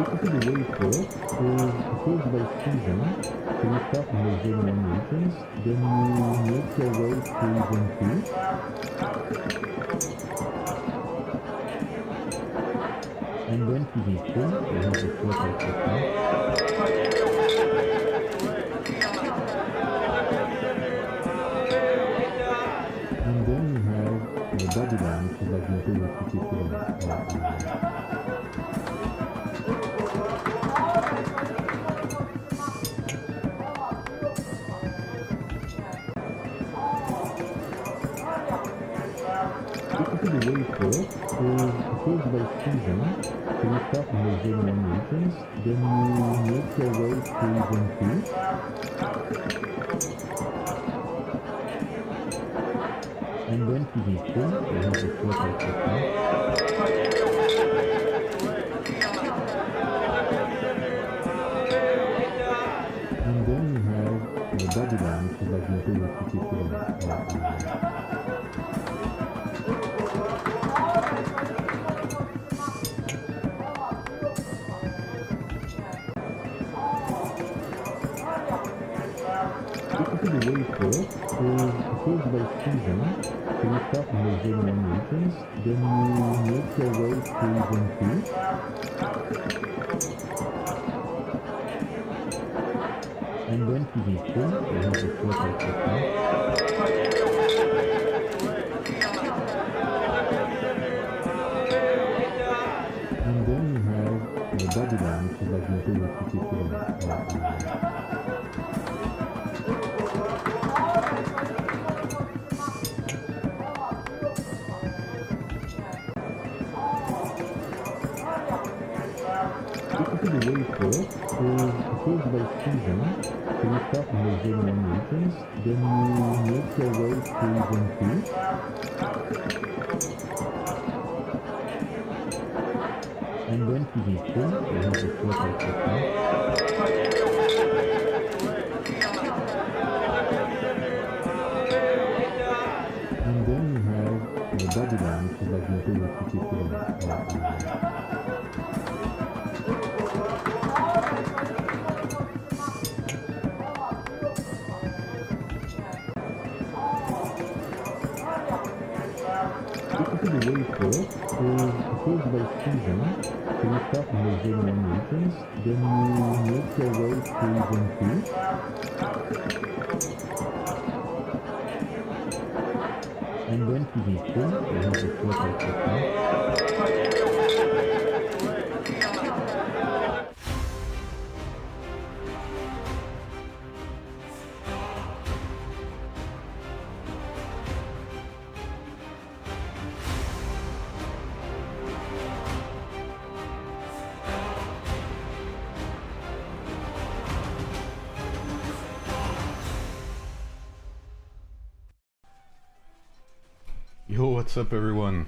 Basically, the way it works is it goes by season. So you start in the Zone 1 regions, then you make your way to Zone 2. And then to Zone 3, you have the theorycrafting. And then you have Babylon, which is like the Imperial city equivalent. Basically, the way it works is it goes by season. So you start in the Zone 1 regions, then you make your way to Zone 2. And then to Zone 3, you have the theorycrafting. And then you have Babylon, which is like the Imperial city equivalent. Basically, the way it works is it goes by season. So you start in the Zone 1 regions, then you make your way to Zone 2. And then to Zone 3, you have the theorycrafting. And then you have Babylon, which is like the Imperial city equivalent. Basically, the way it works is it goes by season. So you start in the Zone 1 regions, then you make your way to Zone 2. And then to Zone 3, you have the theorycrafting. And then you have Babylon, which is like the Imperial city equivalent. Basically, the way it works is it goes by season. So you start in the Zone 1 regions, then you make your way to Zone 2. And then to Zone 3, you have the theorycrafting. Yo, what's up everyone?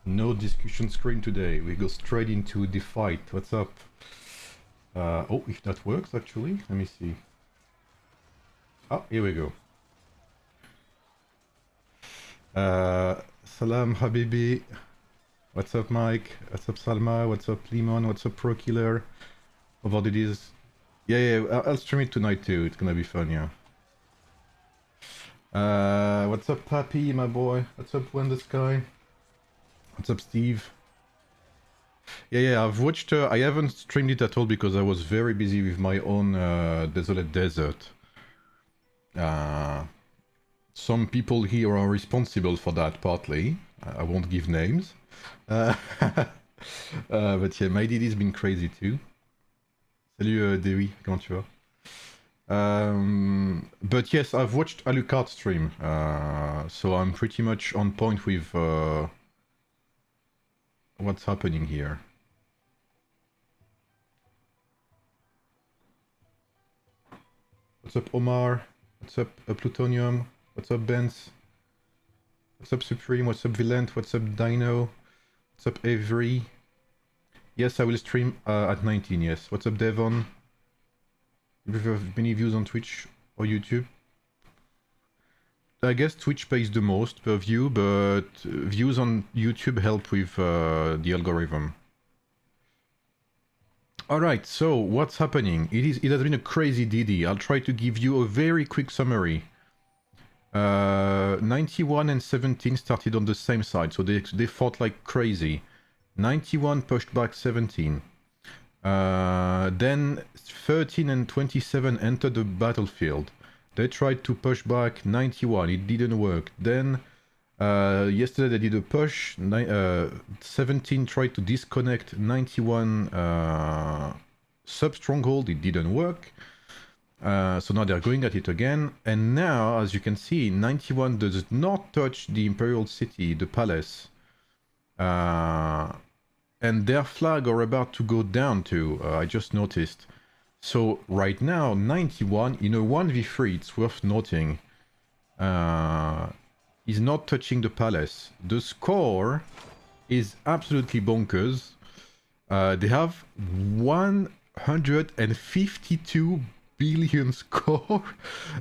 No discussion screen today, we go straight into the fight. What's up? Oh, if that works actually, let me see. Ah, here we go. Salam Habibi. What's up Mike? What's up Salma? What's up Limon? What's up Pro Killer? About it is... Yeah, I'll stream it tonight too, it's gonna be fun, yeah. What's up Pappy, my boy? What's up When the Sky? What's up Steve? Yeah, I've watched... I haven't streamed it at all because I was very busy with my own Desolate Desert. Some people here are responsible for that partly. I won't give names. But yeah, my DD's been crazy too. Salut Dewi, comment tu vas? But yes, I've watched Alucard stream, so I'm pretty much on point with what's happening here. What's up Omar? What's up Plutonium? What's up Benz? What's up Supreme? What's up Vilent? What's up Dino? What's up Avery? Yes, I will stream at 19, yes. What's up Devon? Do you have many views on Twitch or YouTube? I guess Twitch pays the most per view, but views on YouTube help with the algorithm. Alright, so what's happening? It has been a crazy DD. I'll try to give you a very quick summary. 91 and 17 started on the same side, so they fought like crazy. 91 pushed back 17. Then 13 and 27 entered the battlefield. They tried to push back 91, it didn't work. Then yesterday they did a push, 17 tried to disconnect 91 sub-stronghold, it didn't work. So now they're going at it again, and now, as you can see, 91 does not touch the Imperial City, the palace. And their flag are about to go down too, I just noticed. So right now, 91, in a 1v3, it's worth noting, is not touching the palace. The score is absolutely bonkers. They have 152 billion score,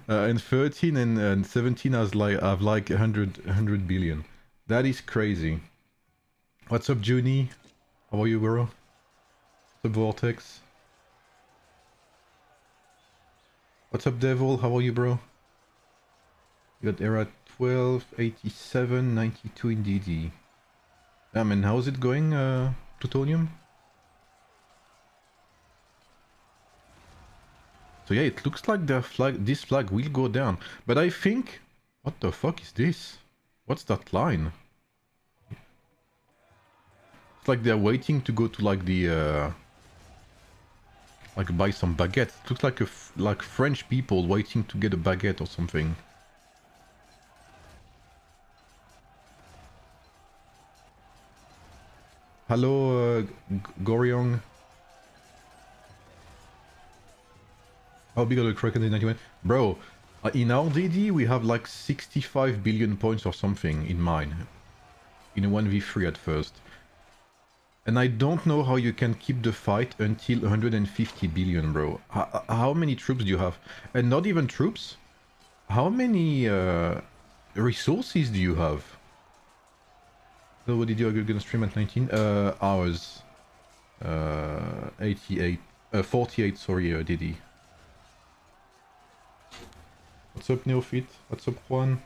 and 13 and 17 have like 100 billion. That is crazy. What's up, Junie? How are you, bro? What's up, Vortex? What's up, Devil? How are you, bro? You got era 12, 87, 92 in DD. Damn, and how's it going, Plutonium? So yeah, it looks like their flag, this flag will go down. But I think... What the fuck is this? What's that line? It's like they're waiting to go to like the... like buy some baguette. It looks like like French people waiting to get a baguette or something. Hello, Goryong. How big are the Kraken in 91? Bro, in our DD we have like 65 billion points or something in mine. In a 1v3 at first. And I don't know how you can keep the fight until 150 billion, bro. How many troops do you have? And not even troops? How many resources do you have? So what did you gonna stream at 19? Hours. 88. 48, sorry, DD. What's up, Neophyte? What's up, Juan?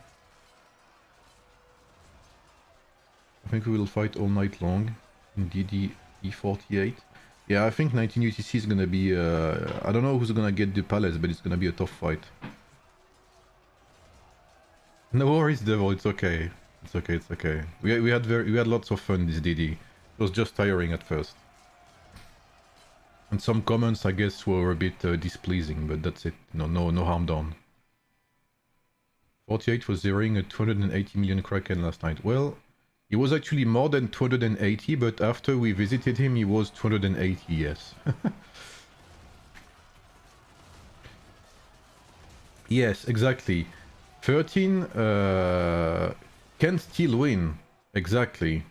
I think we will fight all night long in DD E48. Yeah, I think 19 UTC is gonna be... I don't know who's gonna get the palace, but it's gonna be a tough fight. No worries, Devil, it's okay. It's okay, it's okay. We had lots of fun this DD. It was just tiring at first. And some comments, I guess, were a bit displeasing, but that's it. No harm done. 48 was zeroing at 280 million Kraken last night. Well, he was actually more than 280, but after we visited him, he was 280, yes. Yes, exactly. 13 can still win. Exactly.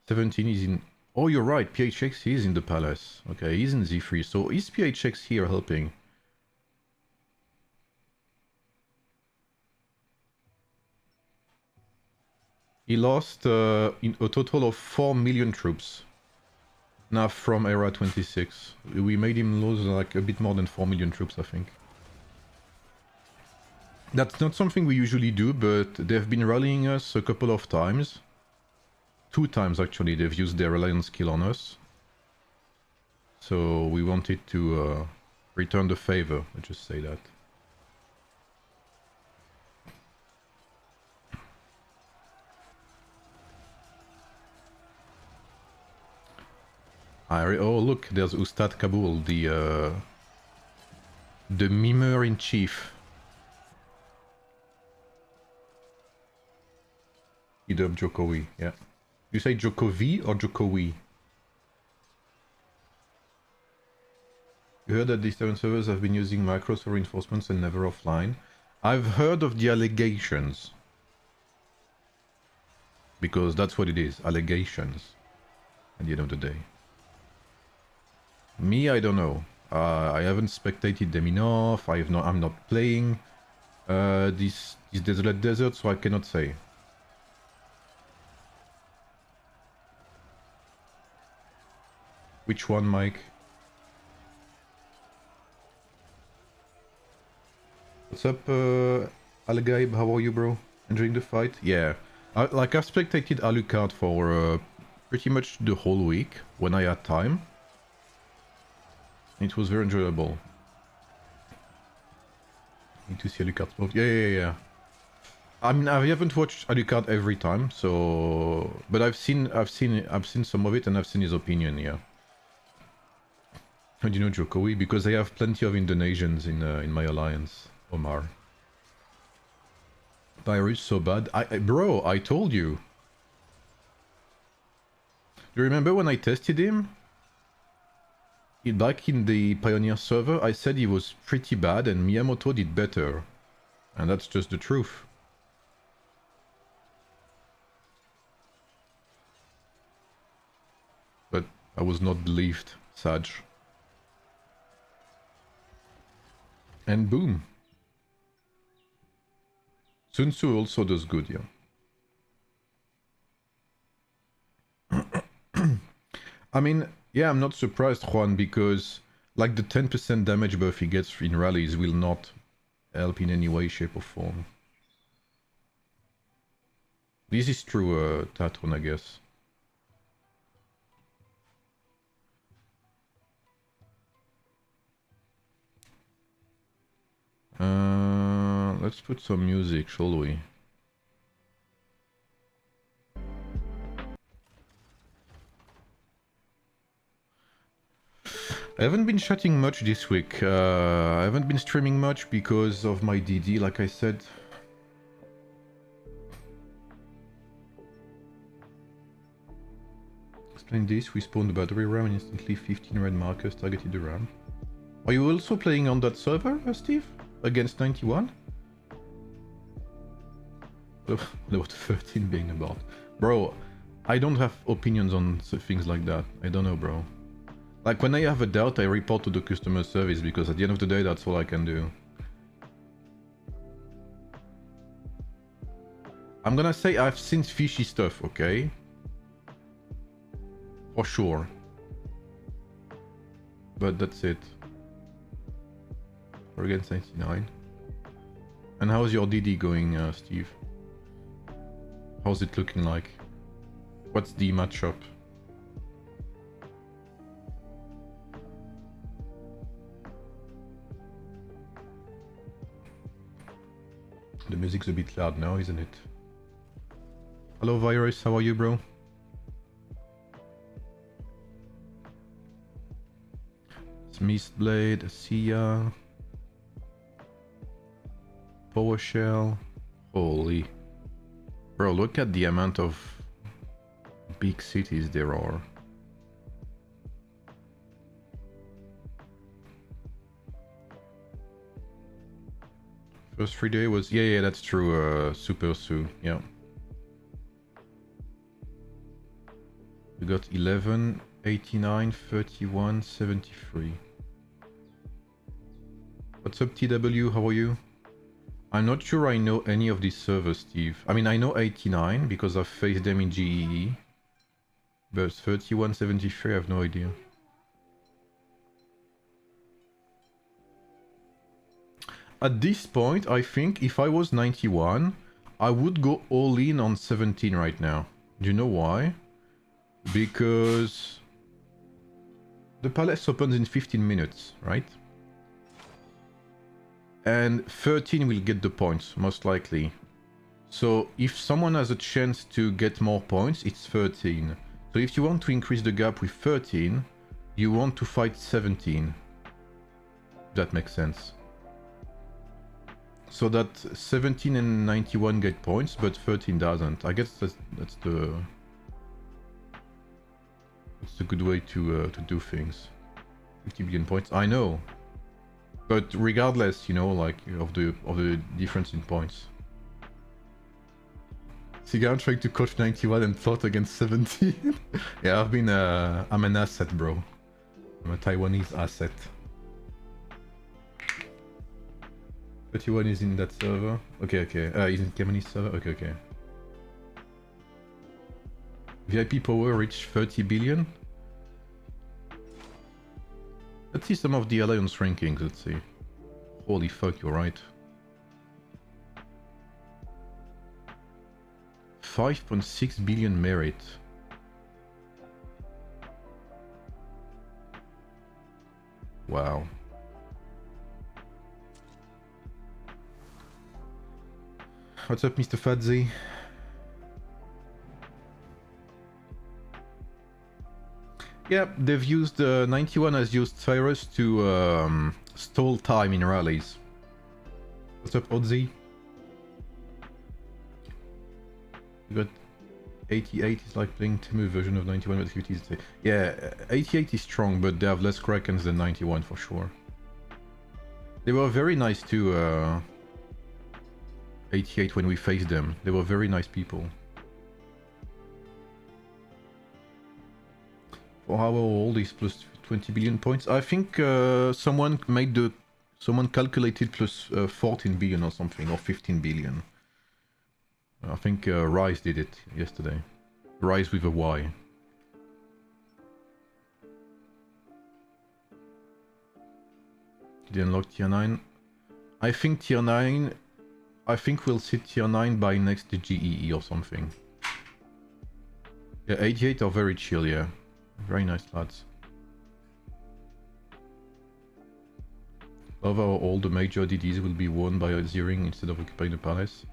'17 is in... Oh, you're right, PHX is in the palace. Okay, he's in Z3, so is PHX here helping? He lost in a total of 4 million troops. Now from era 26. We made him lose like a bit more than 4 million troops, I think. That's not something we usually do, but they've been rallying us a couple of times. 2 times actually they've used their alliance skill on us. So we wanted to return the favor, let's just say that. Oh look, there's Ustad Kabul, the mimer in chief. Idub Jokowi, yeah. You say Jokovi or Jokowi? You heard that these 7 servers have been using macros for reinforcements and never offline. I've heard of the allegations. Because that's what it is, allegations. At the end of the day. Me, I don't know. I haven't spectated them enough. I'm not playing this desolate desert, so I cannot say. Which one, Mike? What's up, Algaib? How are you, bro? Enjoying the fight? Yeah. Like, I've spectated Alucard for pretty much the whole week when I had time. It was very enjoyable. Need to see Alucard sport. Yeah. I mean, I haven't watched Alucard every time, so... But I've seen some of it, and I've seen his opinion, yeah. How do you know Jokowi? Because I have plenty of Indonesians in my alliance, Omar. Virus so bad. Bro, I told you. Do you remember when I tested him? Back in the Pioneer server, I said he was pretty bad, and Miyamoto did better. And that's just the truth. But I was not believed, Saj. And boom. Sun Tzu also does good, yeah. I mean, yeah, I'm not surprised, Juan, because like the 10% damage buff he gets in rallies will not help in any way, shape or form. This is true, Tatron, I guess. Let's put some music, shall we? I haven't been chatting much this week. I haven't been streaming much because of my DD, like I said. Explain this, we spawned the battery RAM and instantly 15 red markers targeted the RAM. Are you also playing on that server, Steve? Against 91? What about 13 being about? Bro, I don't have opinions on things like that. I don't know, bro. Like, when I have a doubt, I report to the customer service, because at the end of the day, that's all I can do. I'm gonna say I've seen fishy stuff, okay? For sure. But that's it. We're against 99. And how's your DD going, Steve? How's it looking like? What's the matchup? The music's a bit loud now, isn't it? Hello, Virus. How are you, bro? Smith Blade, Sia, PowerShell. Holy. Bro, look at the amount of big cities there are. First 3 day was... Yeah, that's true, Super Sue, yeah. We got 11, 89, 31, 73. What's up, TW? How are you? I'm not sure I know any of these servers, Steve. I mean, I know 89 because I've faced them in GEE. But 31, 73, I have no idea. At this point, I think if I was 91, I would go all in on 17 right now. Do you know why? Because the palace opens in 15 minutes, right? And 13 will get the points, most likely. So if someone has a chance to get more points, it's 13. So if you want to increase the gap with 13, you want to fight 17. That makes sense. So that 17 and 91 get points, but 13 doesn't. I guess that's the good way to do things. 50 billion points. I know, but regardless, you know, like of the difference in points. Cigar trying to coach 91 and fought against 17. Yeah, I'm an asset, bro. I'm a Taiwanese asset. 31 is in that server. Okay. He's in Kemani's server. Okay. VIP power reached 30 billion. Let's see some of the alliance rankings, let's see. Holy fuck, you're right. 5.6 billion merit. Wow. What's up, Mr. Fadzi? Yeah, they've used 91 has used Cyrus to stall time in rallies. What's up, Odzi? You got 88 is like playing Timu version of 91 with 50s. Yeah, 88 is strong, but they have less Krakens than 91 for sure. They were very nice to 88 when we faced them. They were very nice people. For how old is plus 20 billion points? I think someone calculated plus 14 billion or something, or 15 billion. I think Rise did it yesterday. Rise with a Y. Did you unlock tier 9? I think tier 9... I think we'll see tier 9 by next GEE or something. Yeah, 88 are very chill, yeah. Very nice lads. Although all the major DDs will be won by Zeering instead of occupying the palace.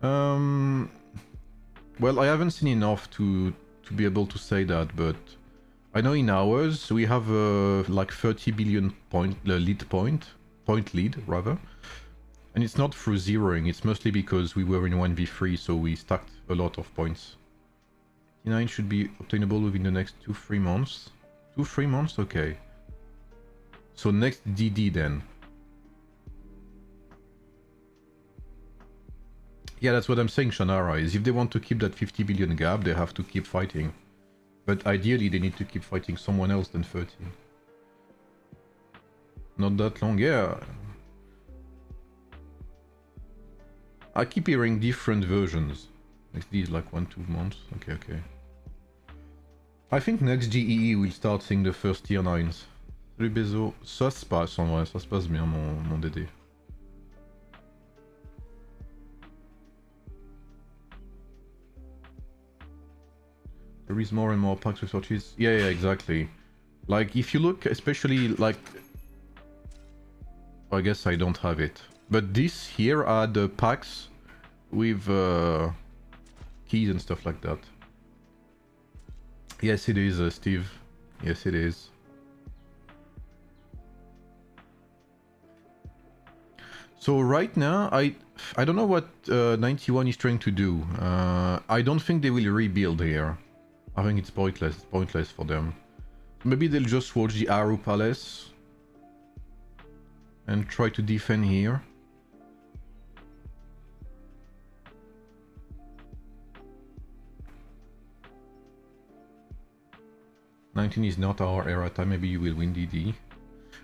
Well, I haven't seen enough to be able to say that, but I know in ours we have like 30 billion point lead rather, and it's not through zeroing. It's mostly because we were in 1v3, so we stacked a lot of points. T9 should be obtainable within the next 2-3 months. 2-3 months, okay. So next DD then. Yeah, that's what I'm saying, Shannara, is if they want to keep that 50 billion gap, they have to keep fighting. But ideally, they need to keep fighting someone else than 30. Not that long, yeah. I keep hearing different versions. Next D is like 1-2 months. Okay, okay. I think next GEE will start seeing the first tier 9s. Salut Bezo. Ça se passe en vrai, ça se passe bien mon DD. There is more and more packs with searches. Yeah, yeah, exactly. Like, if you look, especially like... I guess I don't have it. But this here are the packs with keys and stuff like that. Yes, it is, Steve. Yes, it is. So right now, I don't know what 91 is trying to do. I don't think they will rebuild here. I think it's pointless for them. Maybe they'll just watch the AARU Palace and try to defend here. '19 is not our era time. Maybe you will win DD.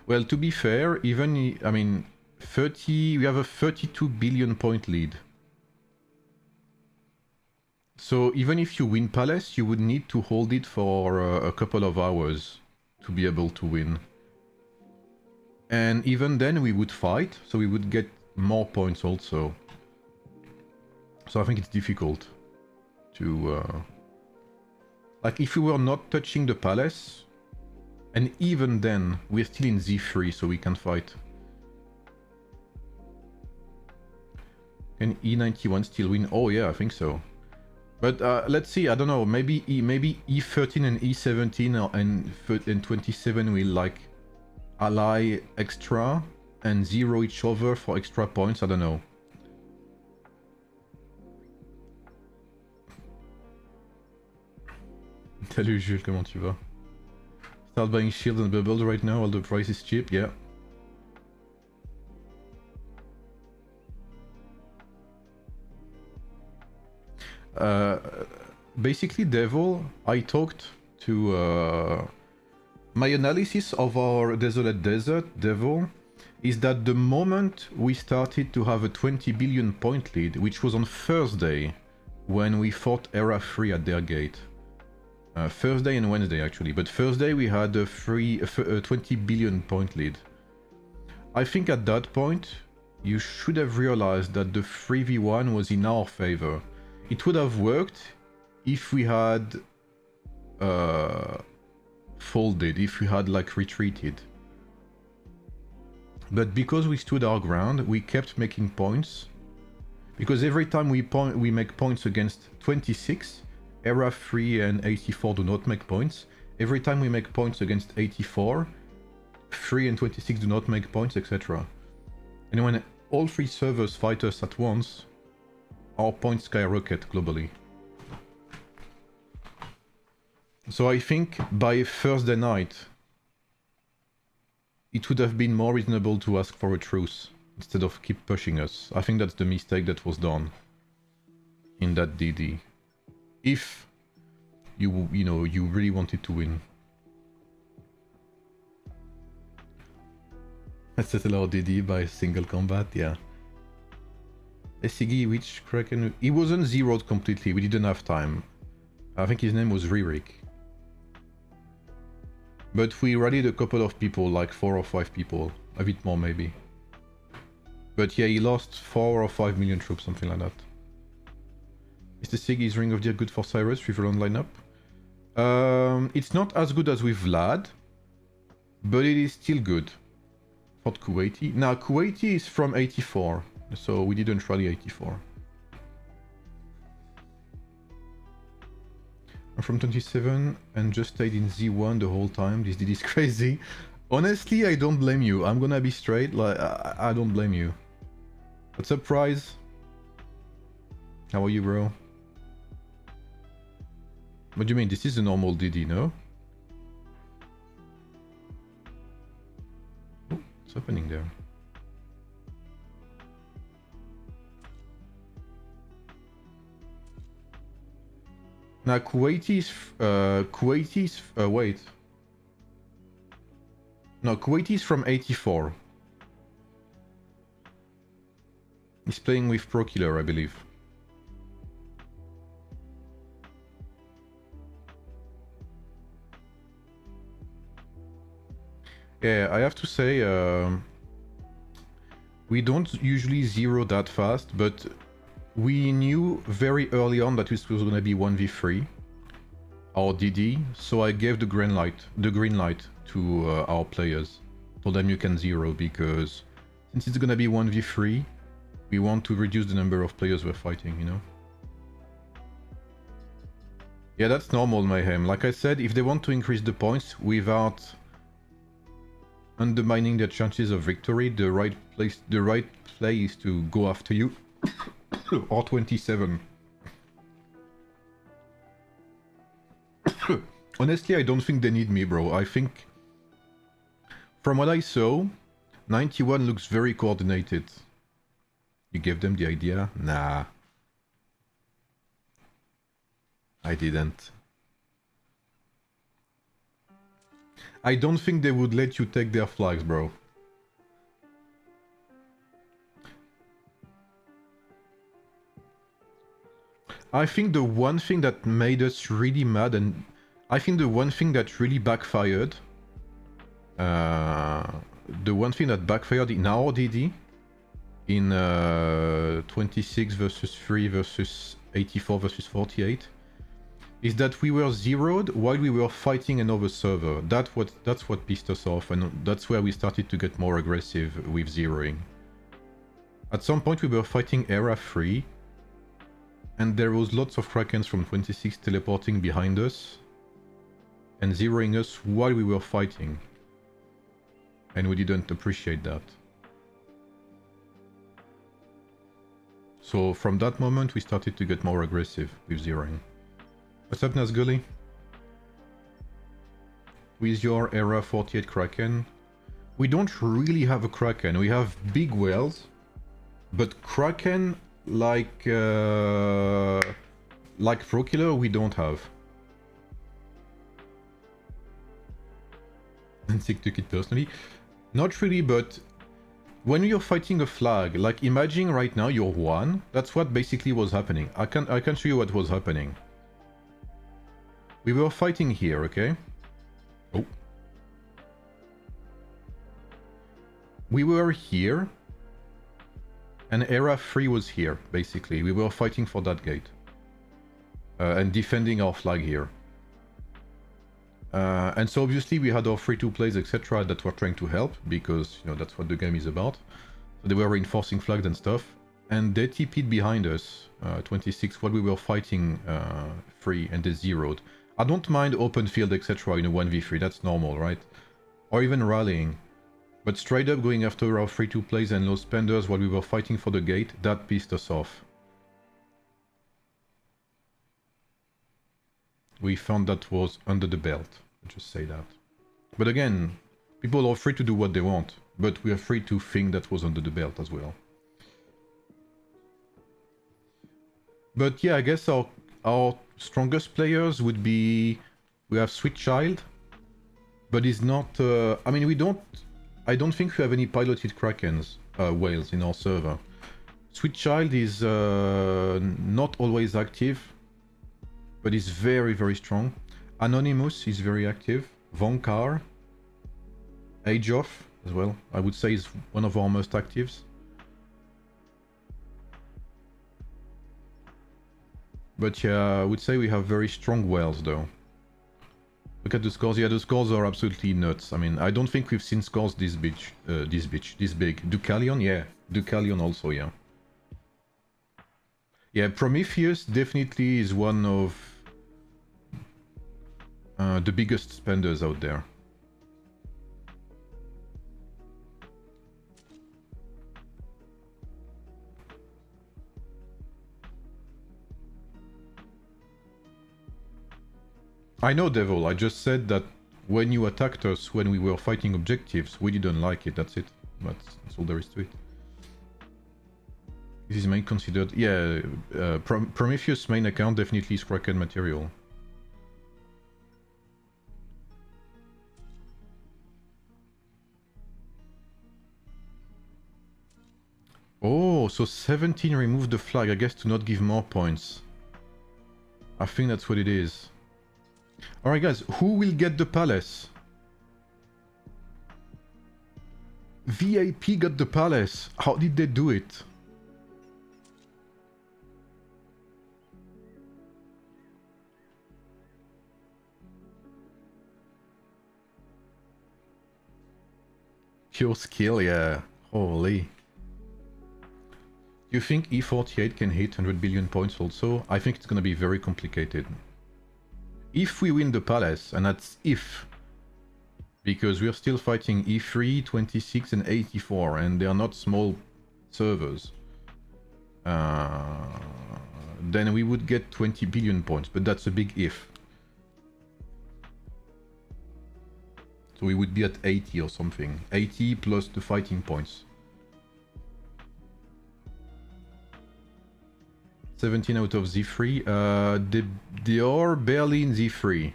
Well, to be fair, even I mean 30. We have a 32 billion point lead. So even if you win Palace, you would need to hold it for a couple of hours to be able to win. And even then we would fight, so we would get more points also. So I think it's difficult to... Like if we were not touching the Palace, and even then we're still in Z3, so we can fight. Can E91 still win? Oh yeah, I think so. But let's see, I don't know, maybe E13 and E17 and 27 will like ally extra and zero each other for extra points, I don't know. Salut Jules, comment tu vas? Start buying shields and bubbles right now, all the price is cheap, yeah. Basically, Devil, I talked to... my analysis of our Desolate Desert, Devil, is that the moment we started to have a 20 billion point lead, which was on Thursday, when we fought Era 3 at their gate, Thursday and Wednesday actually, but Thursday we had a 20 billion point lead. I think at that point you should have realized that the 3v1 was in our favor. It would have worked if we had folded, if we had like retreated. But because we stood our ground, we kept making points. Because every time we make points against 26, Era 3 and 84 do not make points. Every time we make points against 84, 3 and 26 do not make points, etc. And when all three servers fight us at once, our points skyrocket globally. So I think by Thursday night, it would have been more reasonable to ask for a truce instead of keep pushing us. I think that's the mistake that was done in that DD. If you know, you really wanted to win. Settle our DD by single combat, yeah. SCG, which Kraken? He wasn't zeroed completely, we didn't have time. I think his name was Ririk. But we rallied a couple of people, like 4 or 5 people. A bit more maybe. But yeah, he lost 4 or 5 million troops, something like that. Is the Siggy's Ring of Deer good for Cyrus with Roland lineup? It's not as good as with Vlad, but it is still good. Fort Kuwaiti. Now, Kuwaiti is from 84, so we didn't rally 84. I'm from 27 and just stayed in Z1 the whole time. This DD is crazy. Honestly, I don't blame you. I'm gonna be straight, like, I don't blame you. What's up, Prize? How are you, bro? What do you mean? This is a normal DD, no? Oh, what's happening there? Now, Kuwaiti's... wait. No, Kuwaiti's from 84. He's playing with Pro Killer, I believe. Yeah, I have to say, we don't usually zero that fast, but we knew very early on that this was going to be 1v3, our DD, so I gave the green light to our players. Told them you can zero, because since it's going to be 1v3, we want to reduce the number of players we're fighting, you know? Yeah, that's normal, Mayhem. Like I said, if they want to increase the points without undermining their chances of victory, the right place is to go after you. Or 27. Honestly, I don't think they need me, bro. I think, from what I saw, 91 looks very coordinated. You gave them the idea? Nah. I didn't. I don't think they would let you take their flags, bro. I think the one thing that made us really mad, and I think the one thing that really backfired, the one thing that backfired in our DD, in 26 versus 3 versus 84 versus 48, is that we were zeroed while we were fighting another server. That's what pissed us off, and that's where we started to get more aggressive with zeroing. At some point we were fighting Era 3, and there was lots of Krakens from 26 teleporting behind us and zeroing us while we were fighting. And we didn't appreciate that. So from that moment we started to get more aggressive with zeroing. What's up, Nazgully? With your Era 48 Kraken? We don't really have a Kraken. We have big whales, but Kraken like Pro Killer we don't have. And sick took it personally. Not really, but when you're fighting a flag, like imagine right now you're one. That's what basically was happening. I can show you what was happening. We were fighting here, okay? Oh. We were here. And Era 3 was here, basically. We were fighting for that gate. And defending our flag here. And so obviously we had our free-to plays, etc. that were trying to help, because, you know, that's what the game is about. So they were reinforcing flags and stuff. And they TP'd behind us, 26, while we were fighting 3, and they zeroed. I don't mind open field, etc. in a 1v3, that's normal, right? Or even rallying. But straight up going after our free-to plays and low spenders while we were fighting for the gate, that pissed us off. We found that was under the belt, I'll just say that. But again, people are free to do what they want, but we are free to think that was under the belt as well. But yeah, I guess our strongest players would be... We have Sweet Child, but he's not... I mean, I don't think we have any piloted Krakens, whales in our server. Sweet Child is not always active, but is very, very strong. Anonymous is very active. Vonkar, Age of as well, I would say is one of our most actives. But yeah, I would say we have very strong whales though. Look at the scores. Yeah, the scores are absolutely nuts. I mean, I don't think we've seen scores this big. Deucalion, yeah. Deucalion also, yeah. Yeah, Prometheus definitely is one of the biggest spenders out there. I know, Devil, I just said that when you attacked us when we were fighting objectives, we didn't like it, that's it. That's all there is to it. This is main considered... Yeah, Prometheus main account definitely is Kraken material. Oh, so 17 removed the flag, I guess to not give more points. I think that's what it is. Alright guys, who will get the palace? VIP got the palace. How did they do it? Pure skill, yeah. Holy. You think E48 can hit 100 billion points also? I think it's gonna be very complicated. If we win the palace, and that's if, because we're still fighting E3, 26 and 84, and they are not small servers, then we would get 20 billion points, but that's a big if. So we would be at 80 or something. 80 plus the fighting points. 17 out of Z3. They are barely in Z3.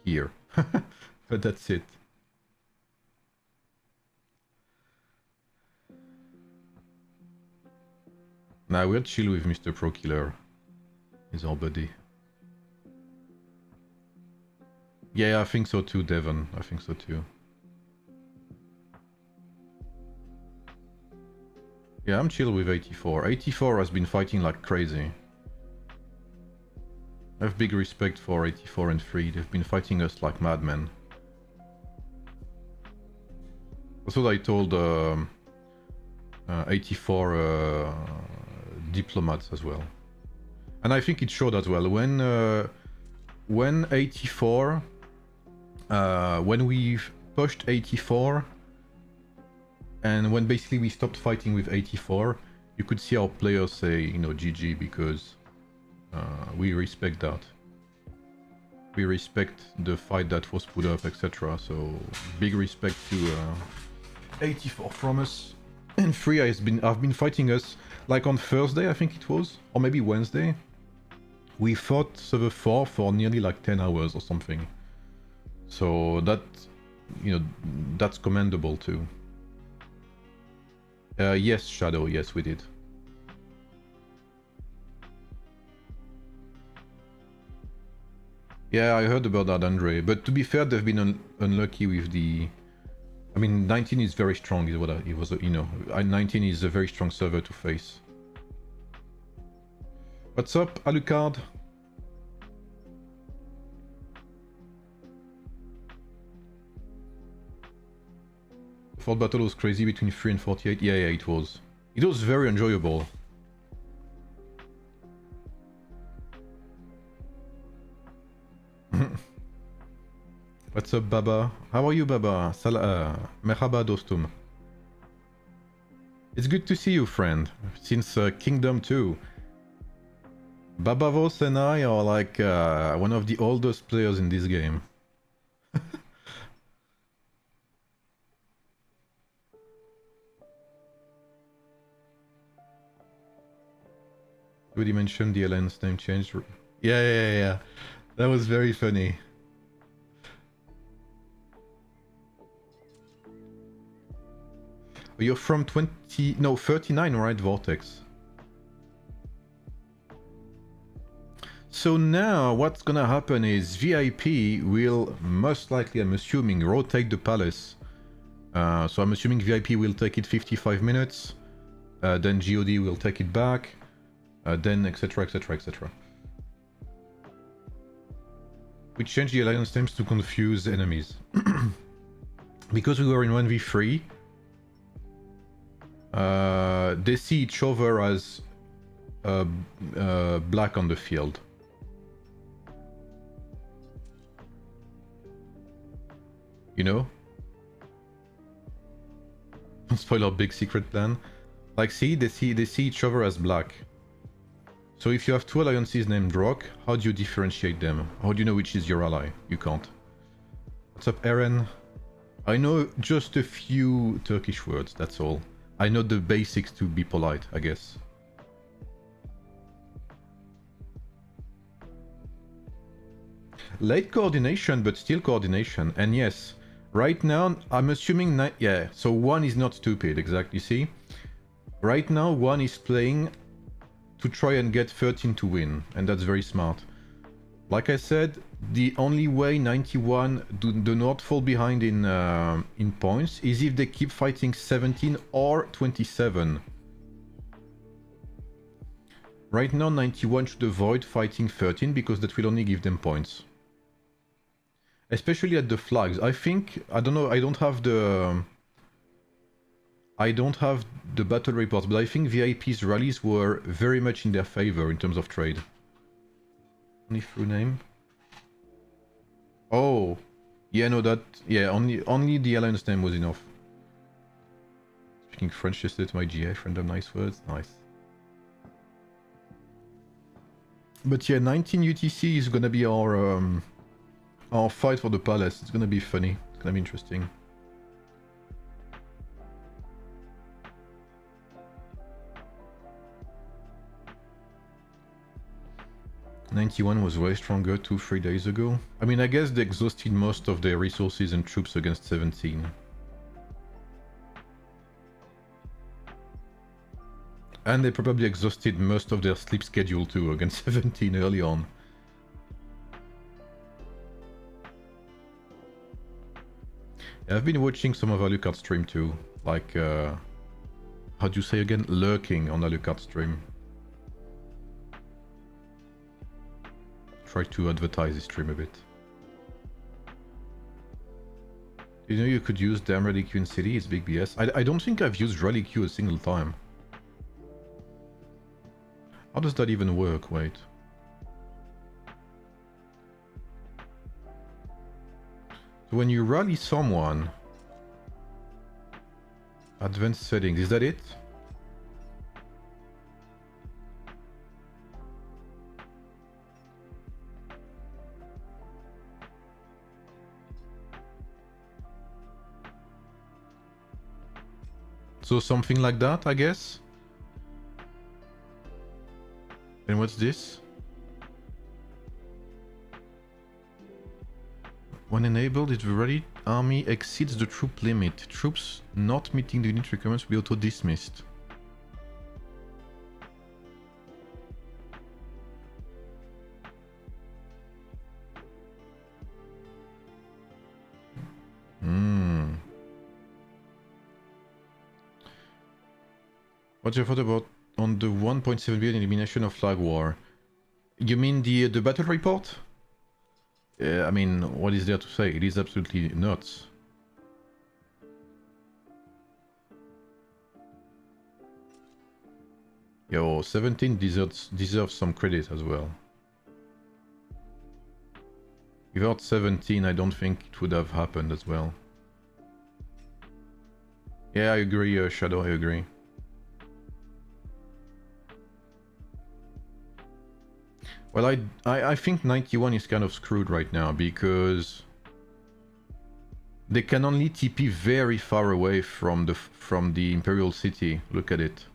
Here. But that's it. Nah, we're chill with Mr. Pro Killer. He's our buddy. Yeah, I think so too, Devon. I think so too. Yeah, I'm chill with 84. 84 has been fighting like crazy. I have big respect for 84 and 3. They've been fighting us like madmen. That's what I told 84 diplomats as well. And I think it showed as well. When 84... when we pushed 84... and when basically we stopped fighting with 84, you could see our players say, you know, GG, because we respect that. We respect the fight that was put up, etc. So big respect to 84 from us. And 3 I've been fighting us like on Thursday, I think it was, or maybe Wednesday. We fought server 4 for nearly like 10 hours or something. So that, you know, that's commendable too. Yes, Shadow, yes, we did. Yeah, I heard about that, Andre. But to be fair, they've been unlucky with the... I mean, 19 is very strong, is what it was, you know. 19 is a very strong server to face. What's up, Alucard? Fort battle was crazy between 3 and 48. Yeah, it was. It was very enjoyable. What's up, Baba? How are you, Baba? Merhaba, dostum. It's good to see you, friend. Since Kingdom 2. Baba Vos and I are like one of the oldest players in this game. Would you mention the alliance name change? Yeah. That was very funny. You're from 39, right, Vortex? So now what's gonna happen is VIP will most likely, I'm assuming, rotate the palace. So I'm assuming VIP will take it 55 minutes, then GOD will take it back, then etc. We changed the alliance names to confuse enemies. Because we were in 1v3, they see each other as black on the field. You know? Don't spoil our big secret plan. Like, see, they see each other as black. So if you have two alliances named Rock, how do you differentiate them? How do you know which is your ally? You can't. What's up, Eren? I know just a few Turkish words, that's all. I know the basics to be polite, I guess. Late coordination, but still coordination. And yes, right now, I'm assuming... yeah, so one is not stupid, exactly, see? Right now, one is playing to try and get 13 to win, and that's very smart. Like I said, the only way 91 do not fall behind in points is if they keep fighting 17 or 27. Right now, 91 should avoid fighting 13 because that will only give them points. Especially at the flags. I think, I don't know, I don't have the battle reports, but I think VIP's rallies were very much in their favor in terms of trade. Only through name? Oh, yeah, no, that, yeah, only the alliance name was enough. Speaking French yesterday to my GF, random nice words, nice. But yeah, 19 UTC is gonna be our fight for the palace. It's gonna be funny. It's gonna be interesting. '91 was way stronger 2-3 days ago. I mean, I guess they exhausted most of their resources and troops against 17. And they probably exhausted most of their sleep schedule too against 17 early on. Yeah, I've been watching some of Alucard stream too. Like, how do you say again? Lurking on Alucard stream. Try to advertise his stream a bit. You know you could use damn Rally Q in City, it's big BS. I don't think I've used Rally Q a single time. How does that even work? Wait. So when you rally someone... Advanced settings, is that it? So something like that, I guess? And what's this? When enabled, if the rally army exceeds the troop limit, troops not meeting the unit requirements will be auto-dismissed. What's your thought about on the 1.7 billion elimination of flag war? You mean the battle report? I mean, what is there to say? It is absolutely nuts. Yo, 17 deserves some credit as well. Without 17, I don't think it would have happened as well. Yeah, I agree, Shadow, I agree. Well, I think 91 is kind of screwed right now because they can only TP very far away from the Imperial City. Look at it.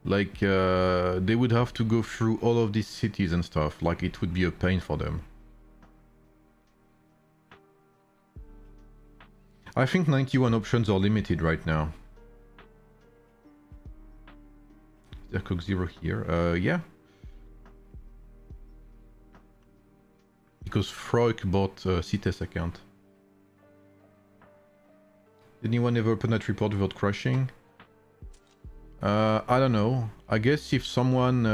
Like, they would have to go through all of these cities and stuff. Like, it would be a pain for them. I think 91 options are limited right now. Is there Coke Zero here? Yeah. Because Freuk bought a CTES account. Did anyone ever open that report without crashing? I don't know. I guess if someone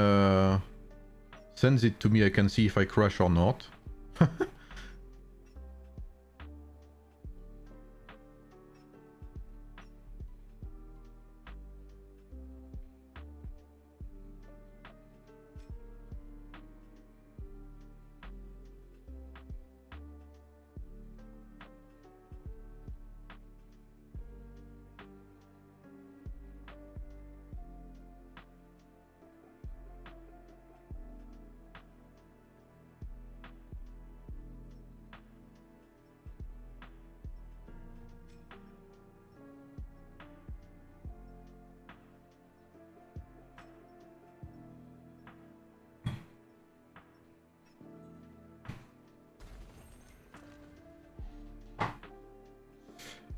sends it to me, I can see if I crash or not.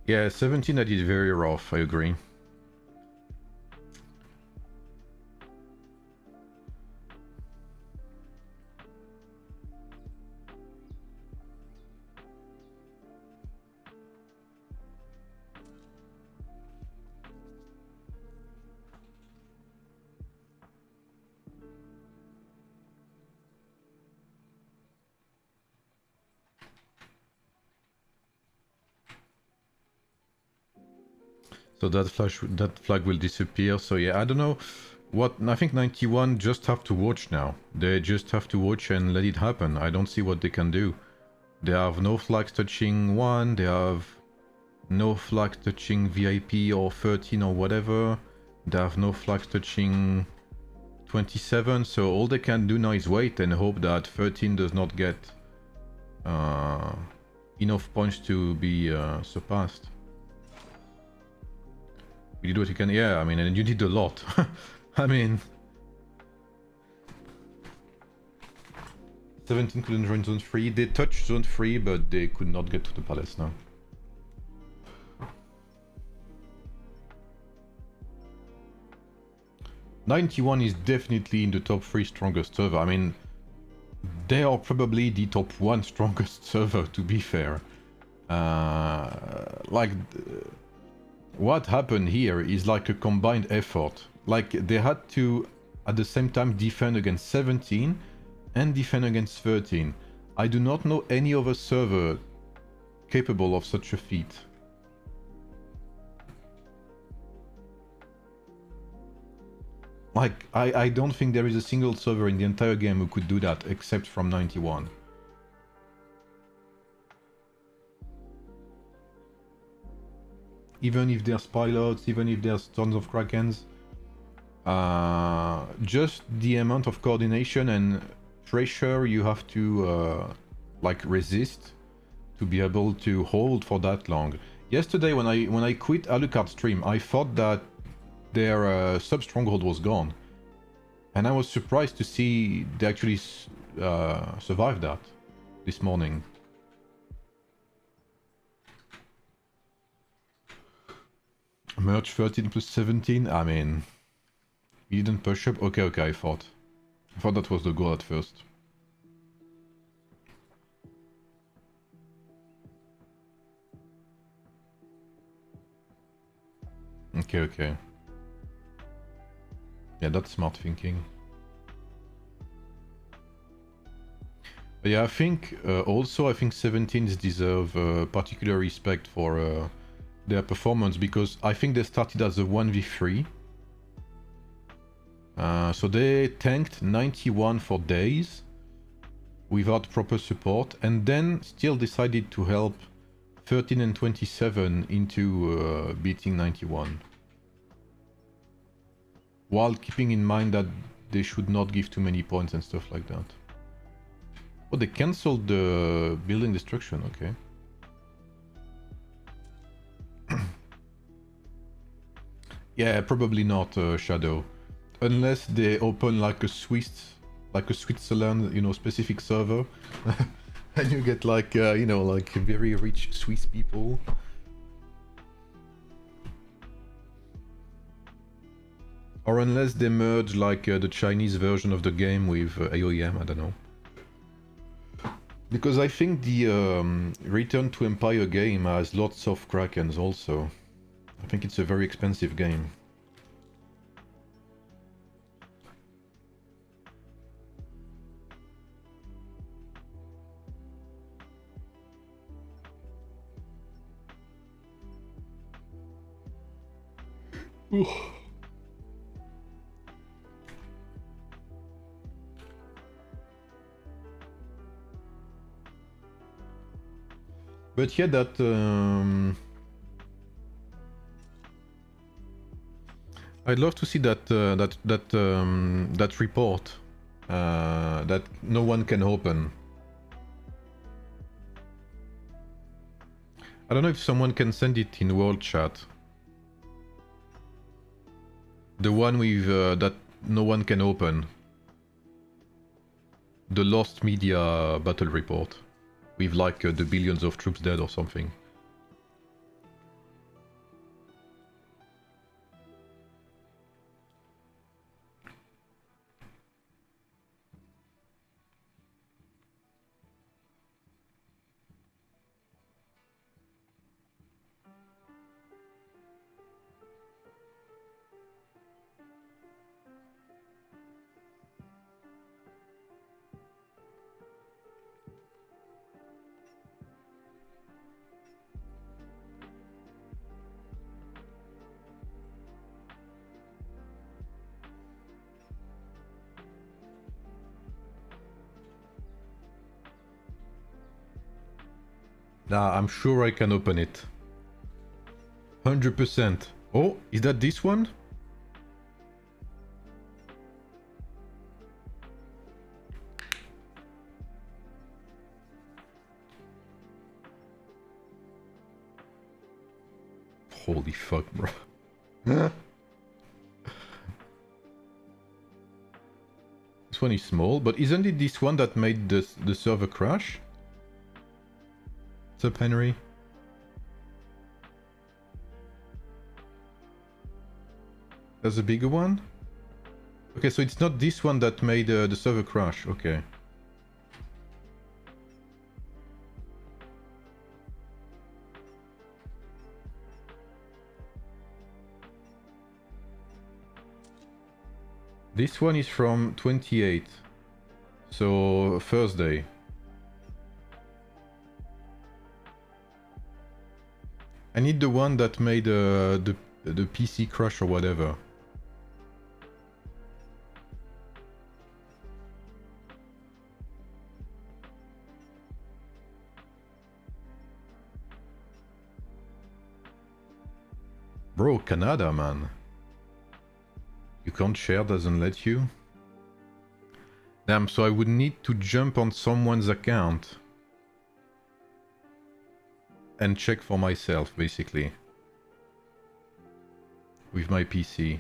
Yeah, 17 that is very rough, I agree. So that flag will disappear. So yeah, I don't know what. I think 91 just have to watch now. They just have to watch and let it happen. I don't see what they can do. They have no flags touching 1. They have no flags touching VIP or 13 or whatever. They have no flags touching 27. So all they can do now is wait and hope that 13 does not get enough points to be surpassed. You did what you can, yeah, I mean, and you did a lot. I mean... 17 couldn't join Zone 3. They touched Zone 3, but they could not get to the palace now. '91 is definitely in the top 3 strongest server. I mean, they are probably the top 1 strongest server, to be fair. What happened here is like a combined effort. Like, they had to, at the same time, defend against 17 and defend against 13. I do not know any other server capable of such a feat. Like, I don't think there is a single server in the entire game who could do that, except from 91. Even if there's pilots, even if there's tons of Krakens, just the amount of coordination and pressure you have to like resist to be able to hold for that long. Yesterday when I quit Alucard stream, I thought that their sub-stronghold was gone. And I was surprised to see they actually survived that this morning. Merge 13 plus 17? I mean... You didn't push up? Okay, I thought that was the goal at first. Okay. Yeah, that's smart thinking. But yeah, I think also I think 17s deserve particular respect for their performance, because I think they started as a 1v3. So they tanked 91 for days without proper support, and then still decided to help 13 and 27 into beating 91. While keeping in mind that they should not give too many points and stuff like that. Oh, they cancelled the building destruction, okay. Yeah, probably not Shadow. Unless they open like a Switzerland, you know, specific server. And you get like, you know, like very rich Swiss people. Or unless they merge like the Chinese version of the game with AoEM, I don't know. Because I think the Return to Empire game has lots of Krakens also. I think it's a very expensive game. But yeah, that I'd love to see that that report that no one can open. I don't know if someone can send it in world chat. The one with that no one can open. The Lost Media battle report. With like the billions of troops dead or something. Nah, I'm sure I can open it. 100%. Oh, is that this one? Holy fuck, bro. This one is small, but isn't it this one that made the server crash? What's up, Henry? There's a bigger one? Okay, so it's not this one that made the server crash, okay. This one is from 28, so Thursday. I need the one that made the PC crash or whatever. Bro, Canada, man. You can't share, doesn't let you? Damn, so I would need to jump on someone's account and check for myself, basically. With my PC.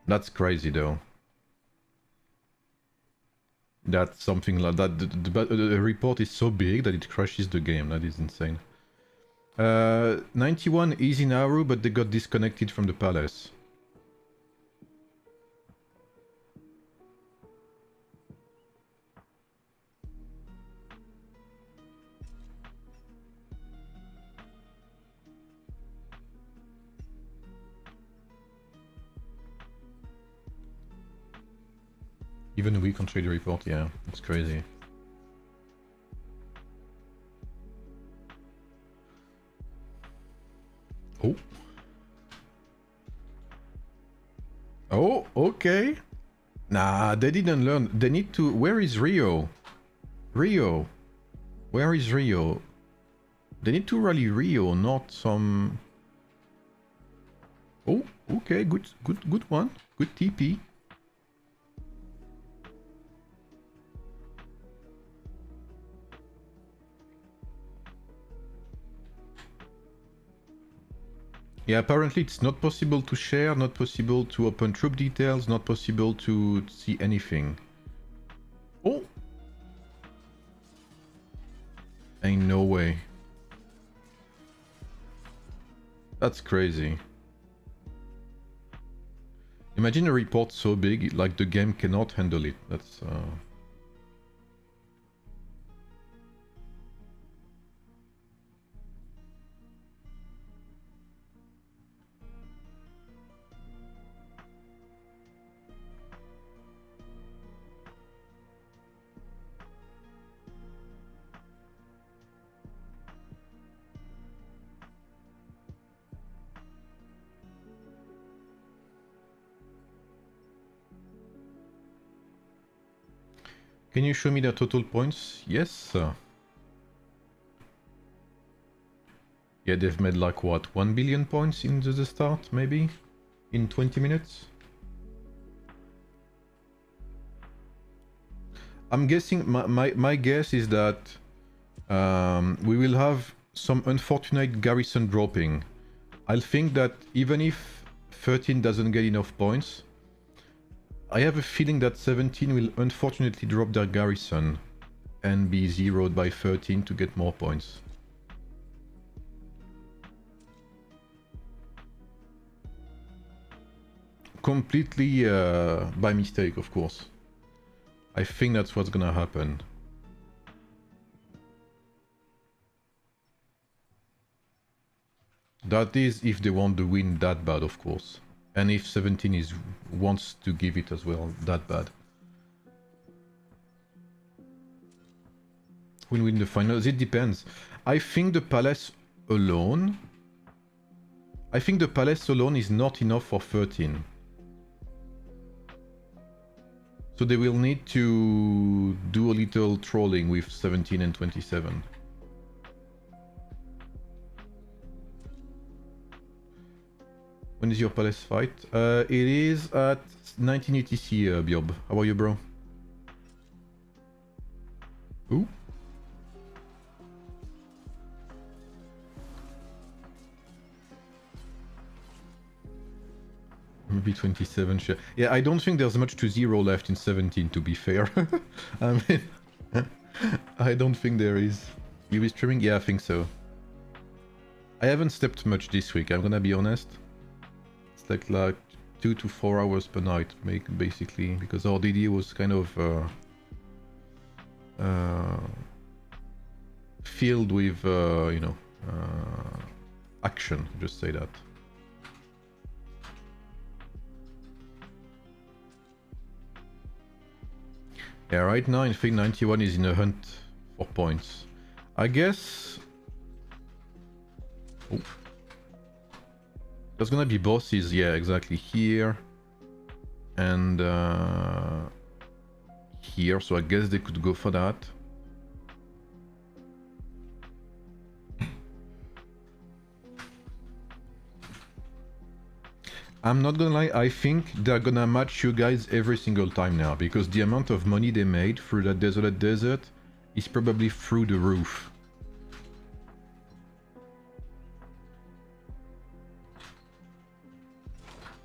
That's crazy, though. That's something like that. The report is so big that it crashes the game. That is insane. 91 is in AARU, but they got disconnected from the palace. Even we can trade the report, yeah, it's crazy. Oh. Oh, okay. Nah, they didn't learn. They need to... Where is Rio? Rio. Where is Rio? They need to rally Rio, not some... Oh, okay, good one. Good TP. Yeah, apparently it's not possible to share, not possible to open troop details, not possible to see anything. Oh! Ain't no way. That's crazy. Imagine a report so big, like the game cannot handle it. That's... Can you show me the total points? Yes. Yeah, they've made like what, 1 billion points in the start, maybe? In 20 minutes? I'm guessing, my guess is that we will have some unfortunate garrison dropping. I'll think that even if 13 doesn't get enough points, I have a feeling that 17 will unfortunately drop their garrison and be zeroed by 13 to get more points. Completely by mistake, of course. I think that's what's gonna happen. That is if they want the win that bad, of course. And if 17 wants to give it as well that bad. Who will win the finals? It depends. I think the palace alone... I think the palace alone is not enough for 13. So they will need to do a little trolling with 17 and 27. When is your palace fight? It is at 19 UTC, Biob. How are you, bro? Ooh. Maybe 27 share. Yeah, I don't think there's much to zero left in 17, to be fair. I mean, I don't think there is. You be streaming? Yeah, I think so. I haven't slept much this week, I'm gonna be honest. It's like 2 to 4 hours per night, basically, because our DD was kind of filled with, you know, action, just say that. Yeah, right now I think 91 is in a hunt for points. I guess... Oh. There's gonna be bosses, yeah, exactly, here. And here, so I guess they could go for that. I'm not gonna lie, I think they're gonna match you guys every single time now, because the amount of money they made through that desolate desert is probably through the roof.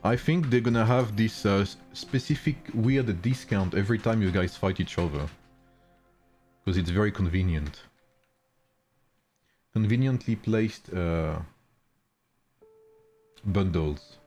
I think they're gonna have this specific weird discount every time you guys fight each other. Because it's very convenient. Conveniently placed bundles.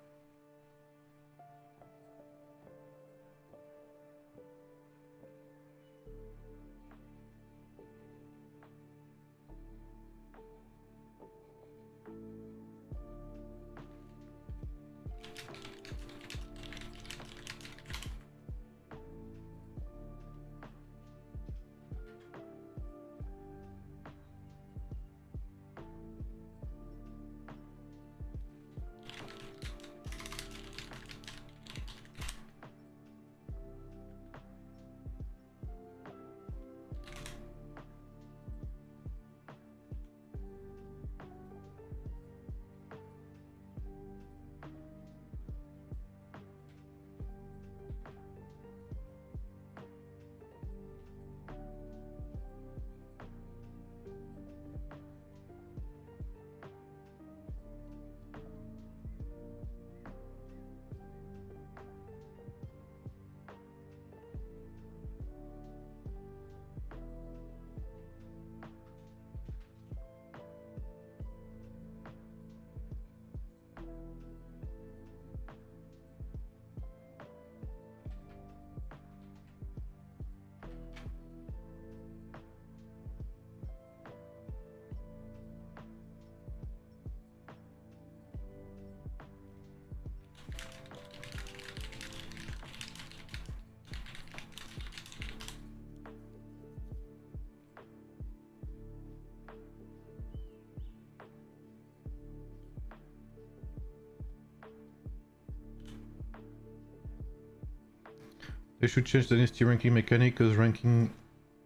They should change the dynasty ranking mechanic, because ranking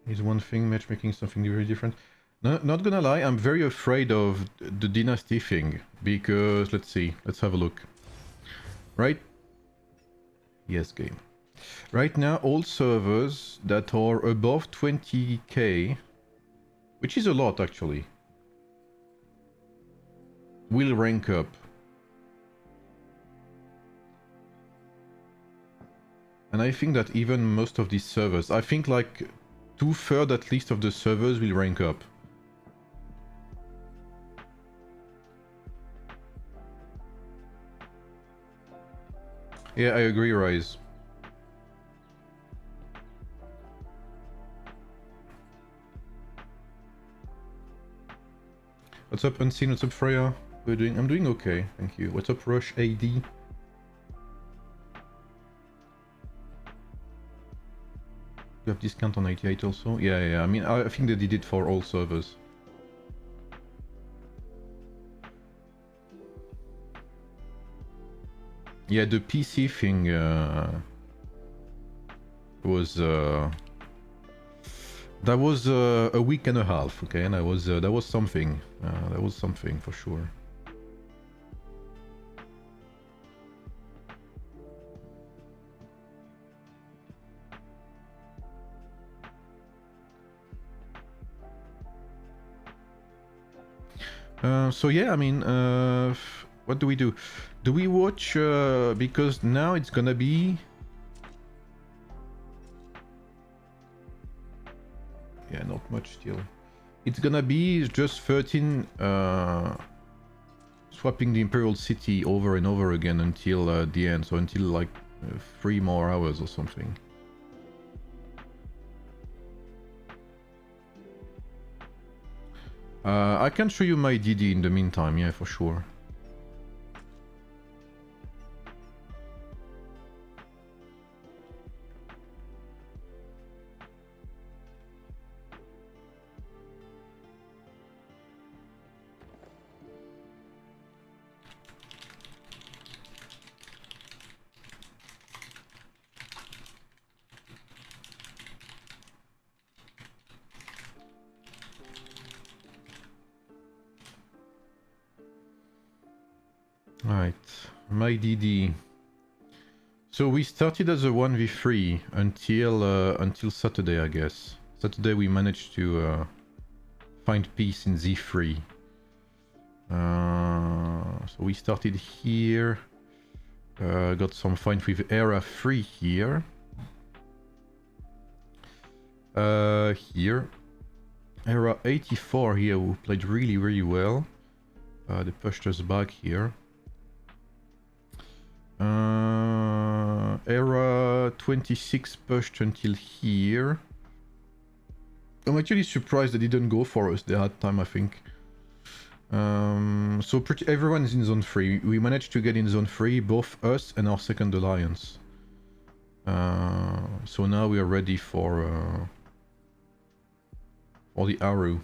is one thing, matchmaking something very different. Not gonna lie, I'm very afraid of the dynasty thing, because, let's see, let's have a look. Right? Yes, game. Right now, all servers that are above 20k, which is a lot actually, will rank up. And I think that even most of these servers, I think like 2/3 at least of the servers will rank up. Yeah, I agree, Rise. What's up, Unseen? What's up, Freya? We're doing. I'm doing okay, thank you. What's up, Rush AD? You have discount on 88 also? Yeah. I mean, I think they did it for all servers. Yeah, the PC thing was that was a week and a half, okay, and that was something. That was something for sure. So yeah, I mean, what do we do? Do we watch? Because now it's gonna be. Yeah, not much still. It's gonna be just 13 swapping the Imperial City over and over again until the end, so until like 3 more hours or something. I can show you my DD in the meantime, yeah, for sure. Right, my DD. So we started as a 1v3 until Saturday, I guess. Saturday we managed to find peace in Z3. So we started here. Got some fight with Era 3 here. Here. Era 84 here, who played really well. They pushed us back here. Era 26 pushed until here. I'm actually surprised they didn't go for us. They had time, I think. So pretty everyone is in zone 3. We managed to get in zone 3, both us and our second alliance. So now we are ready for the AARU.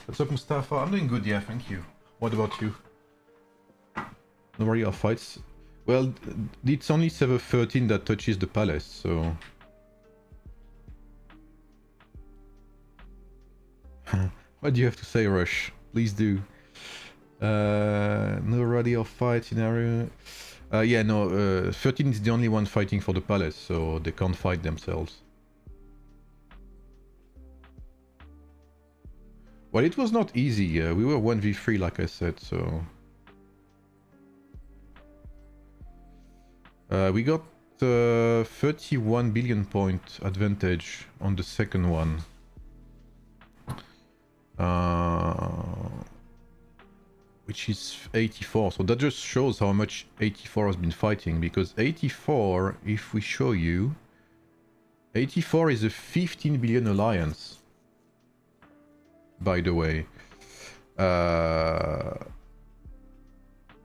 What's up, Mustafa? I'm doing good, yeah, thank you. What about you? No worry, our fights. Well, it's only server 13 that touches the palace, so... What do you have to say, Rush? Please do. No rally or fight scenario. Yeah, no, 13 is the only one fighting for the palace, so they can't fight themselves. Well, it was not easy. We were 1v3, like I said, so... we got 31 billion point advantage on the second one. Which is 84, so that just shows how much 84 has been fighting, because 84, if we show you, 84 is a 15 billion alliance, by the way.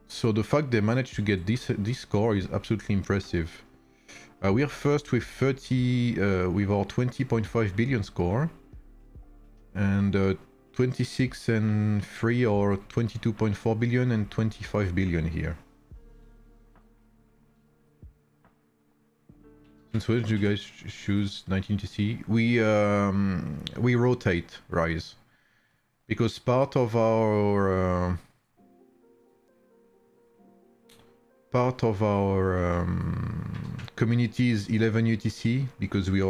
So the fact they managed to get this score is absolutely impressive. We are first with 30, with our 20.5 billion score, and 26 and 3 or 22.4 billion and 25 billion here. Since when did you guys choose 19 UTC? We rotate Rise because part of our community is 11 UTC because we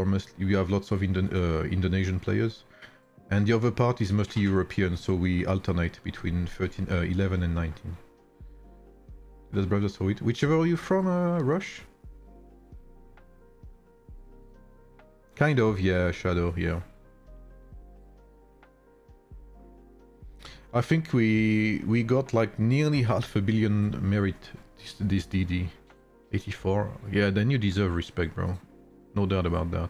have lots of Indonesian players, and the other part is mostly European, so we alternate between 11 and 19. Let's browse us it. Whichever are you from, Rush? Kind of, yeah, Shadow, yeah. I think we got like nearly 500 million merit this DD. 84. Yeah, then you deserve respect, bro. No doubt about that.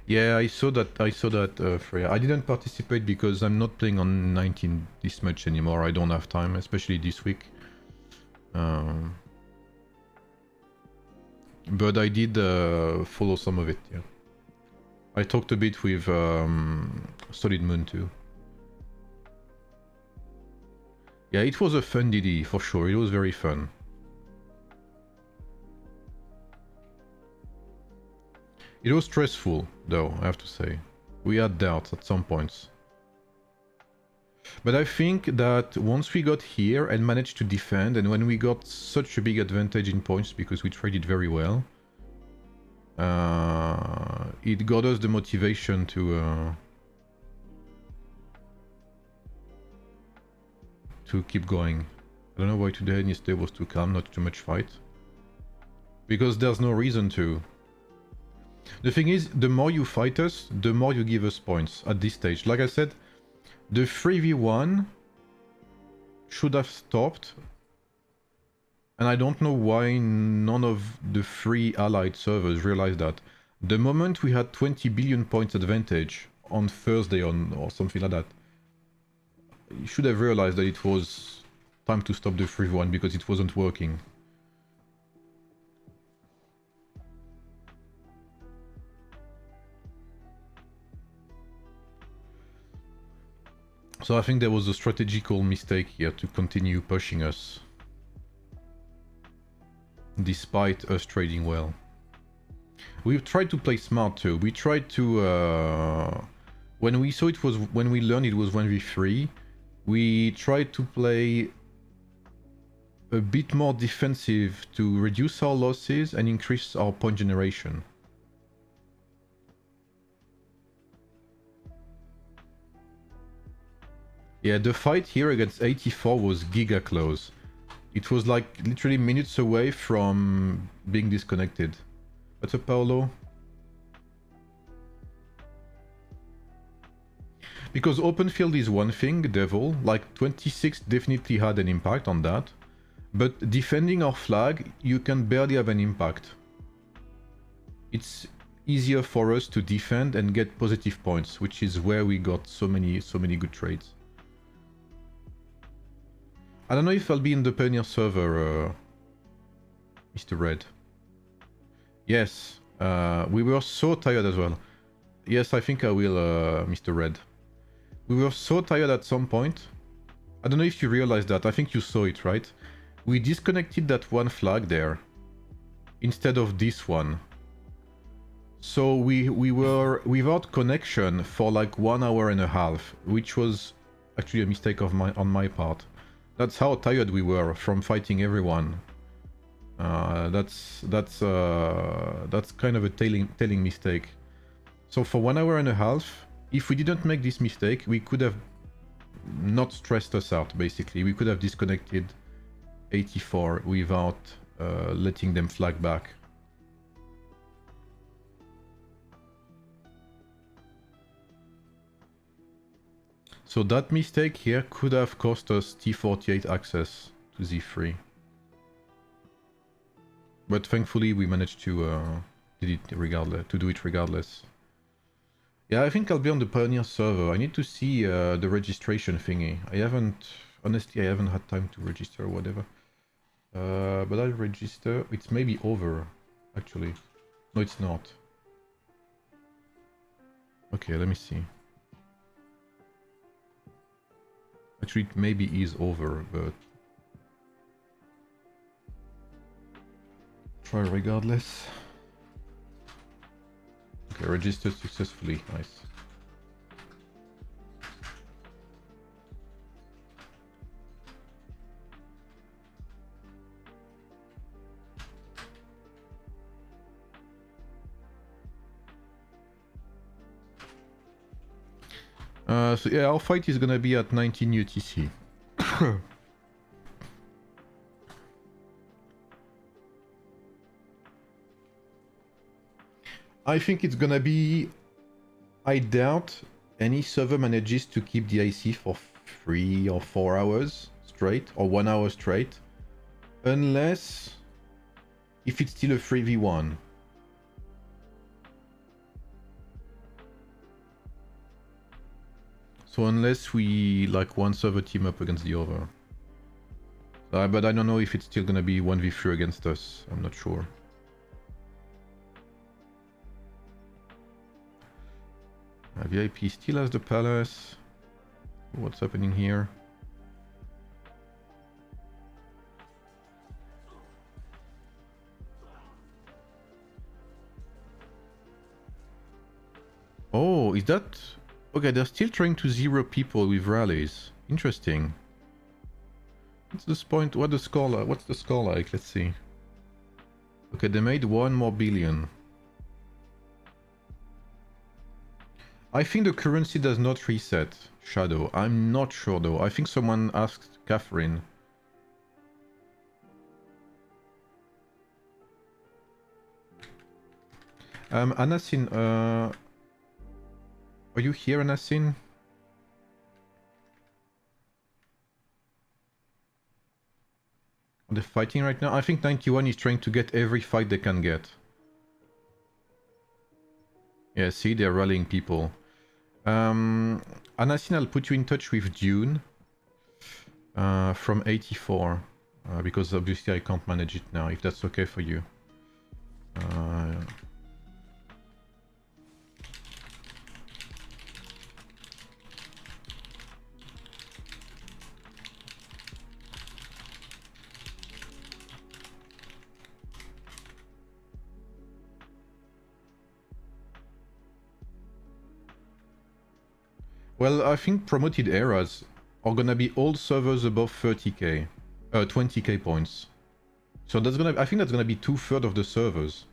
Yeah, I saw that, Freya. I didn't participate because I'm not playing on 19 this much anymore. I don't have time, especially this week. But I did follow some of it, yeah. I talked a bit with Solid Moon too. Yeah, it was a fun DD, for sure. It was very fun. It was stressful, though, I have to say. We had doubts at some points. But I think that once we got here and managed to defend, and when we got such a big advantage in points because we traded very well, it got us the motivation to keep going. I don't know why today and yesterday was too calm, not too much fight. Because there's no reason to. The thing is, the more you fight us, the more you give us points at this stage. Like I said, the 3v1 should have stopped. And I don't know why none of the 3 allied servers realized that. The moment we had 20 billion points advantage on Thursday or something like that, you should have realized that it was time to stop the 3v1 because it wasn't working. So I think there was a strategical mistake here to continue pushing us. Despite us trading well. We've tried to play smart too. We tried to... when we learned it was 1v3, we tried to play a bit more defensive to reduce our losses and increase our point generation. Yeah, the fight here against 84 was giga close. It was like literally minutes away from being disconnected. What's up, Paolo? Because open field is one thing, Devil. Like 26 definitely had an impact on that. But defending our flag, you can barely have an impact. It's easier for us to defend and get positive points, which is where we got so many good trades. I don't know if I'll be in the Pioneer server, Mr. Red. Yes, we were so tired as well. Yes, I think I will, Mr. Red. We were so tired at some point. I don't know if you realized that. I think you saw it, right? We disconnected that one flag there instead of this one. So we were without connection for like 1 hour and a half, which was actually a mistake on my part. That's how tired we were from fighting everyone. That's kind of a telling mistake. So for 1 hour and a half, if we didn't make this mistake, we could have not stressed us out, basically. We could have disconnected 84 without letting them flag back. So that mistake here could have cost us T48 access to Z3. But thankfully we managed to do it regardless. Yeah, I think I'll be on the Pioneer server. I need to see the registration thingy. Honestly, I haven't had time to register or whatever. But I'll register. It's maybe over, actually. No, it's not. Okay, let me see. Actually, it maybe is over, but... Try regardless. Okay, registered successfully, nice. So yeah, our fight is gonna be at 19 UTC. I think it's gonna be... I doubt any server manages to keep the IC for 3 or 4 hours straight, or 1 hour straight. Unless... if it's still a 3v1. So unless we like one server team up against the other. But I don't know if it's still gonna be 1v3 against us. I'm not sure. VIP still has the palace. What's happening here? Oh, is that... Okay, they're still trying to zero people with rallies. Interesting. What's the point? What's the score like? Let's see. Okay, they made 1 more billion. I think the currency does not reset, Shadow. I'm not sure though. I think someone asked Catherine. Anasin, are you here, Anasin? Are they fighting right now? I think 91 is trying to get every fight they can get. Yeah, see, they're rallying people. Anasin, I'll put you in touch with Dune from 84. Because obviously I can't manage it now, if that's okay for you. Well, I think promoted eras are gonna be all servers above 30k, 20k points. So that's gonna, I think that's gonna be 2/3 of the servers.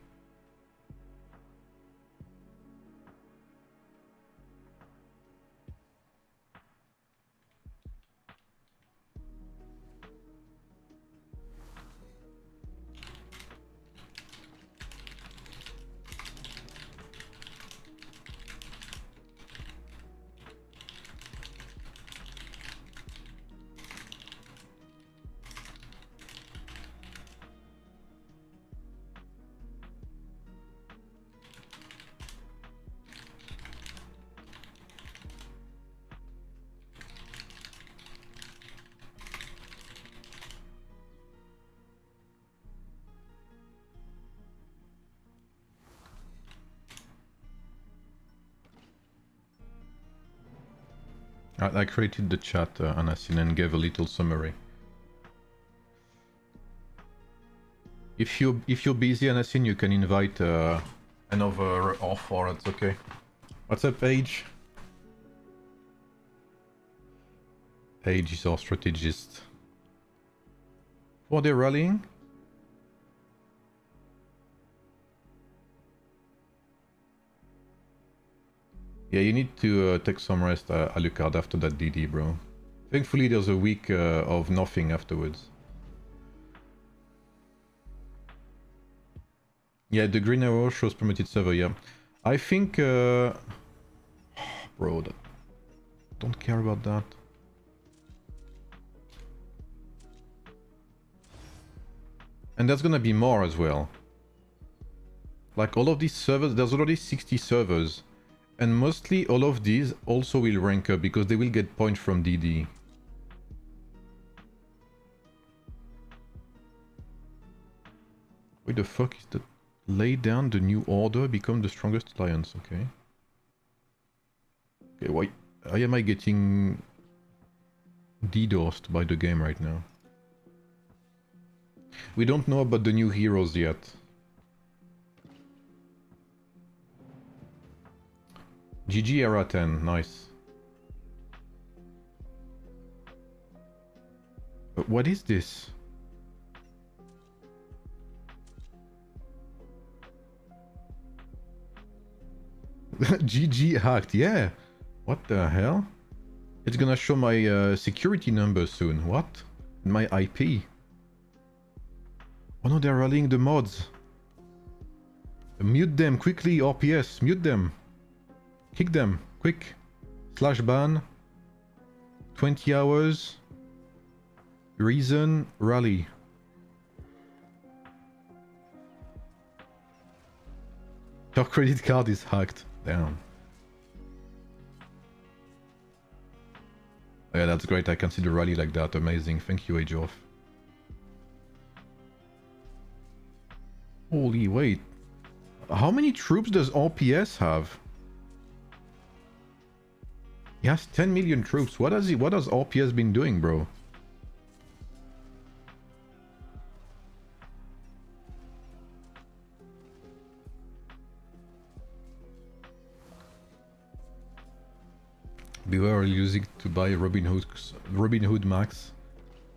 I created the chat, Anasin, and gave a little summary. If you're busy, Anasin, you can invite another R4. That's okay. What's up, Paige? Paige is our strategist. Who are they rallying? Yeah, you need to take some rest, Alucard, after that DD, bro. Thankfully, there's a week of nothing afterwards. Yeah, the green arrow shows promoted server, yeah. I think... bro, don't care about that. And there's gonna be more as well. Like all of these servers, there's already 60 servers. And mostly all of these also will rank up because they will get points from DD. Wait, the fuck is that? Lay down the new order, become the strongest alliance, okay. Okay, why am I getting... DDoSed by the game right now. We don't know about the new heroes yet. GG era 10, nice. But what is this? GG hacked, yeah. What the hell? It's gonna show my security number soon. What? My IP. Oh no, they're rallying the mods. Mute them quickly, RPS. Mute them. Kick them. Quick. /ban. 20 hours. Reason. Rally. Your credit card is hacked. Damn. Yeah, that's great. I can see the rally like that. Amazing. Thank you, Ajof. Holy wait. How many troops does RPS have? He has 10 million troops. What has RPS been doing, bro? We were using to buy Robin Hood Max.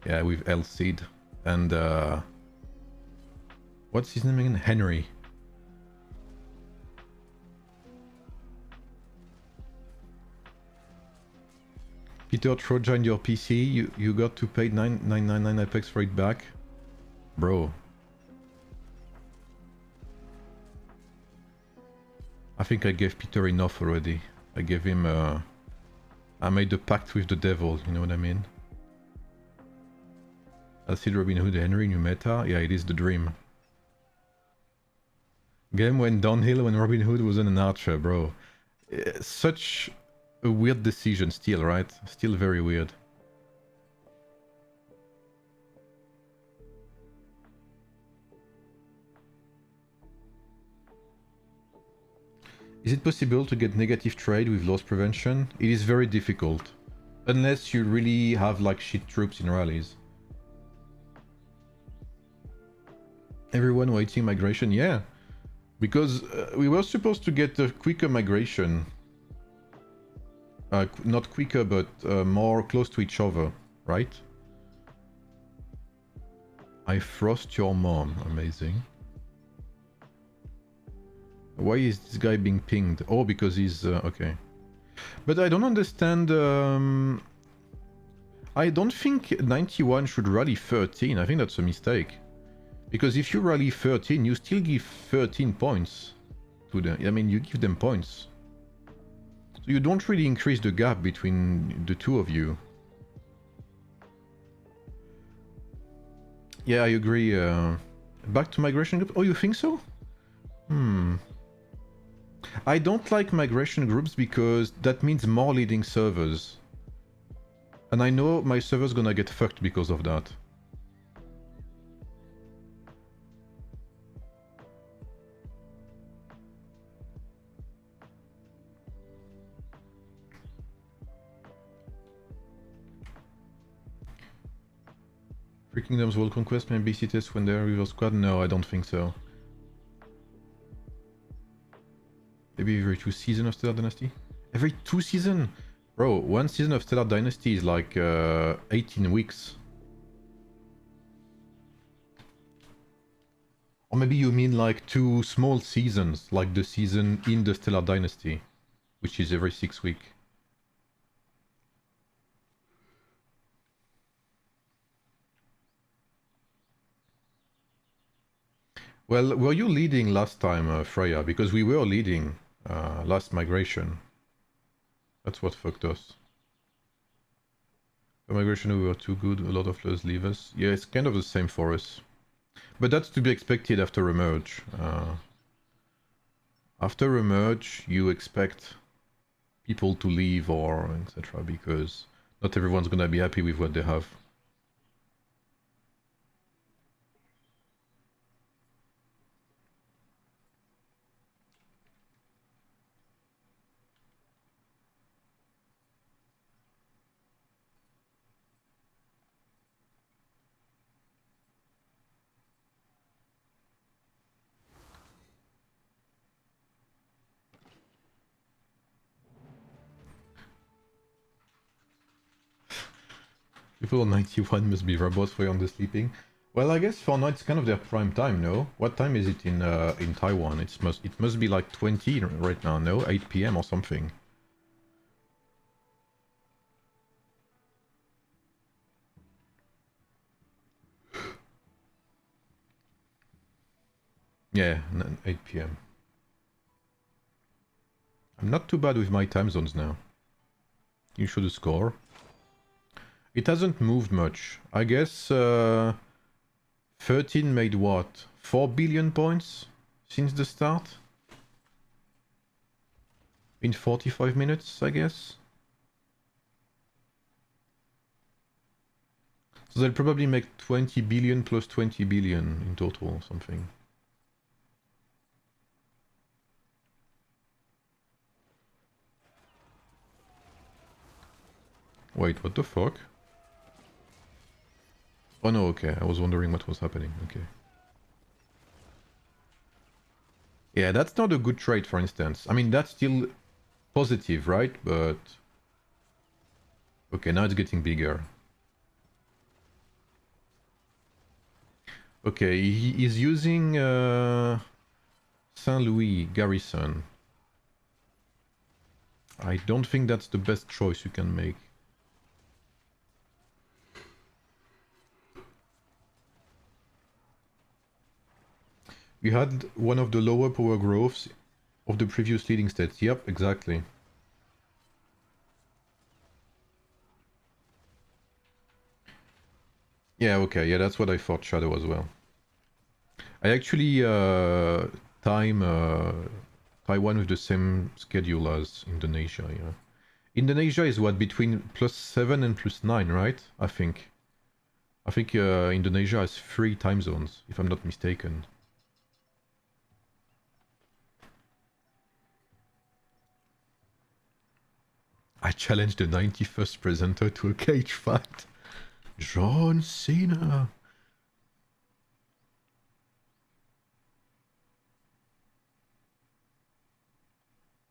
Yeah, with El Cid. And what's his name again? Henry. Peter Trojan your PC, you got to pay 999 Apex for it back. Bro. I think I gave Peter enough already. I gave him I made a pact with the devil, you know what I mean? I see Robin Hood Henry new meta. Yeah, it is the dream. Game went downhill when Robin Hood was an archer, bro. Such a weird decision still, right? Still very weird. Is it possible to get negative trade with loss prevention? It is very difficult. Unless you really have like shit troops in rallies. Everyone waiting migration? Yeah. Because we were supposed to get a quicker migration. Not quicker, but more close to each other, right? I frost your mom. Amazing. Why is this guy being pinged? Oh, because he's... okay. But I don't understand... I don't think 91 should rally 13. I think that's a mistake. Because if you rally 13, you still give 13 points to them. I mean, you give them points. So you don't really increase the gap between the two of you. Yeah, I agree. Back to migration group. Oh, you think so? I don't like migration groups because that means more leading servers. And I know my server's gonna get fucked because of that. Three Kingdoms World Conquest may be test when they're reverse squad? No, I don't think so. Maybe every 2 seasons of Stellar Dynasty? Every 2 seasons? Bro, 1 season of Stellar Dynasty is like 18 weeks. Or maybe you mean like 2 small seasons, like the season in the Stellar Dynasty, which is every 6 weeks. Well, were you leading last time, Freya? Because we were leading last migration. That's what fucked us. The migration, we were too good, a lot of players leave us. Yeah, it's kind of the same for us. But that's to be expected after a merge. After a merge, you expect people to leave or etc. because not everyone's gonna be happy with what they have. People on 91 must be robots for undersleeping. Well, I guess for now it's kind of their prime time, no? What time is it in Taiwan? It must be like 20 right now, no? 8 PM or something. Yeah, 8 PM. I'm not too bad with my time zones now. You should score. It hasn't moved much. I guess 13 made what? 4 billion points since the start? In 45 minutes, I guess? So they'll probably make 20 billion plus 20 billion in total or something. Wait, what the fuck? Oh no, okay, I was wondering what was happening, okay. Yeah, that's not a good trade, for instance. I mean, that's still positive, right? But... okay, now it's getting bigger. Okay, he is using Saint Louis garrison. I don't think that's the best choice you can make. We had one of the lower power growths of the previous leading states. Yep, exactly. Yeah, okay, yeah, that's what I thought, Shadow, as well. I actually time Taiwan with the same schedule as Indonesia, yeah. Indonesia is what, between +7 and +9, right? I think Indonesia has 3 time zones, if I'm not mistaken. I challenged the 91st presenter to a cage fight. John Cena.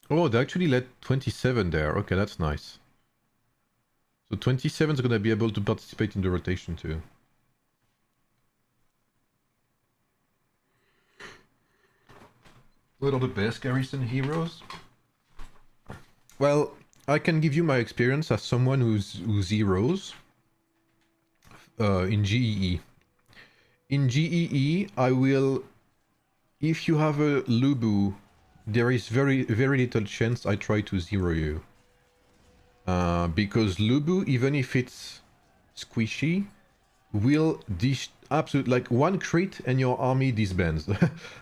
Oh, they actually let 27 there. Okay, that's nice. So 27 is gonna be able to participate in the rotation too. What are the best garrison heroes? Well, I can give you my experience as someone who zeros in GEE. In GEE, I will... if you have a Lubu, there is very little chance I try to zero you. Because Lubu, even if it's squishy, will absolutely, like, one crit and your army disbands.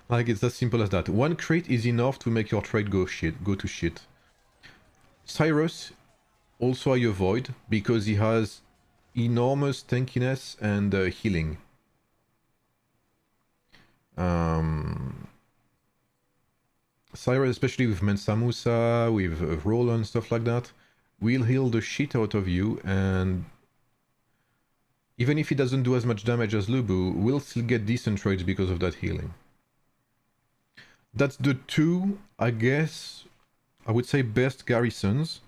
Like, it's as simple as that. One crit is enough to make your trade go to shit. Cyrus also I avoid because he has enormous tankiness and healing. Cyrus, especially with Mensa Musa, with Roland, stuff like that, will heal the shit out of you, and even if he doesn't do as much damage as Lubu, will still get decent trades because of that healing. That's the two, I guess, I would say best garrisons.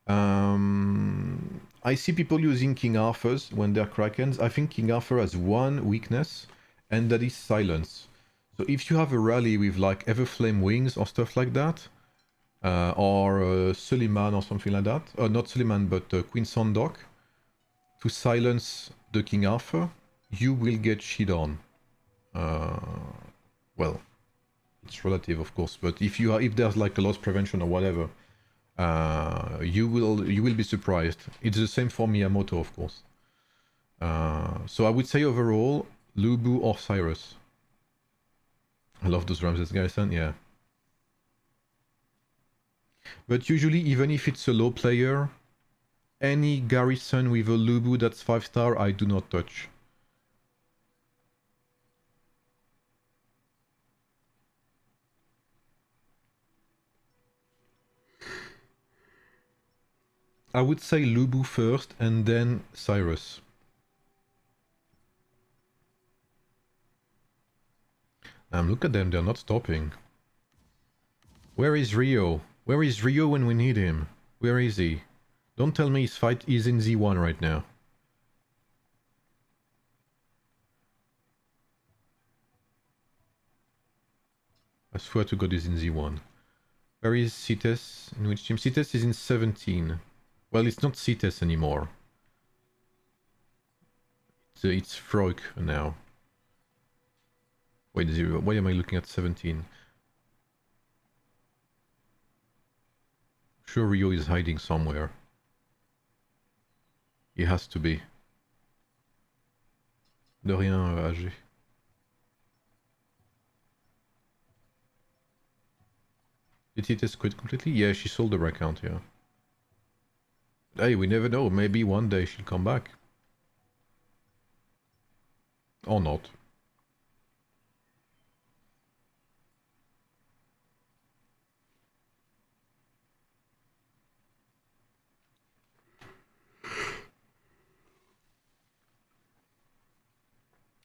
I see people using King Arthur's when they're Krakens. I think King Arthur has one weakness, and that is silence. So if you have a rally with like Everflame Wings or stuff like that, or Suleiman or something like that, not Suleiman but Queen Sondok, to silence the King Arthur, you will get shit on. Well, it's relative of course, but if there's like a loss prevention or whatever, you will be surprised. It's the same for Miyamoto, of course. So I would say overall, Lubu or Cyrus. I love those Ramses garrison, yeah. But usually, even if it's a low player, any garrison with a Lubu that's 5-star, I do not touch. I would say Lubu first and then Cyrus. Look at them, they're not stopping. Where is Rio? Where is Rio when we need him? Where is he? Don't tell me his fight is in Z1 right now. I swear to God, is in Z1. Where is CITES? In which team? CITES is in 17. Well, it's not CITES anymore. It's Freuk now. Wait, zero. Why am I looking at 17? Sure, Rio is hiding somewhere. He has to be. De rien, AG. Did CITES quit completely? Yeah, she sold her account, yeah. Hey, we never know. Maybe one day she'll come back. Or not.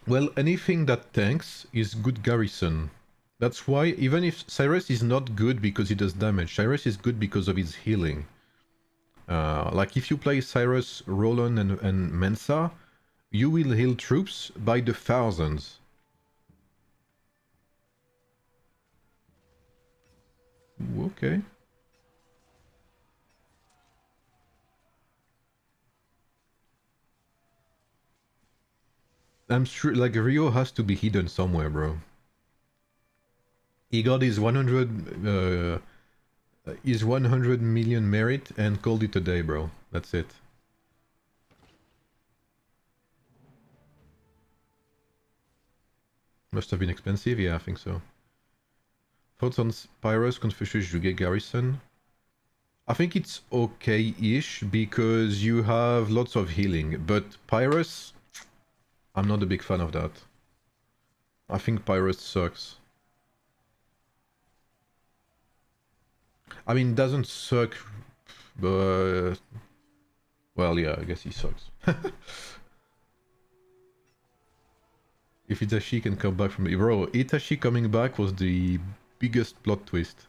Well, anything that tanks is good garrison. That's why, even if Cyrus is not good because he does damage, Cyrus is good because of his healing. Like if you play Cyrus, Roland and Mensa, you will heal troops by the thousands. Okay. I'm sure, like, Rio has to be hidden somewhere, bro. He got his 100 million merit and called it a day, bro. That's it. Must have been expensive, yeah, I think so. Thoughts on Pyrus, Confucius, Juge Garrison? I think it's okay-ish because you have lots of healing, but Pyrus, I'm not a big fan of that. I think Pyrus sucks. I mean, doesn't suck, but... Well, yeah, I guess he sucks. If Itachi can come back from... Bro, Itachi coming back was the biggest plot twist.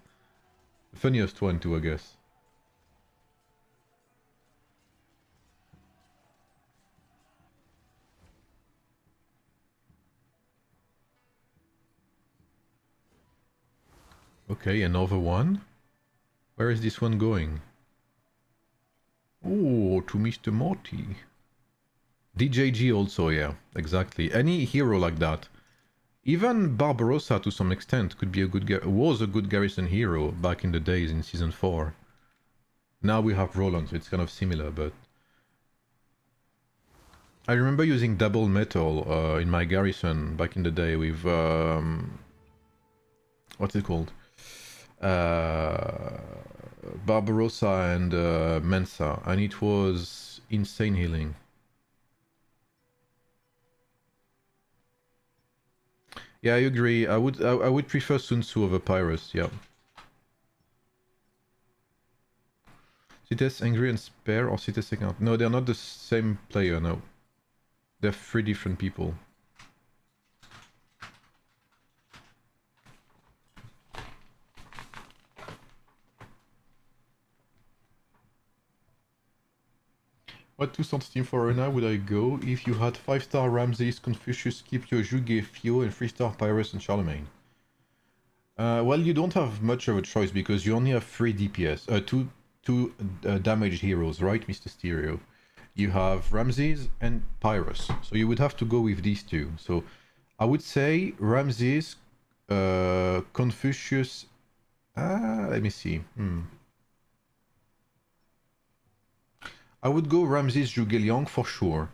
The funniest one too, I guess. Okay, another one. Where is this one going? Oh, to Mr. Morty. DJG also, yeah, exactly. Any hero like that. Even Barbarossa, to some extent, could be a good was a good garrison hero back in the days in Season 4. Now we have Roland, so it's kind of similar, but... I remember using double metal in my garrison back in the day with... what's it called? Barbarossa and Mensa, and it was insane healing. Yeah, I agree. I would prefer Sun Tzu over Pyrus, yeah. Cites Angry and Spare or Cites Account? No, they're not the same player, no. They're 3 different people. What 2-cent team for Arena would I go if you had 5-star Ramses, Confucius, Scipio, Juge, Fio, and 3-star Pyrus and Charlemagne? Well, you don't have much of a choice because you only have 3 DPS, two damaged heroes, right, Mr. Stereo? You have Ramses and Pyrus, so you would have to go with these 2. So I would say Ramses, Confucius. Let me see. I would go Ramses Zhuge for sure.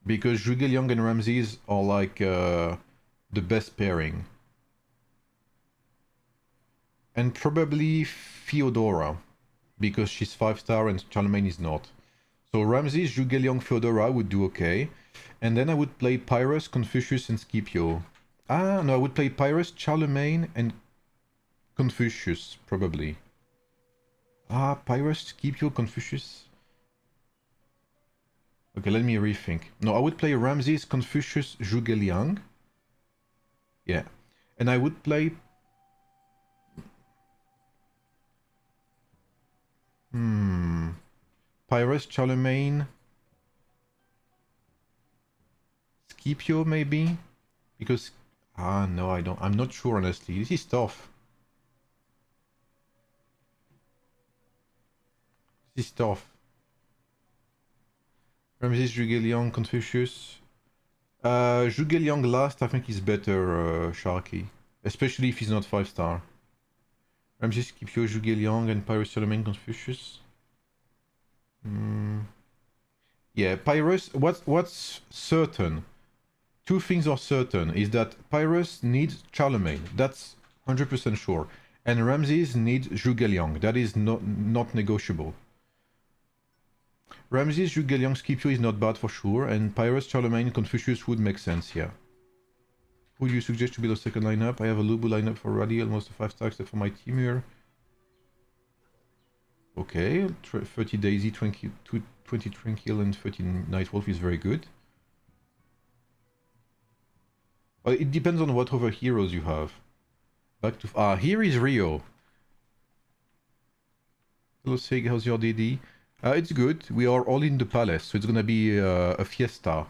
Because Zhuge and Ramses are like the best pairing. And probably Theodora, because she's 5-star and Charlemagne is not. So Ramses, Zhuge Theodora would do okay. And then I would play Pyrus, Confucius, and Scipio. No, I would play Pyrus, Charlemagne, and Confucius, probably. Pyrus, Scipio, Confucius. Okay, let me rethink. No, I would play Ramses, Confucius, Zhuge. Yeah. And I would play... Pyrus, Charlemagne, Scipio maybe? Because... Ah, no, I don't. I'm not sure, honestly. This is tough. This is tough. Ramses, Zhuge Liang, Confucius. Zhuge Liang last, I think, is better, Sharky. Especially if he's not 5-star. Ramses, Scipio, Zhuge Liang, and Pyrrhus, Charlemagne, Confucius. Yeah, Pyrrhus, what's certain? Two things are certain, is that Pyrrhus needs Charlemagne, that's 100% sure. And Ramses needs Zhuge Liang, that is not negotiable. Ramses, Zhuge Liang, Scipio is not bad for sure, and Pyrrhus, Charlemagne, Confucius would make sense, yeah. Who do you suggest to be the second lineup? I have a Lubu lineup for Rally, almost a 5-star except for my team here. Okay, 30 Daisy, 20 Tranquil and 30 Nightwolf is very good. Well, it depends on what other heroes you have. Back to... here is Rio. Hello Sig, how's your DD? It's good, we are all in the palace, so it's gonna be a fiesta.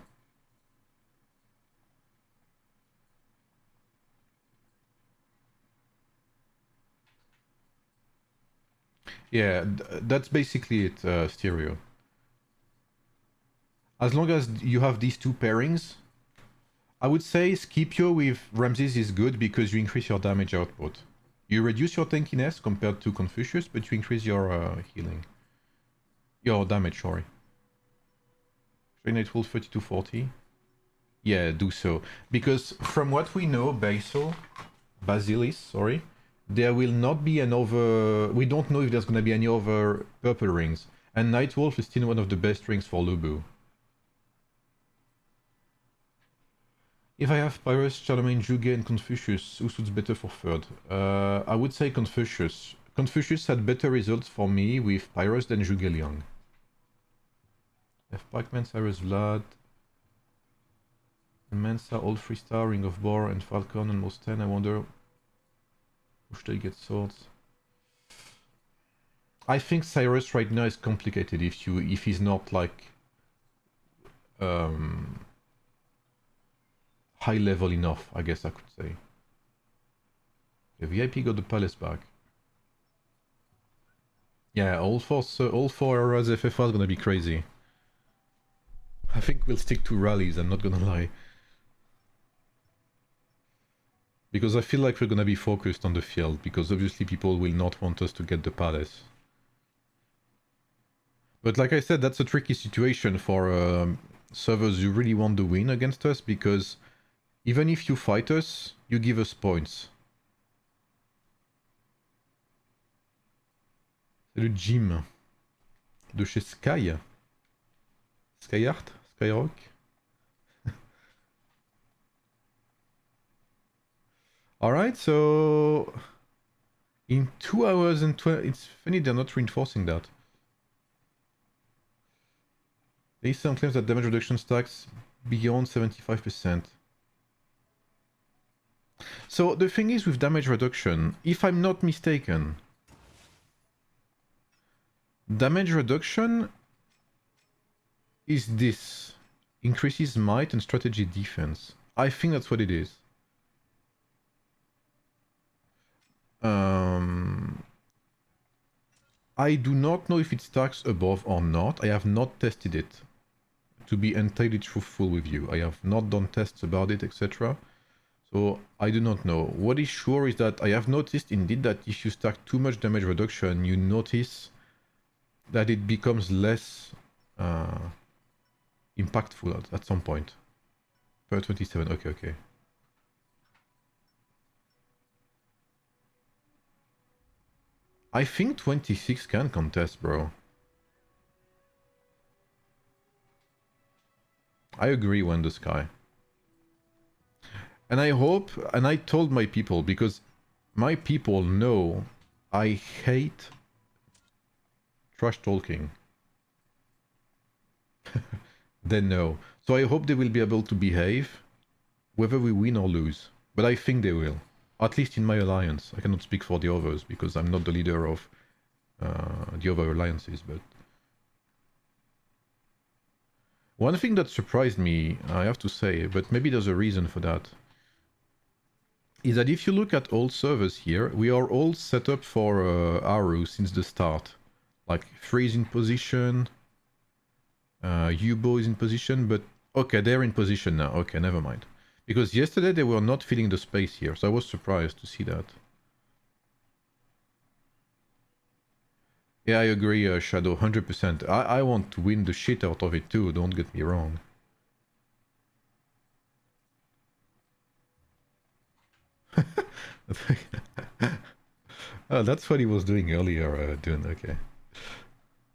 Yeah, that's basically it, Stereo. As long as you have these two pairings, I would say Scipio with Ramses is good because you increase your damage output. You reduce your tankiness compared to Confucius, but you increase your healing. Your damage, sorry. Train will 30 to 40. Yeah, do so. Because from what we know, Basilis, sorry, there will not be another... We don't know if there's gonna be any other purple rings. And Nightwolf is still one of the best rings for Lubu. If I have Pyrrhus, Charlemagne, Zhuge, and Confucius, who suits better for third? I would say Confucius. Confucius had better results for me with Pyrrhus than Zhuge Liang. F. Pacman, Cyrus Vlad, Mensa, Old 3-star, Ring of Boar, and Falcon, almost 10. I wonder who should I get swords? I think Cyrus right now is complicated if he's not like high level enough, I guess I could say. The VIP got the palace back. Yeah, all four eras FFR is gonna be crazy. I think we'll stick to rallies, I'm not gonna lie. Because I feel like we're gonna be focused on the field, because obviously people will not want us to get the palace. But like I said, that's a tricky situation for servers who really want to win against us, because even if you fight us, you give us points. C'est le Jim de chez Sky. Skyheart? Skyrock? Alright, so... In 2 hours and 20... It's funny they're not reinforcing that. There is some claims that damage reduction stacks beyond 75%. So the thing is with damage reduction, if I'm not mistaken, damage reduction is this. Increases might and strategy defense. I think that's what it is. I do not know if it stacks above or not. I have not tested it. To be entirely truthful with you, I have not done tests about it, etc. So I do not know. What is sure is that I have noticed indeed that if you stack too much damage reduction, you notice that it becomes less impactful at some point. Per 27, okay. I think 26 can contest, bro. I agree, When the Sky. And I hope, and I told my people, because my people know I hate trash talking. They know. So I hope they will be able to behave, whether we win or lose. But I think they will. At least in my alliance. I cannot speak for the others, because I'm not the leader of the other alliances, but... One thing that surprised me, I have to say, but maybe there's a reason for that, is that if you look at all servers here, we are all set up for AARU since the start. Like, Freeze in position, Yubo is in position, but okay, they're in position now. Okay, never mind. Because yesterday they were not filling the space here, so I was surprised to see that. Yeah, I agree, Shadow, 100%. I want to win the shit out of it too, don't get me wrong. Oh, that's what he was doing earlier, Dune, okay.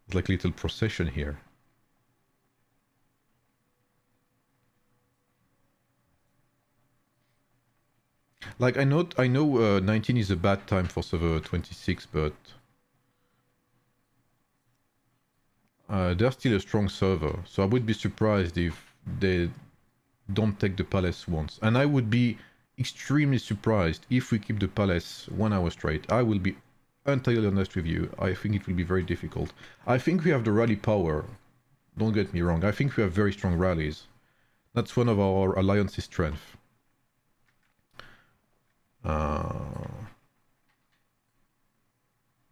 It's like a little procession here. Like, I know 19 is a bad time for server 26, but... they're still a strong server, so I would be surprised if they don't take the palace once. And I would be extremely surprised if we keep the palace 1 hour straight. I will be entirely honest with you. I think it will be very difficult. I think we have the rally power. Don't get me wrong. I think we have very strong rallies. That's one of our alliance's strengths.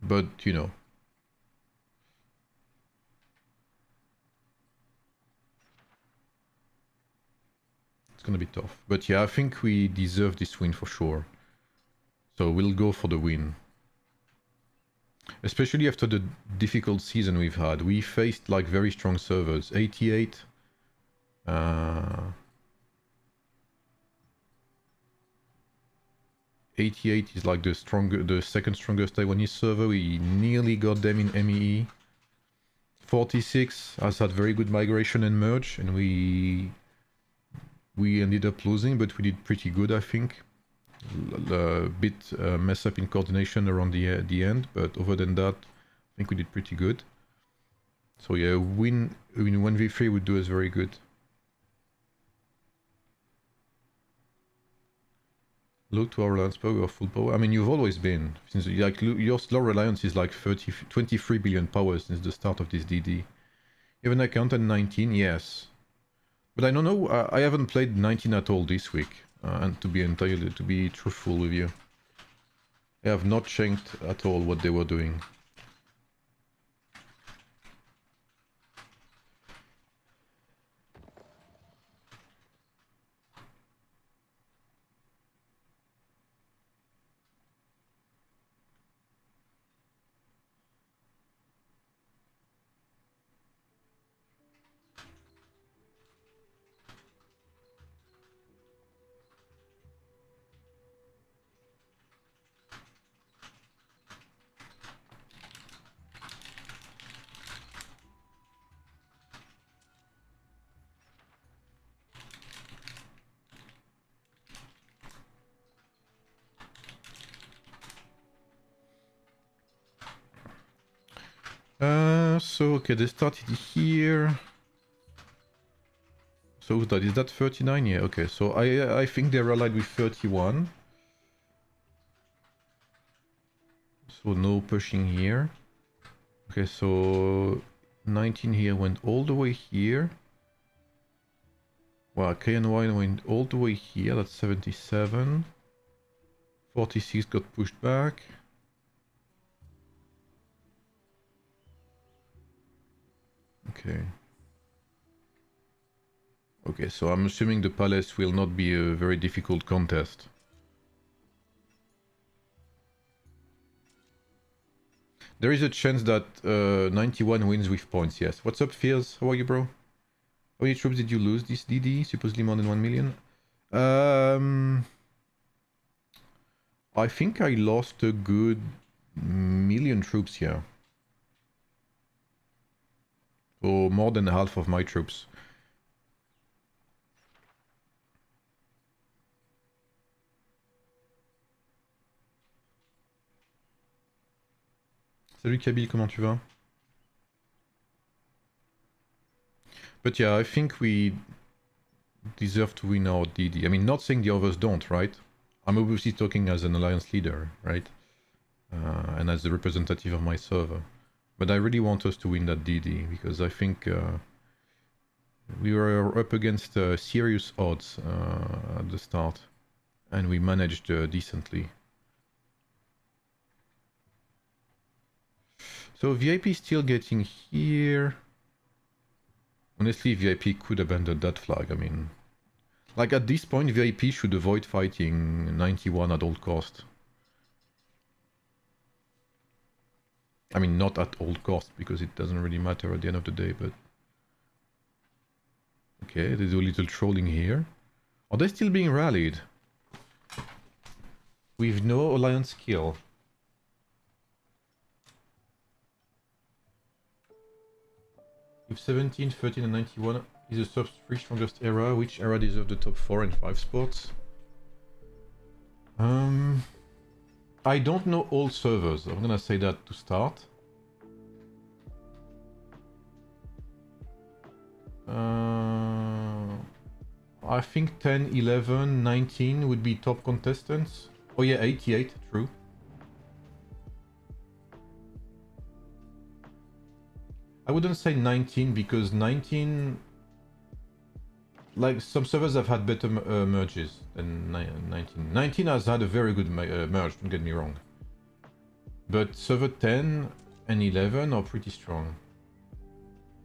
But, you know. It's gonna be tough. But yeah, I think we deserve this win for sure. So we'll go for the win. Especially after the difficult season we've had. We faced like very strong servers. 88. 88 is like the second strongest Taiwanese server. We nearly got them in MEE. 46 has had very good migration and merge, and we ended up losing, but we did pretty good, I think. A bit mess up in coordination around the end, but other than that, I think we did pretty good. So yeah, win 1v3 would do us very good. Look to our alliance power, we are full power. I mean, you've always been. Since like your slow reliance is like 23 billion power since the start of this DD. You have an account at 19, yes. But I don't know, I haven't played 19 at all this week. And to be truthful with you, I have not checked at all what they were doing. So okay, they started here. So is that 39? Yeah, okay. So I think they're allied with 31. So no pushing here. Okay, so 19 here went all the way here. Well, KNY went all the way here. That's 77. 46 got pushed back. Okay. Okay, so I'm assuming the palace will not be a very difficult contest. There is a chance that 91 wins with points, yes. What's up, Fears? How are you, bro? How many troops did you lose this DD? Supposedly more than 1 million? I think I lost a good 1,000,000 troops here. Or more than half of my troops. Salut Kabil, comment tu vas? But yeah, I think we deserve to win our DD. I mean, not saying the others don't, right? I'm obviously talking as an alliance leader, right? And as the representative of my server. But I really want us to win that DD, because I think We were up against serious odds at the start, and we managed decently. So VIP still getting here. Honestly, VIP could abandon that flag. I mean, like at this point, VIP should avoid fighting 91 at all cost. I mean, not at all cost, because it doesn't really matter at the end of the day, but... Okay, they do a little trolling here. Are they still being rallied? With no alliance kill. With 17, 13 and 91 is the top 3 strongest era. Which era deserve the top 4 and 5 spots? I don't know all servers. I'm gonna say that to start. I think 10, 11, 19 would be top contestants. Oh yeah, 88, true. I wouldn't say 19 because 19... Like, some servers have had better merges than 19. 19 has had a very good merge, don't get me wrong. But server 10 and 11 are pretty strong.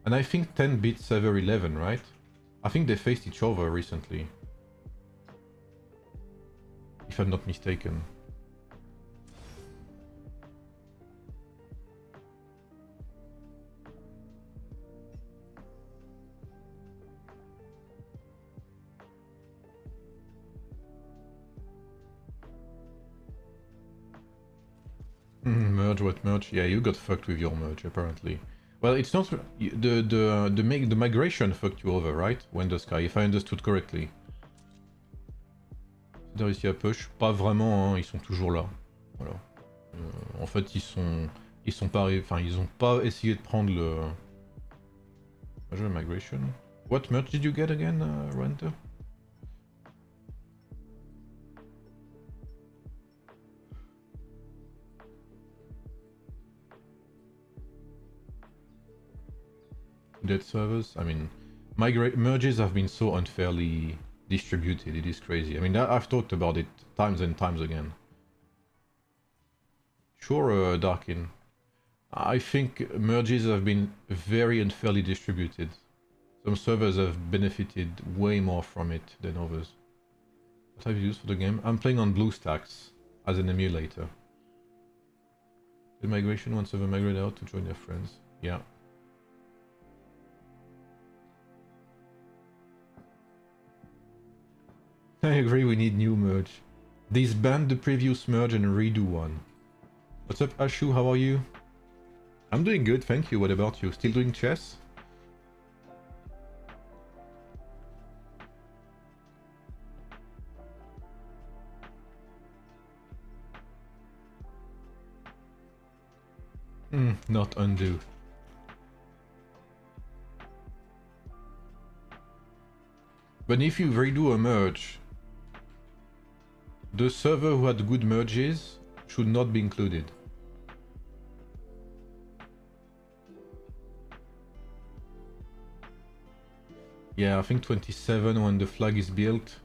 And I think 10 beat server 11, right? I think they faced each other recently. If I'm not mistaken. Merge what merge? Yeah, you got fucked with your merge apparently. Well, it's not the migration fucked you over, right? When the sky, if I understood correctly. T'as réussi à push? Pas vraiment, hein, ils sont toujours là. Voilà. En fait, ils sont pas, enfin, ils ont pas essayé de prendre le major migration. What merge did you get again, Renter? Dead servers. I mean, merges have been so unfairly distributed. It is crazy. I mean, I've talked about it times and times again. Sure, Darkin. I think merges have been very unfairly distributed. Some servers have benefited way more from it than others. What have you used for the game? I'm playing on BlueStacks as an emulator. The migration, one server migrated out to join their friends. Yeah. I agree, we need new merge. Disband the previous merge and redo one. What's up, Ashu? How are you? I'm doing good, thank you. What about you? Still doing chess? Not undo. But if you redo a merge, the server who had good merges should not be included. Yeah, I think 27 when the flag is built.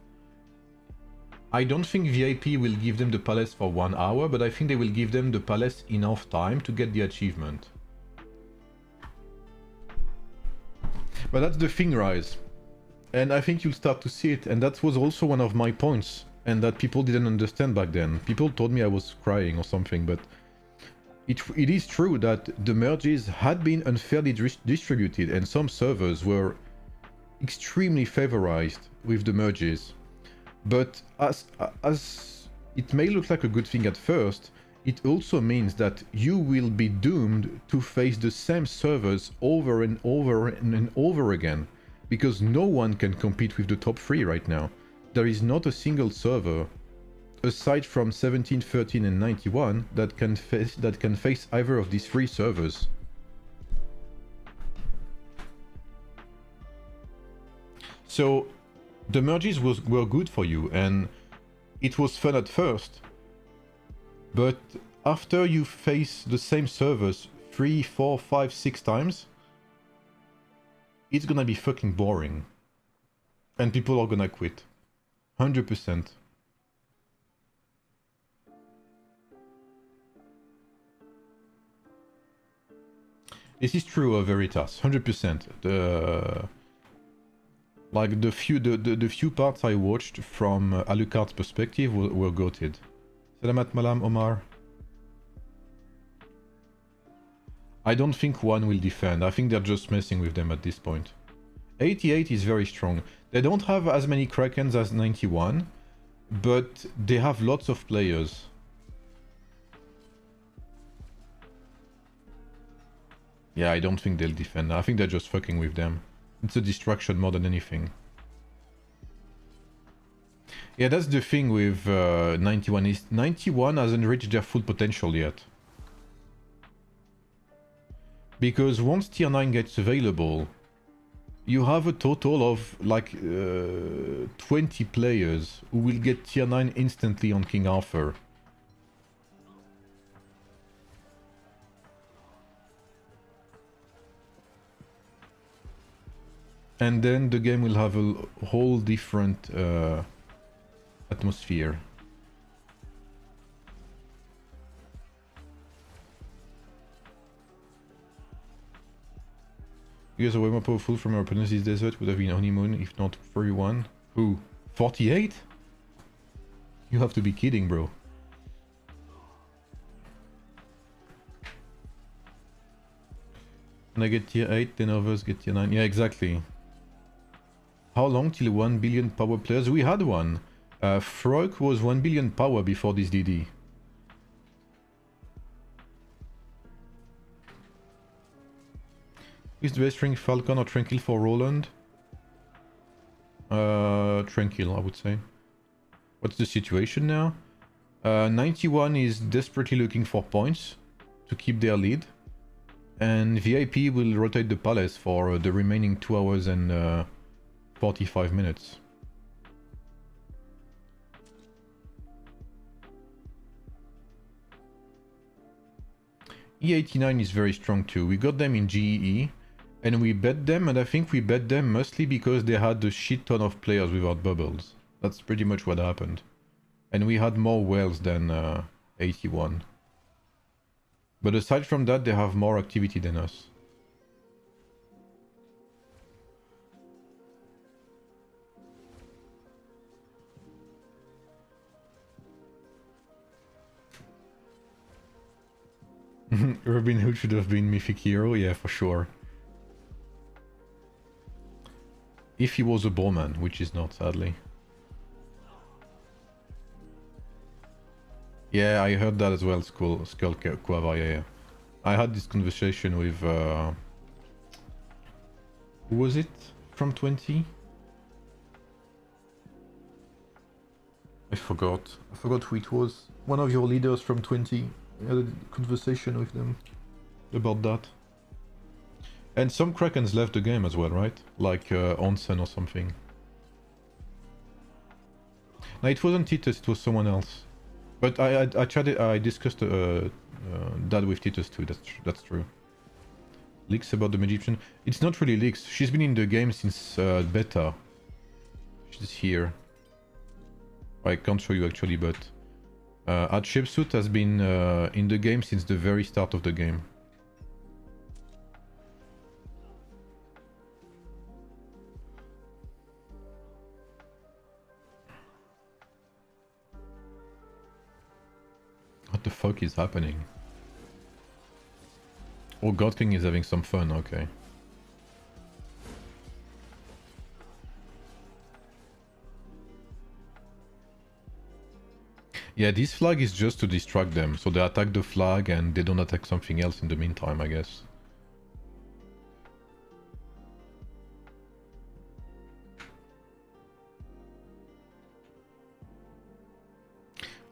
I don't think VIP will give them the palace for 1 hour, but I think they will give them the palace enough time to get the achievement. But that's the thing, Rise. And I think you'll start to see it, and that was also one of my points, and that people didn't understand back then. People told me I was crying or something, but it is true that the merges had been unfairly distributed, and some servers were extremely favorized with the merges. But as it may look like a good thing at first, it also means that you will be doomed to face the same servers over and over and over again, because no one can compete with the top 3 right now. There is not a single server, aside from 17, 13 and 91, that can face either of these 3 servers. So the merges were good for you, and it was fun at first. But after you face the same servers 3, 4, 5, 6 times, it's gonna be fucking boring. And people are gonna quit. 100%. This is true of Veritas, 100%. Like the few parts I watched from Alucard's perspective were goated. Salamat Malam Omar. I don't think one will defend. I think they're just messing with them at this point. 88 is very strong. They don't have as many Krakens as 91, but they have lots of players. Yeah, I don't think they'll defend. I think they're just fucking with them. It's a distraction more than anything. Yeah, that's the thing with 91 is 91 hasn't reached their full potential yet. Because once tier 9 gets available, you have a total of like 20 players who will get tier 9 instantly on King Arthur. And then the game will have a whole different atmosphere. You guys are way more powerful from our opponents. This desert would have been honeymoon if not 31. Who? 48? You have to be kidding, bro. When I get tier 8, then others get tier 9. Yeah, exactly. How long till 1 billion power players? We had one. Frog was 1 billion power before this DD. Is the best ring Falcon or Tranquil for Roland? Tranquil, I would say. What's the situation now? 91 is desperately looking for points to keep their lead. And VIP will rotate the palace for the remaining 2 hours and 45 minutes. E89 is very strong too. We got them in GEE and we bet them, and I think we bet them mostly because they had a shit ton of players without bubbles. That's pretty much what happened. And we had more whales than 81. But aside from that, they have more activity than us. Robin Hood should have been Mythic Hero, yeah, for sure. If he was a bowman, which is not, sadly. Yeah, I heard that as well, Skull Quava, yeah. I had this conversation with... who was it? From 20? I forgot. I forgot who it was. One of your leaders from 20. I had a conversation with them about that. And some Krakens left the game as well, right? Like Onsen or something. No, it wasn't Titus, it was someone else. But I discussed that with Titus too, that's true. Leaks about the Egyptian. It's not really leaks. She's been in the game since beta. She's here. I can't show you actually, but Hatshepsut has been in the game since the very start of the game. What the fuck is happening? Oh, God King is having some fun, okay. Yeah, this flag is just to distract them, so they attack the flag and they don't attack something else in the meantime, I guess.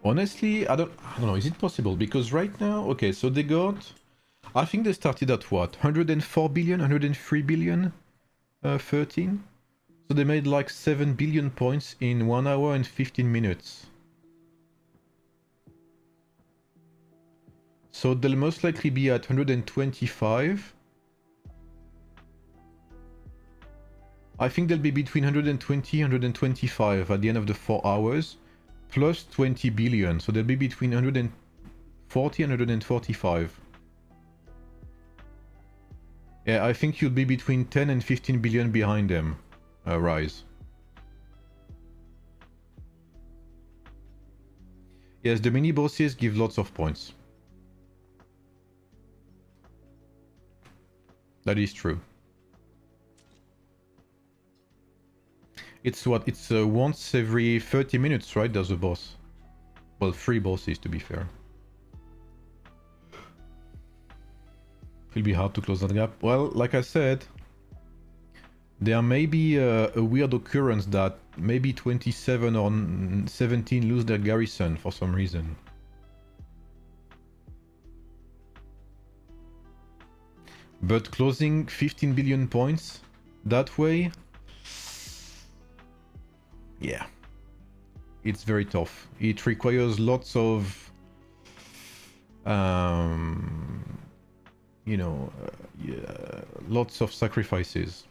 Honestly, I don't know, is it possible? Because right now, okay, so they got... I think they started at what? 104 billion, 103 billion? 13? So they made like 7 billion points in 1 hour and 15 minutes. So they'll most likely be at 125. I think they'll be between 120, 125 at the end of the 4 hours, plus 20 billion, so they'll be between 140 and 145. Yeah, I think you'll be between 10 and 15 billion behind them, Rise. Yes, the mini bosses give lots of points. That is true. It's what? It's once every 30 minutes, right? There's a boss. Well, 3 bosses to be fair. It'll be hard to close that gap. Well, like I said, there may be a weird occurrence that maybe 27 or 17 lose their garrison for some reason. But closing 15 billion points that way, yeah, it's very tough. It requires lots of, you know, yeah, lots of sacrifices.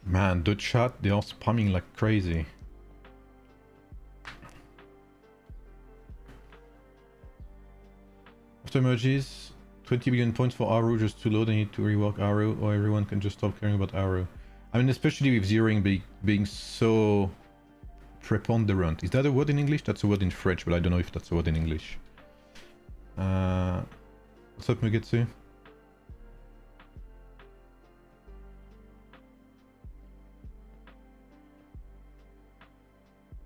Man, the chat, they are spamming like crazy. After merges, 20 billion points for AARU just too low, they need to rework AARU, or everyone can just stop caring about AARU. I mean, especially with zeroing being so preponderant. Is that a word in English? That's a word in French, but I don't know if that's a word in English. What's up, Mugetsu?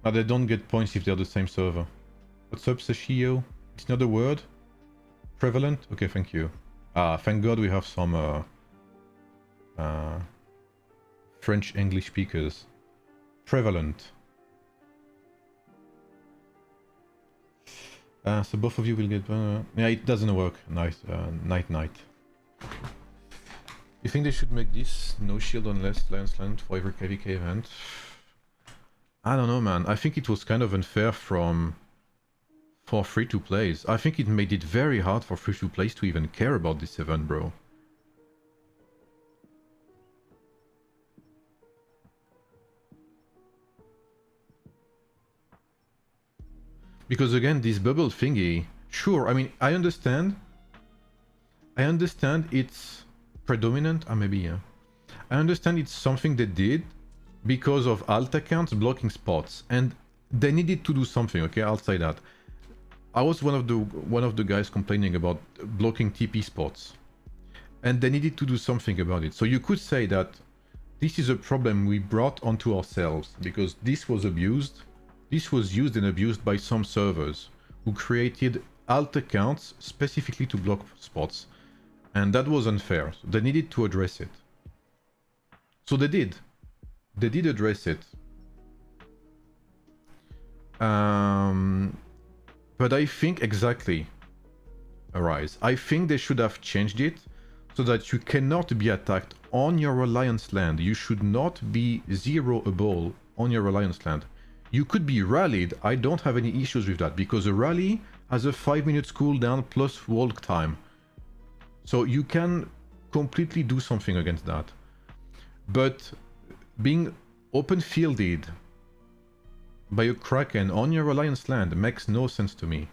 Ah, they don't get points if they're the same server. What's up, Sashio? It's not a word? Prevalent? Okay, thank you. Ah, thank God we have some French English speakers. Prevalent. So both of you will get... yeah, it doesn't work. Nice. Night. You think they should make this no shield unless Lion's Land for every KVK event? I don't know, man. I think it was kind of unfair for free-to-plays. I think it made it very hard for free-to-plays to even care about this event, bro. Because again, this bubble thingy... Sure, I mean, I understand I understand it's predominant, maybe, yeah. I understand it's something they did because of alt accounts blocking spots, and they needed to do something, okay, I'll say that. I was one of the guys complaining about blocking TP spots, and they needed to do something about it. So you could say that this is a problem we brought onto ourselves, because this was abused. This was used and abused by some servers who created alt accounts specifically to block spots, and that was unfair. So they needed to address it. So they did. They did address it. But I think exactly, Arise, I think they should have changed it so that you cannot be attacked on your Alliance land. You should not be zeroable on your Alliance land. You could be rallied. I don't have any issues with that, because a rally has a 5-minute cooldown plus walk time. So you can completely do something against that. But being open-fielded by a Kraken on your Alliance land makes no sense to me.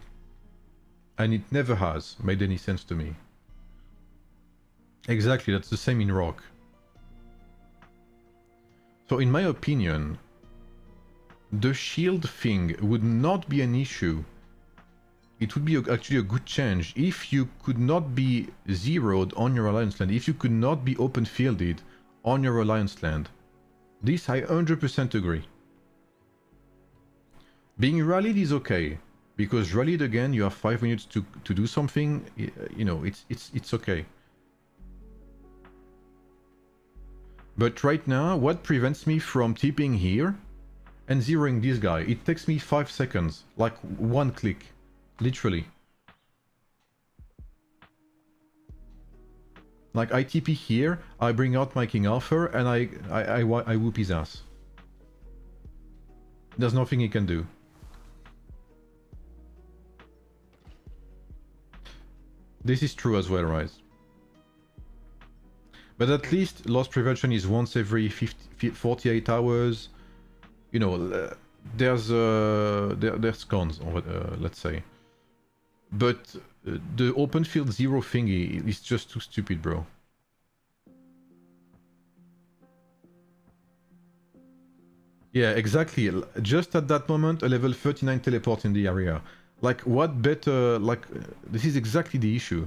And it never has made any sense to me. Exactly, that's the same in Rock. So in my opinion, the shield thing would not be an issue. It would be actually a good change if you could not be zeroed on your Alliance land, if you could not be open-fielded on your Alliance land. This I 100% agree. Being rallied is okay, because rallied again, you have 5 minutes to do something. You know, it's okay. But right now, what prevents me from tipping here and zeroing this guy? It takes me 5 seconds, like one click, literally. Like I TP here, I bring out my King Arthur, and I whoop his ass. There's nothing he can do. This is true as well, right? But at least loss prevention is once every 48 hours. You know, there's cons, let's say. But the open field zero thingy is just too stupid, bro. Yeah, exactly. Just at that moment, a level 39 teleport in the area. Like, what better... Like, this is exactly the issue.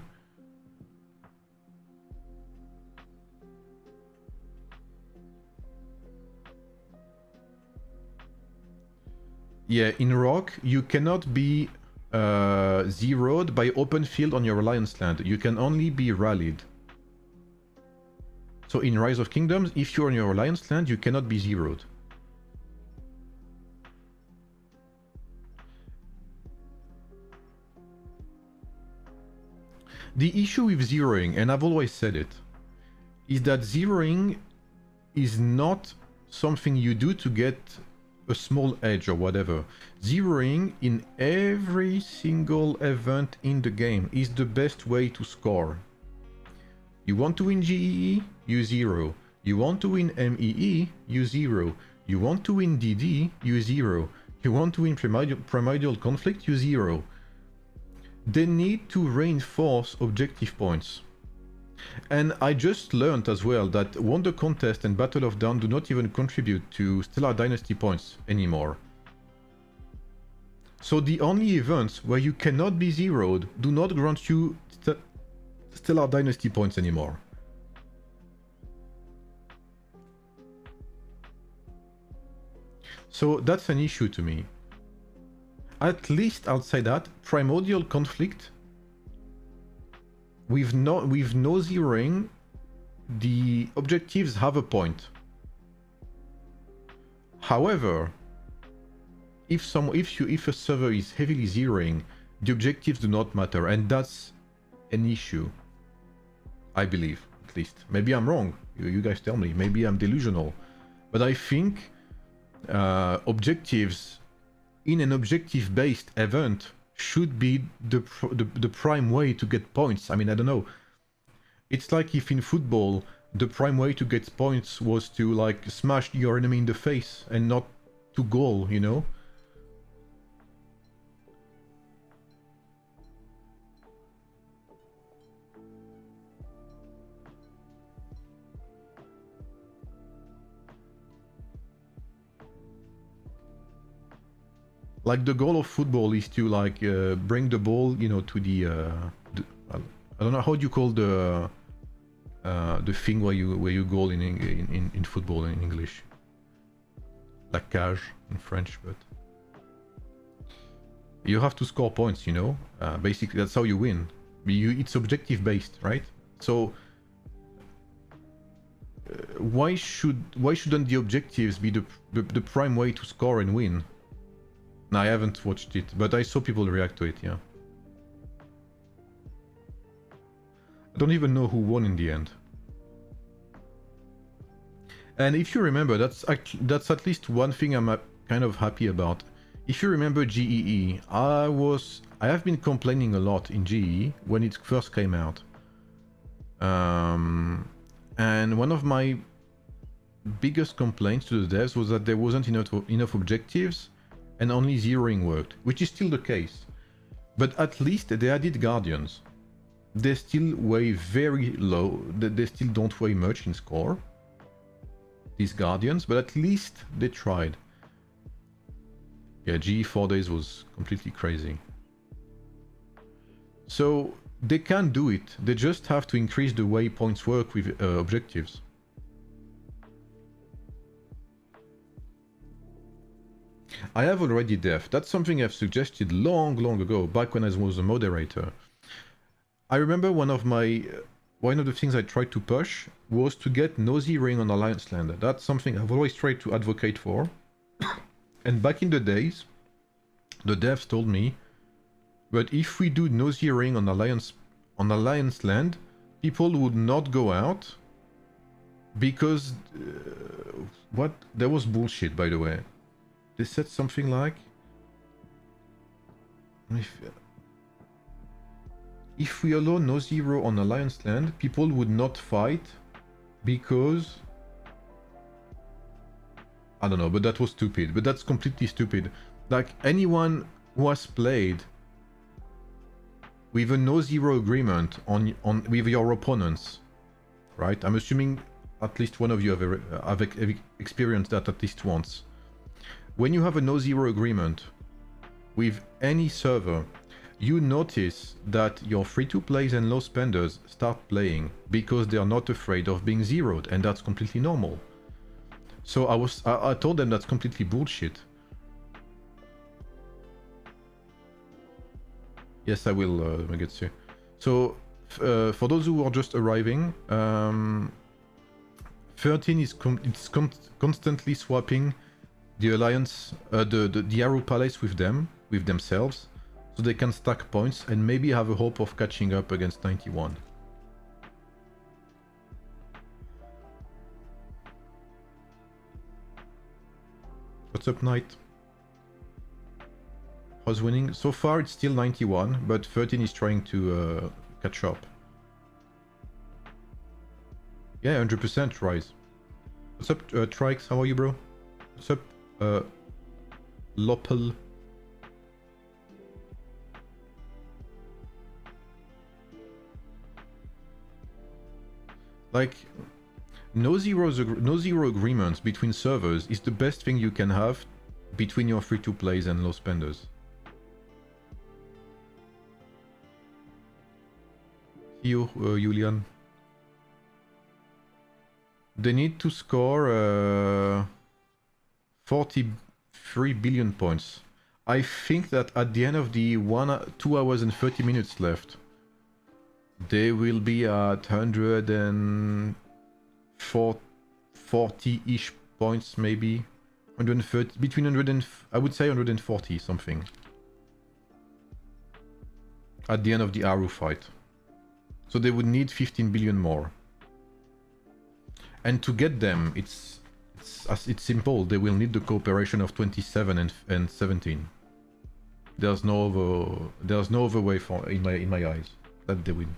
Yeah, in Rock, you cannot be zeroed by open field on your Alliance land. You can only be rallied. So in Rise of Kingdoms, if you're on your Alliance land, you cannot be zeroed. The issue with zeroing, and I've always said it, is that zeroing is not something you do to get a small edge or whatever. Zeroing in every single event in the game is the best way to score. You want to win GEE? You zero. You want to win MEE? You zero. You want to win DD? You zero. You want to win Primordial Conflict? You zero. They need to reinforce objective points. And I just learned as well that Wonder Contest and Battle of Dawn do not even contribute to Stellar Dynasty points anymore. So the only events where you cannot be zeroed do not grant you Stellar Dynasty points anymore. So that's an issue to me. At least outside that, Primordial Conflict, with no zeroing, the objectives have a point. However, if a server is heavily zeroing, the objectives do not matter, and that's an issue. I believe, at least. Maybe I'm wrong. You guys tell me. Maybe I'm delusional, but I think objectives in an objective-based event should be the prime way to get points. I mean, I don't know. It's like if in football the prime way to get points was to like smash your enemy in the face and not to goal, you know? Like the goal of football is to like bring the ball, you know, to the I don't know how do you call the thing where you goal in football in English, like cage in French, but you have to score points, you know. Basically, that's how you win. It's objective based, right? So why shouldn't the objectives be the prime way to score and win? No, I haven't watched it, but I saw people react to it. Yeah. I don't even know who won in the end. And if you remember, that's at least one thing I'm kind of happy about. If you remember GEE, I have been complaining a lot in GEE when it first came out. And one of my biggest complaints to the devs was that there wasn't enough objectives and only zeroing worked, which is still the case. But at least they added guardians. They still weigh very low, they still don't weigh much in score, these guardians, but at least they tried. Yeah, GE 4 days was completely crazy. So they can do it, they just have to increase the way points work with objectives. I have already def. That's something I've suggested long ago, back when I was a moderator. I remember one of the things I tried to push was to get no zeroing on Alliance land. That's something I've always tried to advocate for. And back in the days, the devs told me, but if we do no zeroing on Alliance land, people would not go out because what? That was bullshit, by the way. They said something like, if we allow no zero on Alliance land, people would not fight because... I don't know, but that was stupid. But that's completely stupid. Like, anyone who has played with a no zero agreement with your opponents, right? I'm assuming at least one of you have experienced that at least once. When you have a no zero agreement with any server, you notice that your free-to-plays and low spenders start playing because they are not afraid of being zeroed, and that's completely normal. So I told them that's completely bullshit. Yes, I will, Magetsu. So, for those who are just arriving, 13 is constantly swapping the Alliance, the AARU Palace with themselves, so they can stack points and maybe have a hope of catching up against 91. What's up, Knight? How's winning? So far it's still 91, but 13 is trying to catch up. Yeah, 100% rise. What's up, Trikes? How are you, bro? What's up, Lopel? Like, no zero agreements between servers is the best thing you can have between your free-to-plays and low spenders. See you, Julian. They need to score 43 billion points. I think that at the end of the 2 hours and 30 minutes left, they will be at 140-ish points, maybe 130, between 100 and I would say 140 something. At the end of the AARU fight, so they would need 15 billion more. And to get them, it's simple. They will need the cooperation of 27 and 17. There's no other way in my eyes that they win.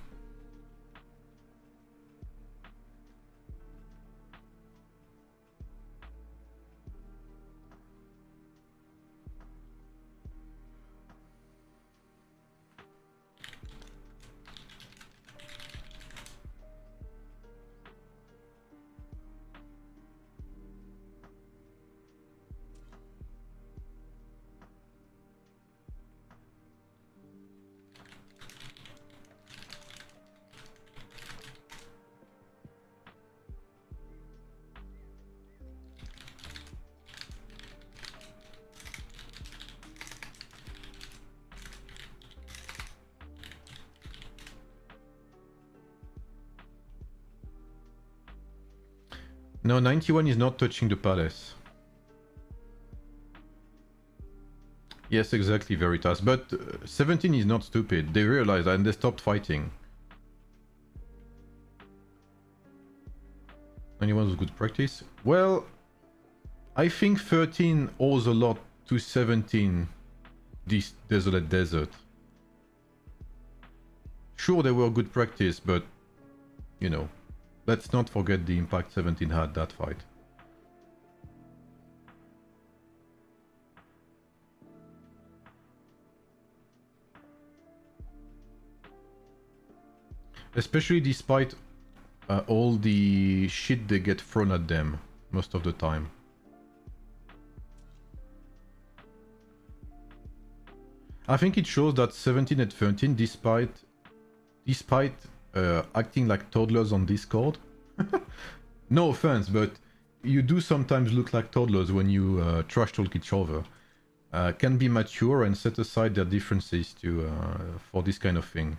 No, 91 is not touching the palace. Yes, exactly, Veritas. But 17 is not stupid. They realized that and they stopped fighting. 91 was good practice. Well, I think 13 owes a lot to 17, this desolate desert. Sure, they were good practice, but, you know, let's not forget the impact 17 had that fight. Especially despite all the shit they get thrown at them most of the time. I think it shows that 17 and 13, despite acting like toddlers on Discord, no offense, but you do sometimes look like toddlers when you trash talk each other. Can be mature and set aside their differences to for this kind of thing.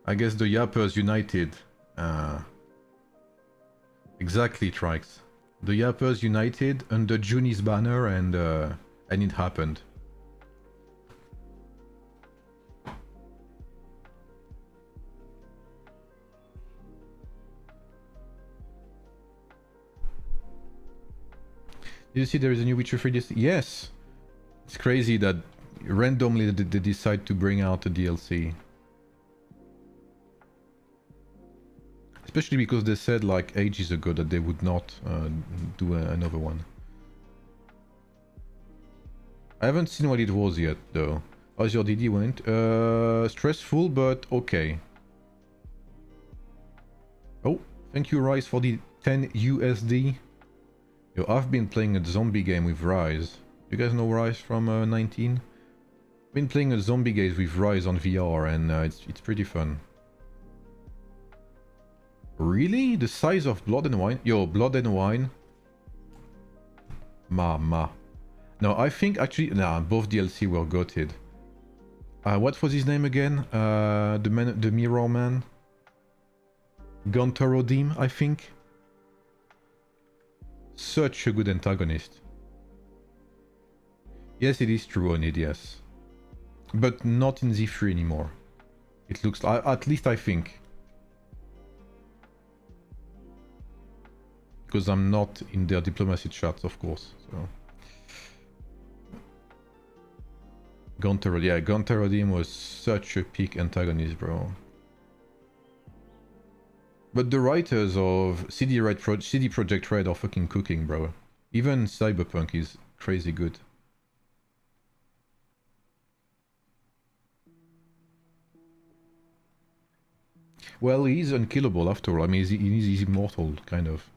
I guess the Yappers united. Exactly, Trikes. The Yappers united under Junie's banner and it happened. Did you see there is a new Witcher 3 DLC? Yes! It's crazy that randomly they decide to bring out a DLC. Especially because they said like ages ago that they would not do another one. I haven't seen what it was yet though. How's your DD went? Stressful but okay. Oh, thank you Rise for the 10 USD. Yo, I've been playing a zombie game with Rise. You guys know Rise from 19? I've been playing a zombie game with Rise on VR and it's pretty fun. Really? The size of Blood and Wine? Yo, Blood and Wine? Mama. No, I think actually... Nah, both DLC were gutted. What was his name again? The Mirror Man? Guntarodim, I think? Such a good antagonist. Yes, it is true on it, yes. But not in Z3 anymore. It looks... at least I think. Because I'm not in their diplomacy chats, of course. So. Guntarodim was such a peak antagonist, bro. But the writers of CD Projekt Red are fucking cooking, bro. Even Cyberpunk is crazy good. Well, he's unkillable after all. I mean, he's immortal, kind of.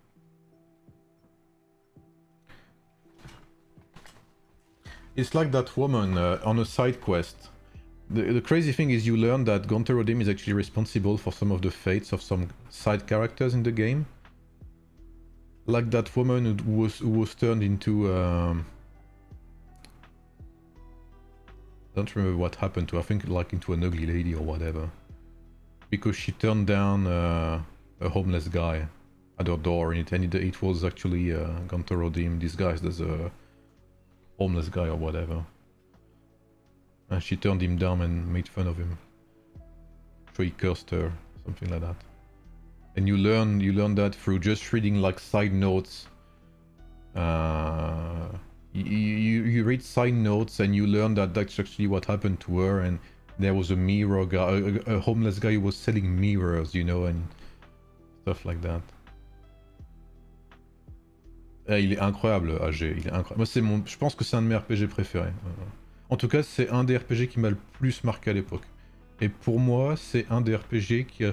It's like that woman on a side quest. The crazy thing is you learn that Guntarodim is actually responsible for some of the fates of some side characters in the game. Like that woman who was turned into... I don't remember what happened to her. I think like into an ugly lady or whatever. Because she turned down a homeless guy at her door and it was actually Guntarodim disguised as a homeless guy or whatever. And she turned him down and made fun of him. So he cursed her, something like that. And you learn that through just reading like side notes. You read side notes and you learn that that's actually what happened to her, and there was a mirror guy, a homeless guy who was selling mirrors, you know, and stuff like that. Il est incroyable, AG, il est incroyable. Moi, je pense que c'est un de mes RPG préférés. En tout cas, c'est un des RPG qui m'a le plus marqué à l'époque. Et pour moi, c'est un des RPG qui a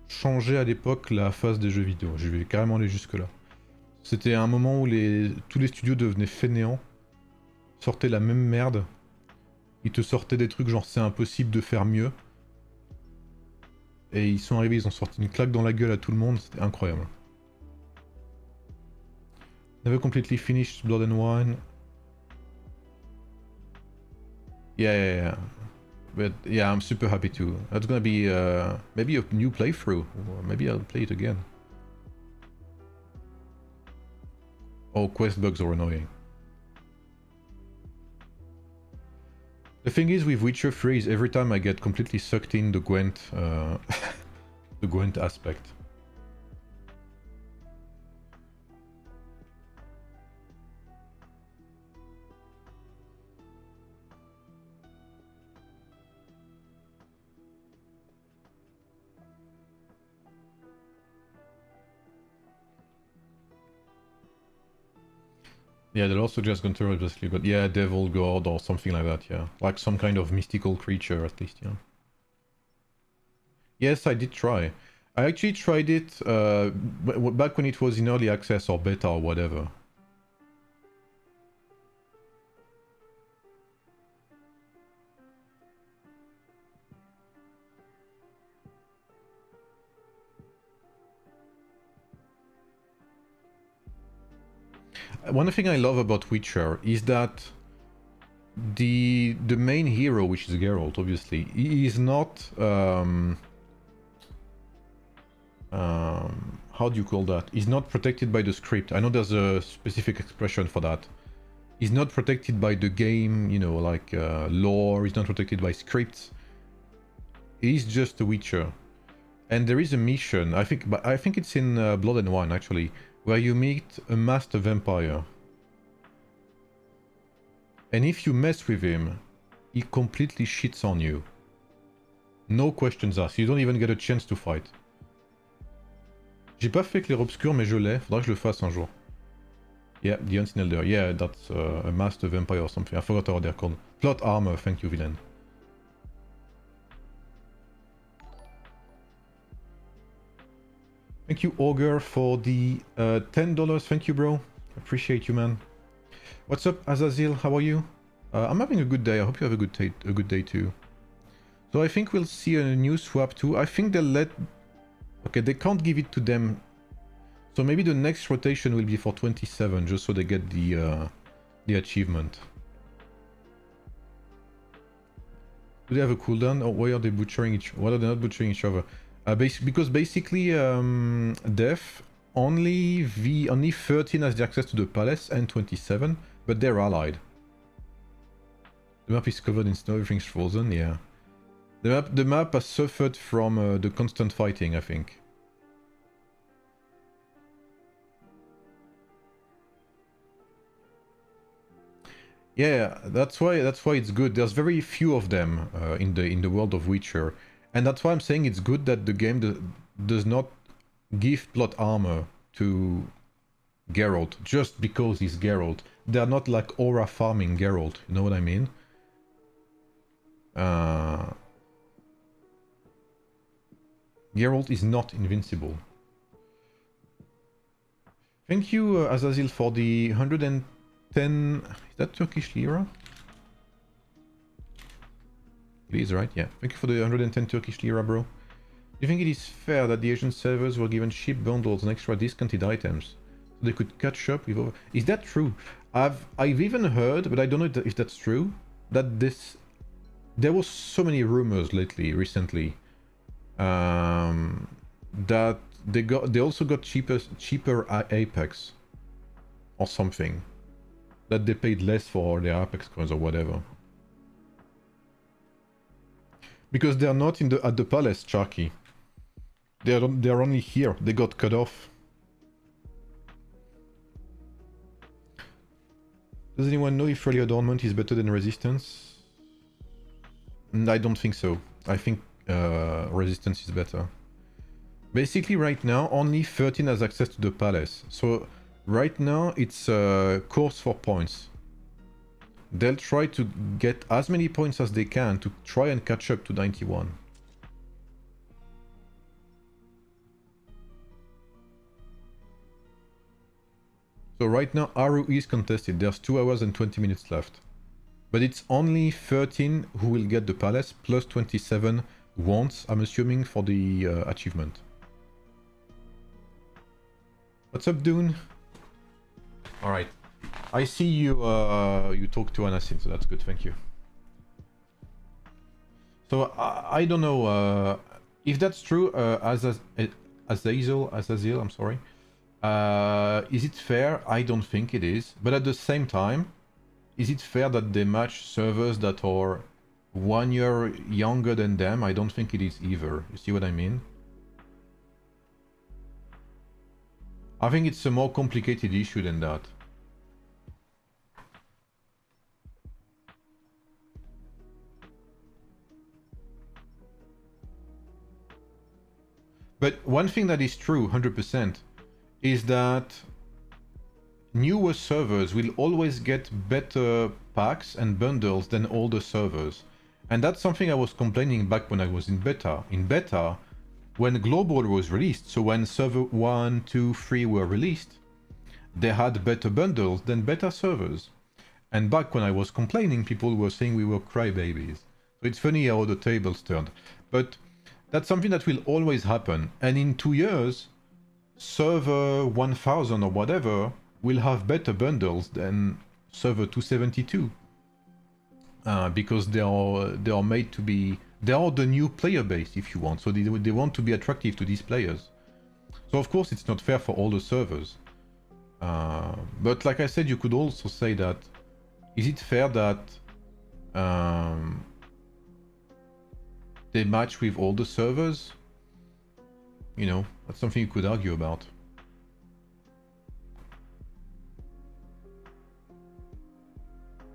changé à l'époque la phase des jeux vidéo. Je vais carrément aller jusque là. C'était un moment où tous les studios devenaient fainéants, sortaient la même merde. Ils te sortaient des trucs genre c'est impossible de faire mieux. Et ils sont arrivés, ils ont sorti une claque dans la gueule à tout le monde, c'était incroyable. Never completely finished Blood and Wine. Yeah. But yeah, I'm super happy too. That's gonna be maybe a new playthrough, or maybe I'll play it again. Oh, quest bugs are annoying. The thing is with Witcher 3 is every time I get completely sucked in the Gwent, the Gwent aspect. Yeah, they'll also just gone through basically, but yeah, devil god or something like that, yeah. Like some kind of mystical creature at least, yeah. Yes, I did try. I actually tried it back when it was in early access or beta or whatever. One thing I love about Witcher is that the main hero, which is Geralt, obviously, he is not how do you call that? He's not protected by the script. I know there's a specific expression for that. He's not protected by the game, you know, like lore. He's not protected by scripts. He's just a Witcher. And there is a mission, I think it's in Blood and Wine actually, where you meet a master vampire. And if you mess with him, he completely shits on you. No questions asked. You don't even get a chance to fight. J'ai pas fait Clair Obscur, mais je l'ai. Faudra que je le fasse un jour. Yeah, the Unseen Elder. Yeah, that's a master vampire or something. I forgot how they're called. Plot armor, thank you, villain. Thank you, Augur, for the $10. Thank you, bro. Appreciate you, man. What's up, Azazel? How are you? I'm having a good day. I hope you have a good day too. So I think we'll see a new swap too. I think they'll let... Okay, they can't give it to them. So maybe the next rotation will be for 27, just so they get the achievement. Do they have a cooldown? Or why are they butchering each... Why are they not butchering each other? Because basically, Death only 13 has the access to the palace and 27, but they're allied. The map is covered in snow, everything's frozen, yeah. The map has suffered from the constant fighting, I think. Yeah, that's why it's good. There's very few of them in the world of Witcher. And that's why I'm saying it's good that the game does not give plot armor to Geralt just because he's Geralt. They're not like aura farming Geralt, you know what I mean? Geralt is not invincible. Thank you, Azazel, for the 110... Is that Turkish lira? It is, right? Yeah. Thank you for the 110 Turkish lira, bro. Do you think it is fair that the Asian servers were given cheap bundles and extra discounted items so they could catch up with over... Is that true? I've even heard, but I don't know if that's true, that there was so many rumors recently, that they also got cheaper Apex or something, that they paid less for their Apex coins or whatever. Because they're not at the palace, Charky. They're only here. They got cut off. Does anyone know if early adornment is better than resistance? I don't think so. I think resistance is better. Basically, right now, only 13 has access to the palace. So, right now, it's a course for points. They'll try to get as many points as they can to try and catch up to 91. So right now, AARU is contested. There's 2 hours and 20 minutes left. But it's only 13 who will get the palace, plus 27 wants, I'm assuming, for the achievement. What's up, Dune? Alright. I see you you talked to Anasin, so that's good, thank you. So I don't know if that's true. Azazel, I'm sorry. Is it fair? I don't think it is. But at the same time, is it fair that they match servers that are 1 year younger than them? I don't think it is either. You see what I mean? I think it's a more complicated issue than that. But one thing that is true, 100%, is that newer servers will always get better packs and bundles than older servers. And that's something I was complaining back when I was in beta. In beta, when Global was released, so when server 1, 2, 3 were released, they had better bundles than beta servers. And back when I was complaining, people were saying we were crybabies. So it's funny how the tables turned. But that's something that will always happen. And in 2 years, server 1000 or whatever will have better bundles than server 272. Because they are made to be... They are the new player base, if you want. So they want to be attractive to these players. So of course it's not fair for all the servers. But like I said, you could also say that... Is it fair that... they match with all the servers? You know, that's something you could argue about.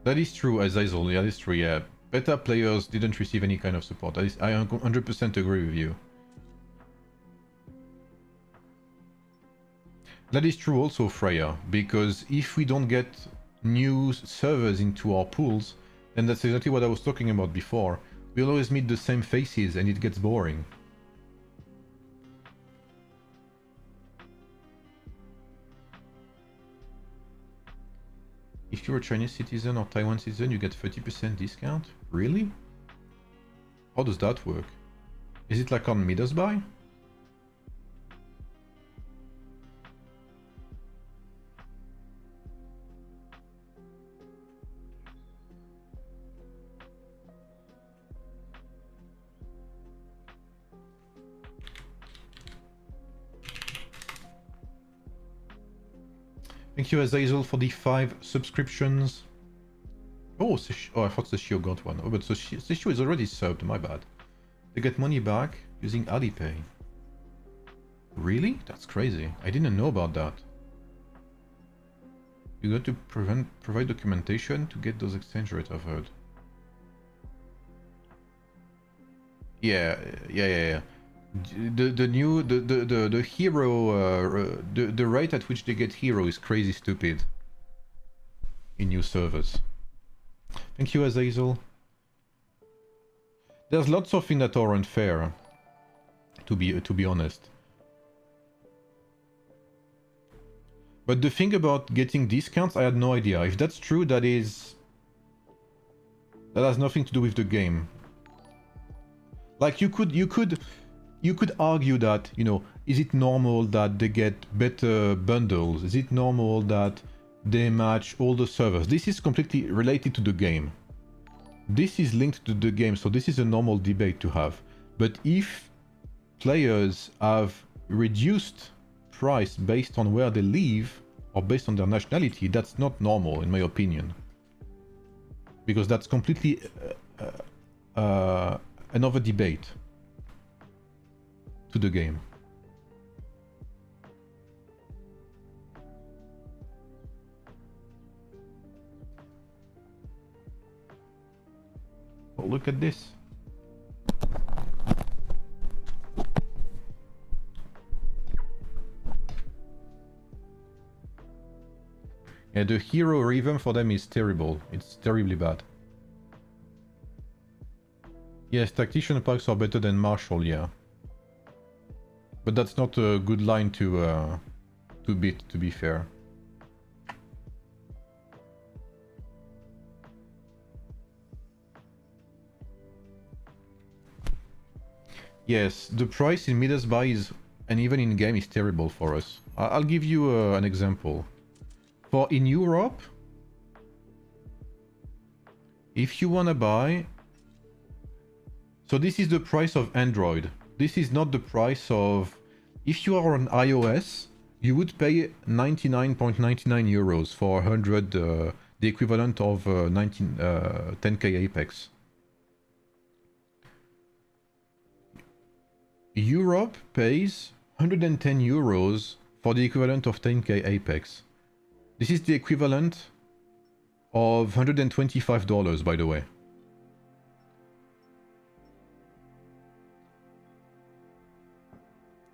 That is true, Azazel, yeah, that is true, yeah. Beta players didn't receive any kind of support. That is, I 100% agree with you. That is true also, Freya, because if we don't get new servers into our pools, then that's exactly what I was talking about before. We'll always meet the same faces and it gets boring. If you're a Chinese citizen or Taiwan citizen, you get 30% discount? Really? How does that work? Is it like on Midas Buy? Thank you, Azazel, for the 5 subscriptions. Oh, I thought Seshio got one. Oh, but Seshio is already subbed, my bad. They get money back using Alipay. Really? That's crazy. I didn't know about that. You got to provide documentation to get those exchange rates, I've heard. Yeah. The hero, the rate at which they get hero is crazy stupid in new servers. Thank you, Azazel. There's lots of things that are unfair, to be honest. But the thing about getting discounts, I had no idea. If that's true, that has nothing to do with the game. Like you could argue that, you know, is it normal that they get better bundles? Is it normal that they match all the servers? This is completely related to the game. This is linked to the game, so this is a normal debate to have. But if players have reduced price based on where they live or based on their nationality, that's not normal, in my opinion. Because that's completely another debate to the game. Oh, look at this. Yeah, the hero revamp for them is terrible. It's terribly bad. Yes, tactician packs are better than martial, yeah. But that's not a good line to beat, to be fair. Yes, the price in Midas Buy is, and even in game, is terrible for us. I'll give you an example. For in Europe, if you wanna buy So this is the price of Android. This is not the price of... If you are on iOS, you would pay 99.99 euros for 100, the equivalent of 10k Apex. Europe pays 110 euros for the equivalent of 10k Apex. This is the equivalent of $125, by the way.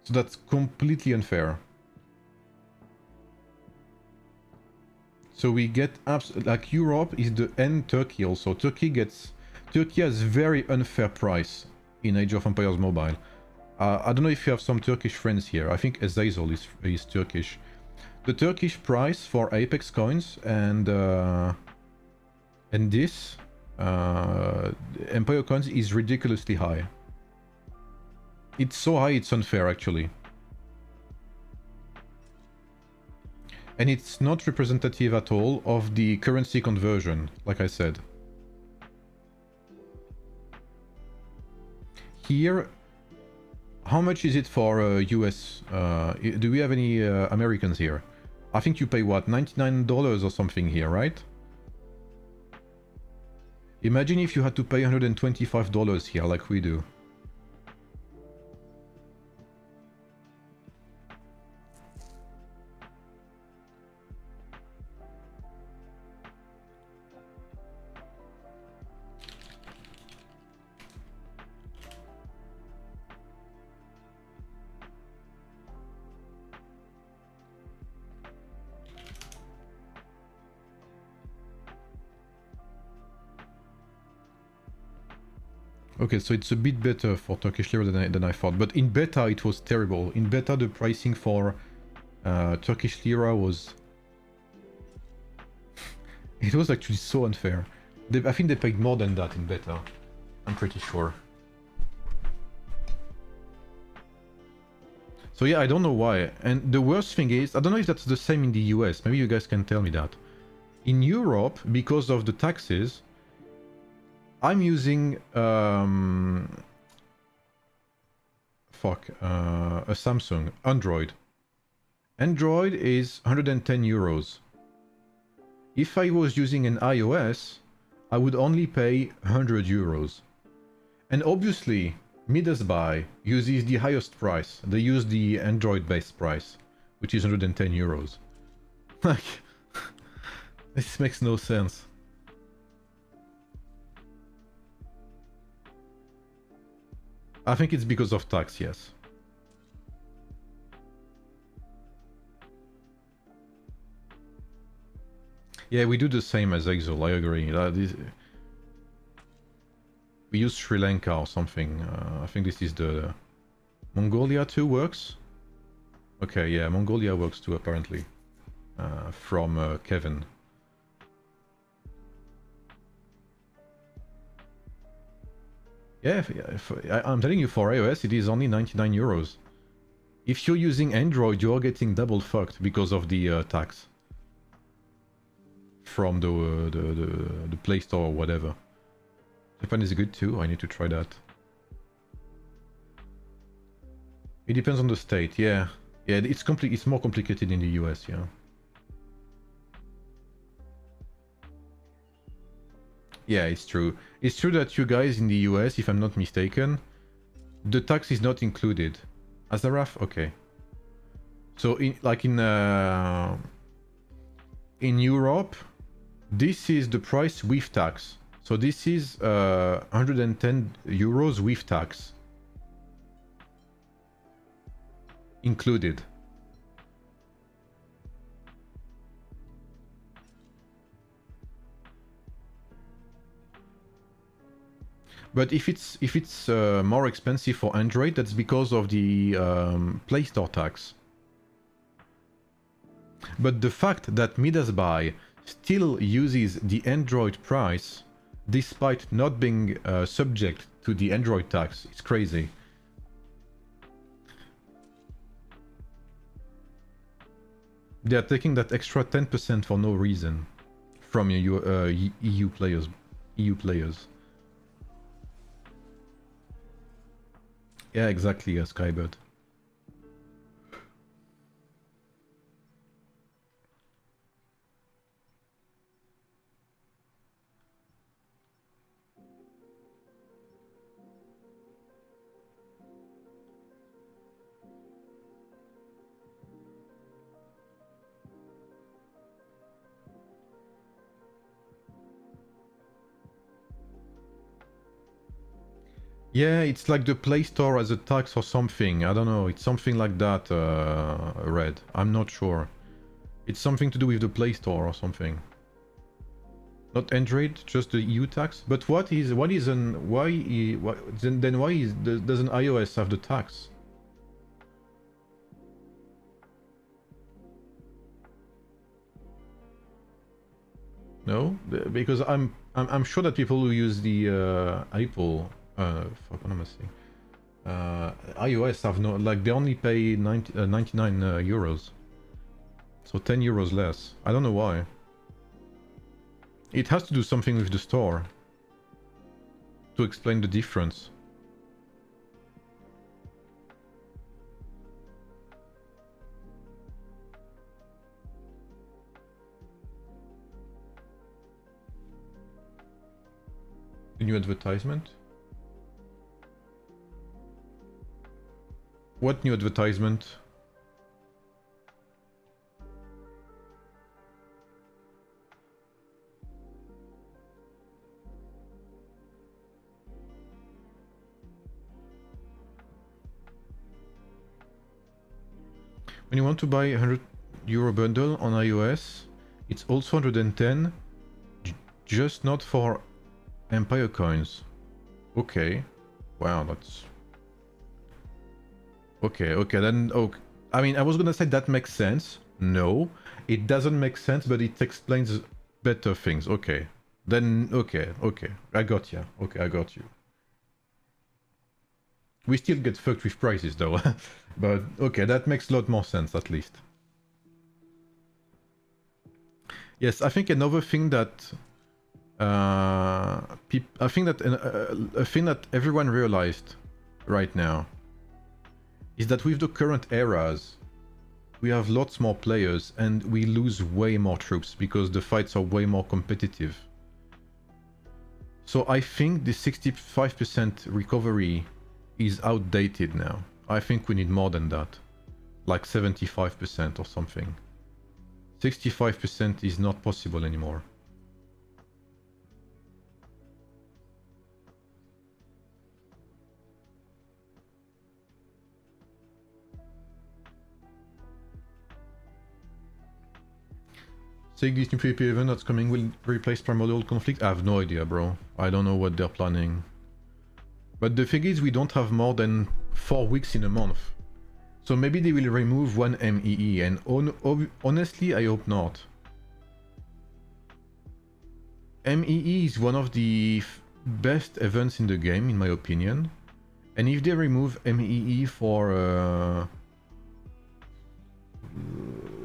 So that's completely unfair. So we get like Europe is the and Turkey also. Turkey has very unfair price in Age of Empires Mobile. I don't know if you have some Turkish friends here. I think Azazel is Turkish. The Turkish price for Apex coins and this Empire coins is ridiculously high. It's so high it's unfair actually. And it's not representative at all of the currency conversion, like I said. Here, how much is it for US? Do we have any Americans here? I think you pay what, $99 or something here, right? Imagine if you had to pay $125 here, like we do. Okay, so it's a bit better for Turkish lira than I thought, but in beta it was terrible. In beta the pricing for Turkish lira was... it was actually so unfair. I think they paid more than that in beta. I'm pretty sure. So yeah, I don't know why. And the worst thing is, I don't know if that's the same in the US. Maybe you guys can tell me that. In Europe, because of the taxes, I'm using a Samsung Android. Android is 110 euros. If I was using an iOS, I would only pay 100 euros. And obviously, Midas Buy uses the highest price. They use the Android-based price, which is 110 euros. Like, this makes no sense. I think it's because of tax, yes. Yeah, we do the same as Exile, I agree. We use Sri Lanka or something. I think this is the... Mongolia too works? Okay, yeah, Mongolia works too, apparently. From Kevin. Yeah, I'm telling you, for iOS it is only 99 euros. If you're using Android, you're getting double fucked because of the tax. From the Play Store or whatever. Japan is good too, I need to try that. It depends on the state, yeah. Yeah, it's more complicated in the US, yeah. Yeah, it's true. It's true that you guys in the US, if I'm not mistaken, the tax is not included. Azaraf? Okay. So, in Europe, this is the price with tax. So this is 110 euros with tax. Included. But if it's more expensive for Android, that's because of the Play Store tax. But the fact that Midas Buy still uses the Android price, despite not being subject to the Android tax, is crazy. They are taking that extra 10% for no reason from EU players. Yeah, exactly, Skybird. Yeah, it's like the Play Store as a tax or something. I don't know. It's something like that, Red. I'm not sure. It's something to do with the Play Store or something. Not Android, just the EU tax. But why then why doesn't iOS have the tax? No, because I'm sure that people who use the Apple, fuck, what am I saying? iOS have no, like, they only pay 99 euros, so 10 euros less. I don't know why. It has to do something with the store to explain the difference. The new advertisement? What new advertisement? When you want to buy a €100 bundle on iOS, it's also 110, just not for Empire coins. Okay. Wow, that's... Okay, then... Okay. I mean, I was gonna say that makes sense. No, it doesn't make sense, but it explains better things. Okay. Then, okay. I got you. Okay, I got you. We still get fucked with prices, though. But, okay, that makes a lot more sense, at least. Yes, I think another thing that... I think that a thing that everyone realized right now is that with the current eras, we have lots more players and we lose way more troops because the fights are way more competitive. So I think the 65% recovery is outdated now. I think we need more than that, like 75% or something. 65% is not possible anymore. Saying this new PvP event that's coming will replace primordial conflict? I have no idea, bro. I don't know what they're planning. But the thing is, we don't have more than 4 weeks in a month. So maybe they will remove one MEE, and honestly, I hope not. MEE is one of the best events in the game, in my opinion. And if they remove MEE for...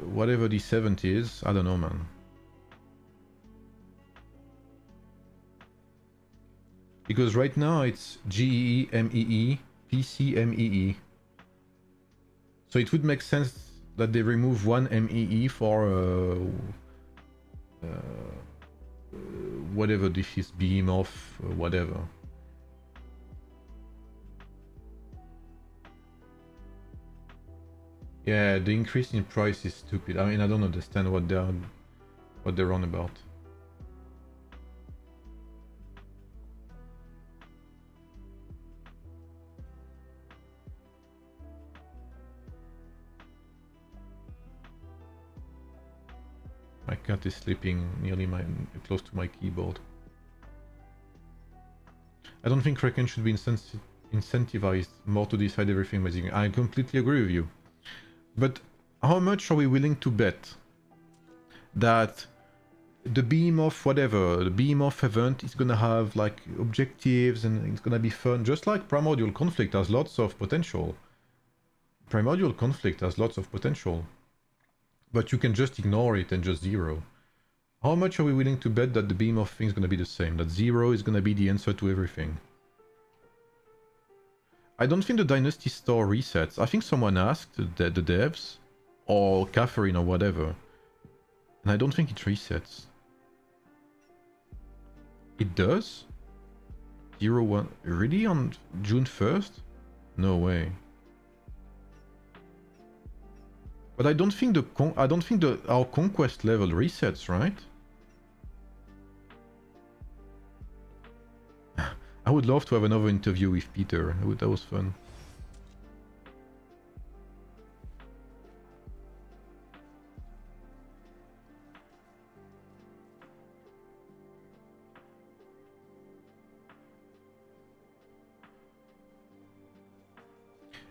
whatever the 70 is, I don't know, man. Because right now it's GEE, MEE, PC, MEE. So it would make sense that they remove one MEE for whatever this is, beam off, whatever. Yeah, the increase in price is stupid. I mean, I don't understand what they're on about. My cat is sleeping nearly close to my keyboard. I don't think Kraken should be incentivized more to decide everything by zero. I completely agree with you. But how much are we willing to bet that the beam off whatever, the beam off event is gonna have like objectives and it's gonna be fun, just like Primordial Conflict has lots of potential. Primordial Conflict has lots of potential. But you can just ignore it and just zero. How much are we willing to bet that the beam off thing is gonna be the same? That zero is gonna be the answer to everything? I don't think the Dynasty store resets. I think someone asked the devs, or Catherine or whatever. And I don't think it resets. It does? 01. Really? On June 1st? No way. But I don't think our conquest level resets, right? I would love to have another interview with Peter. That was fun.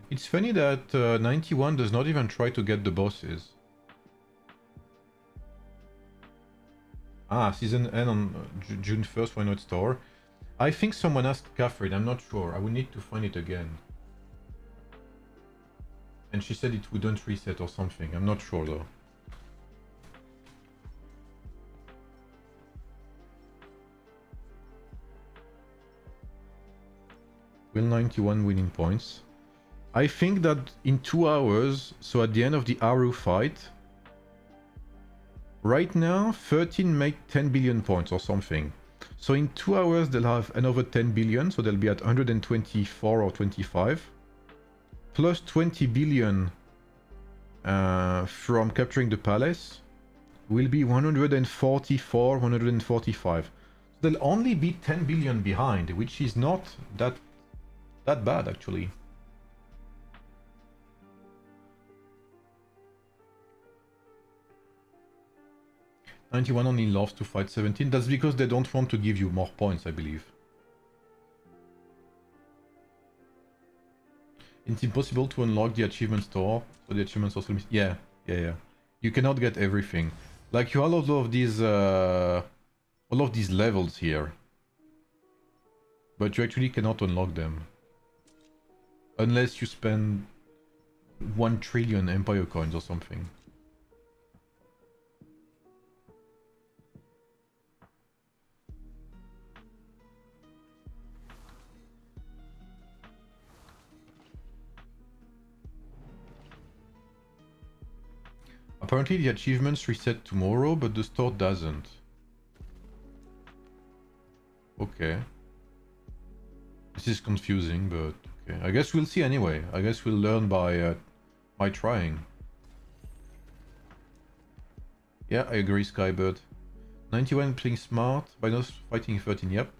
It's funny that 91 does not even try to get the bosses. Ah, season end on June 1st, why not store? I think someone asked Catherine, I'm not sure. I will need to find it again. And she said it wouldn't reset or something. I'm not sure though. Will 91 winning points? I think that in 2 hours, so at the end of the AARU fight, right now 13 make 10 billion points or something. So in 2 hours they'll have another 10 billion, so they'll be at 124 or 25. Plus 20 billion from capturing the palace will be 144, 145. So they'll only be 10 billion behind, which is not that bad actually. '91 only lost to fight 17. That's because they don't want to give you more points, I believe. It's impossible to unlock the achievement store, so the achievements also miss. Yeah. You cannot get everything. Like you have all of these levels here, but you actually cannot unlock them unless you spend 1 trillion Empire coins or something. Apparently the achievements reset tomorrow, but the store doesn't. Okay. This is confusing, but okay. I guess we'll see anyway. I guess we'll learn by trying. Yeah, I agree, Skybird. 91 playing smart, by not fighting 13, yep.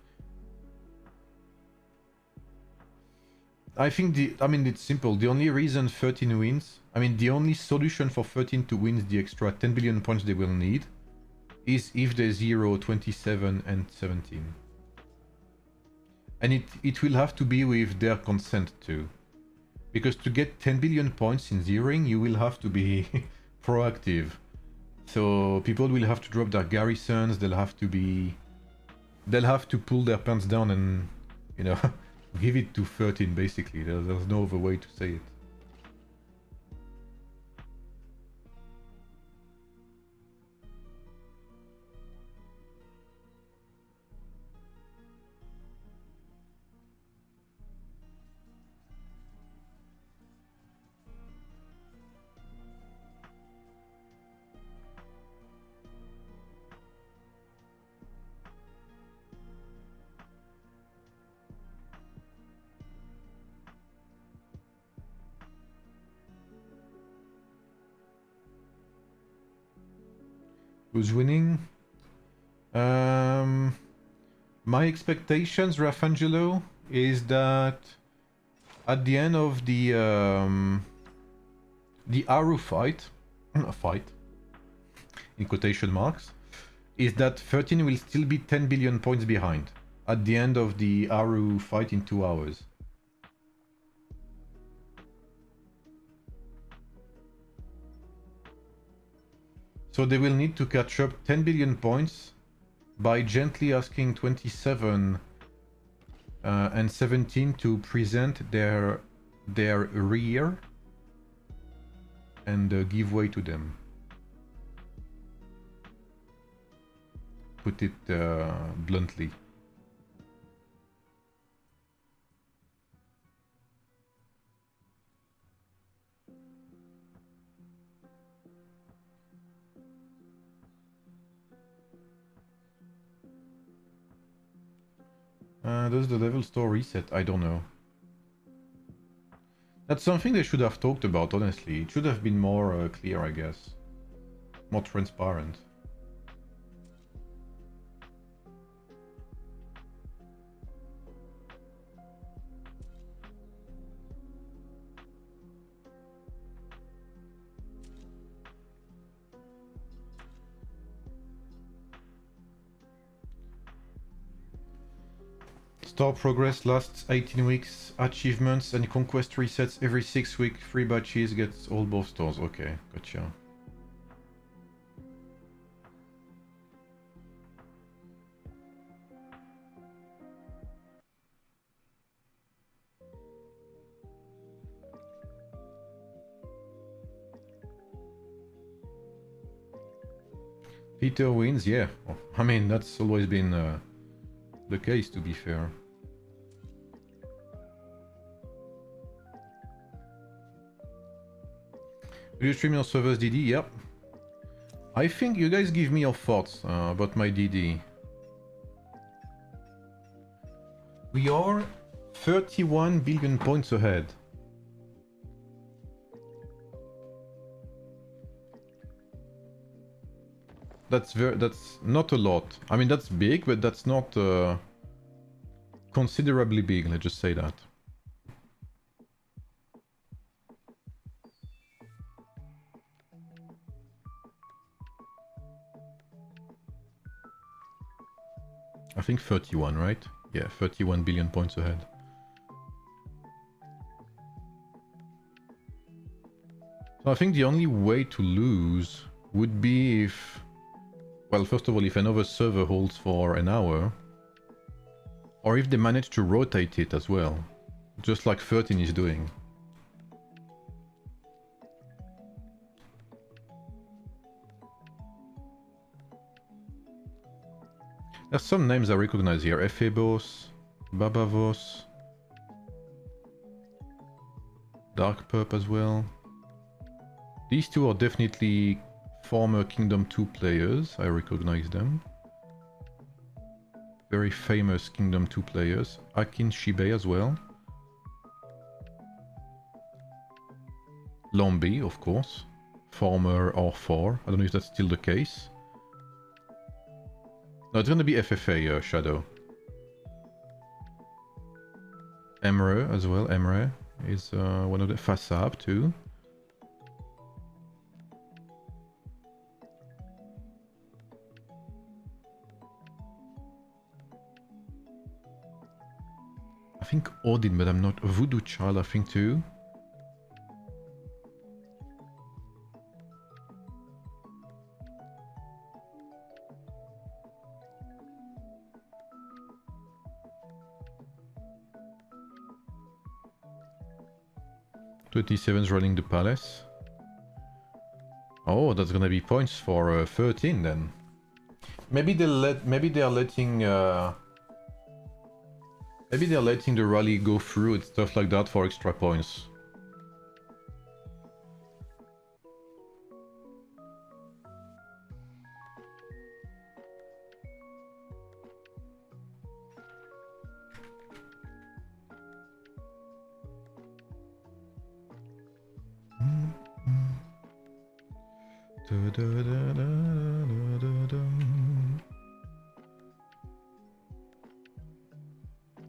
I think it's simple. The only reason 13 wins, the only solution for 13 to win the extra 10 billion points they will need is if they 0, 27 and 17. And it will have to be with their consent too. Because to get 10 billion points in zeroing, you will have to be proactive. So people will have to drop their garrisons, they'll have to pull their pants down and, give it to 13 basically. There's no other way to say it. Who's winning? My expectations, Rafangelo, is that at the end of the AARU fight, in quotation marks, is that 13 will still be 10 billion points behind at the end of the AARU fight in 2 hours. So they will need to catch up 10 billion points by gently asking 27 and 17 to present their rear and give way to them. Put it bluntly. 。 . 。 . 。 . 。 . 。 . 。 . . . 。 . . 。 . . . . . . . 。 . . . . . 。 . . . . . . . . . 。 。 . . . 。 。 . . . . 。 . . Does the level store reset? I don't know. That's something they should have talked about, honestly. It should have been more clear, I guess. More transparent. Store progress lasts 18 weeks. Achievements and conquest resets every 6 weeks. 3 batches gets all both stores. Okay, gotcha. Peter wins, yeah. I mean, that's always been the case, to be fair. Will you stream your servers, DD? Yep. I think you guys give me your thoughts about my DD. We are 31 billion points ahead. That's not a lot. I mean, that's big, but that's not considerably big, let's just say that. I think 31, right? Yeah, 31 billion points ahead. So I think the only way to lose would be if... Well, first of all, if another server holds for an hour, or if they manage to rotate it as well, just like 13 is doing. There's some names I recognize here. Ephebos, Babavos, Dark Purp as well. These two are definitely former Kingdom 2 players, I recognize them. Very famous Kingdom 2 players. Akin Shibe as well. Lombi, of course. Former R4. I don't know if that's still the case. No, it's gonna be FFA Shadow. Emre as well. Emre is one of the Fasab too. I think Odin, but I'm not. Voodoo Child, I think too. E27's running the palace. Oh, that's gonna be points for 13 then. Maybe they are letting maybe they're letting the rally go through and stuff like that for extra points.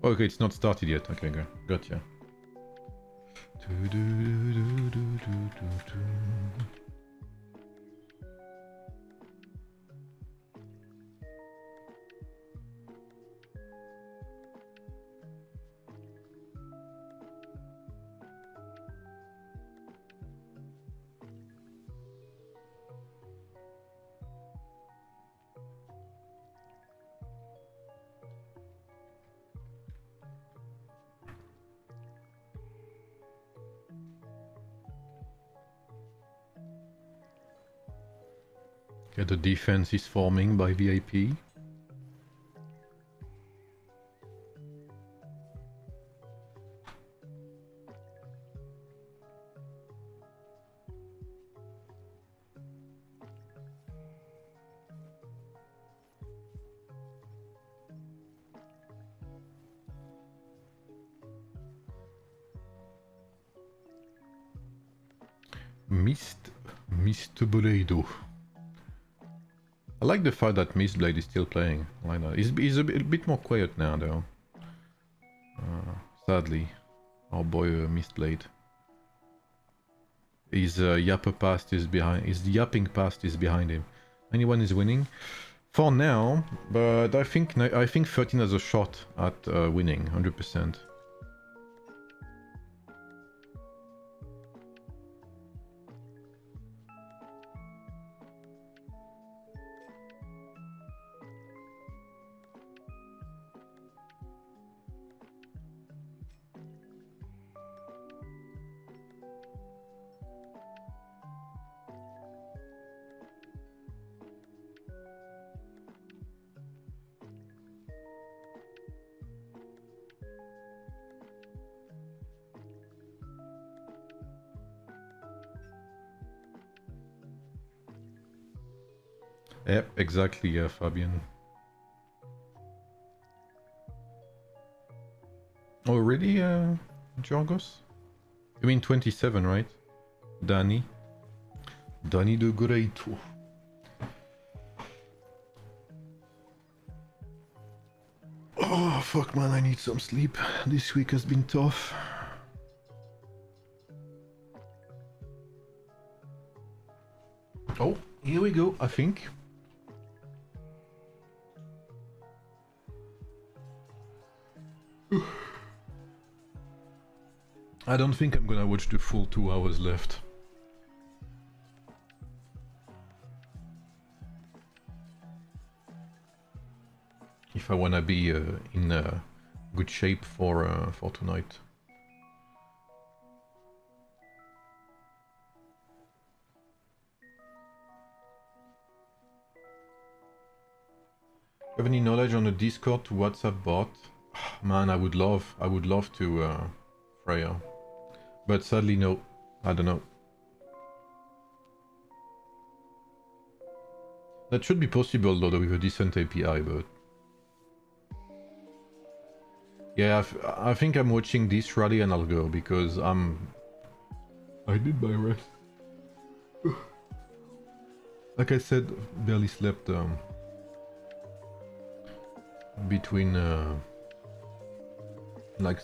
Okay, it's not started yet. Okay, gotcha. Okay, the defense is forming by VIP. Mistblade. I like the fact that Mistblade is still playing. I like that. He's a bit more quiet now, though. Sadly, our boy Mistblade. His yapper past is behind. His yapping past is behind him. Anyone is winning for now, but I think 13 has a shot at winning 100%. Yep, exactly, Fabian. Oh, really, Jorgos? You mean 27, right? Danny? Danny the Great. Oh, fuck, man, I need some sleep. This week has been tough. Oh, here we go, I think. I don't think I'm gonna watch the full 2 hours left. If I wanna be in good shape for tonight. Have any knowledge on the Discord to WhatsApp bot? Man, I would love to, Freya. But sadly, no. I don't know. That should be possible, though, with a decent API, but... Yeah, I think I'm watching this rally and I'll go, because I did my rest. Like I said, barely slept between...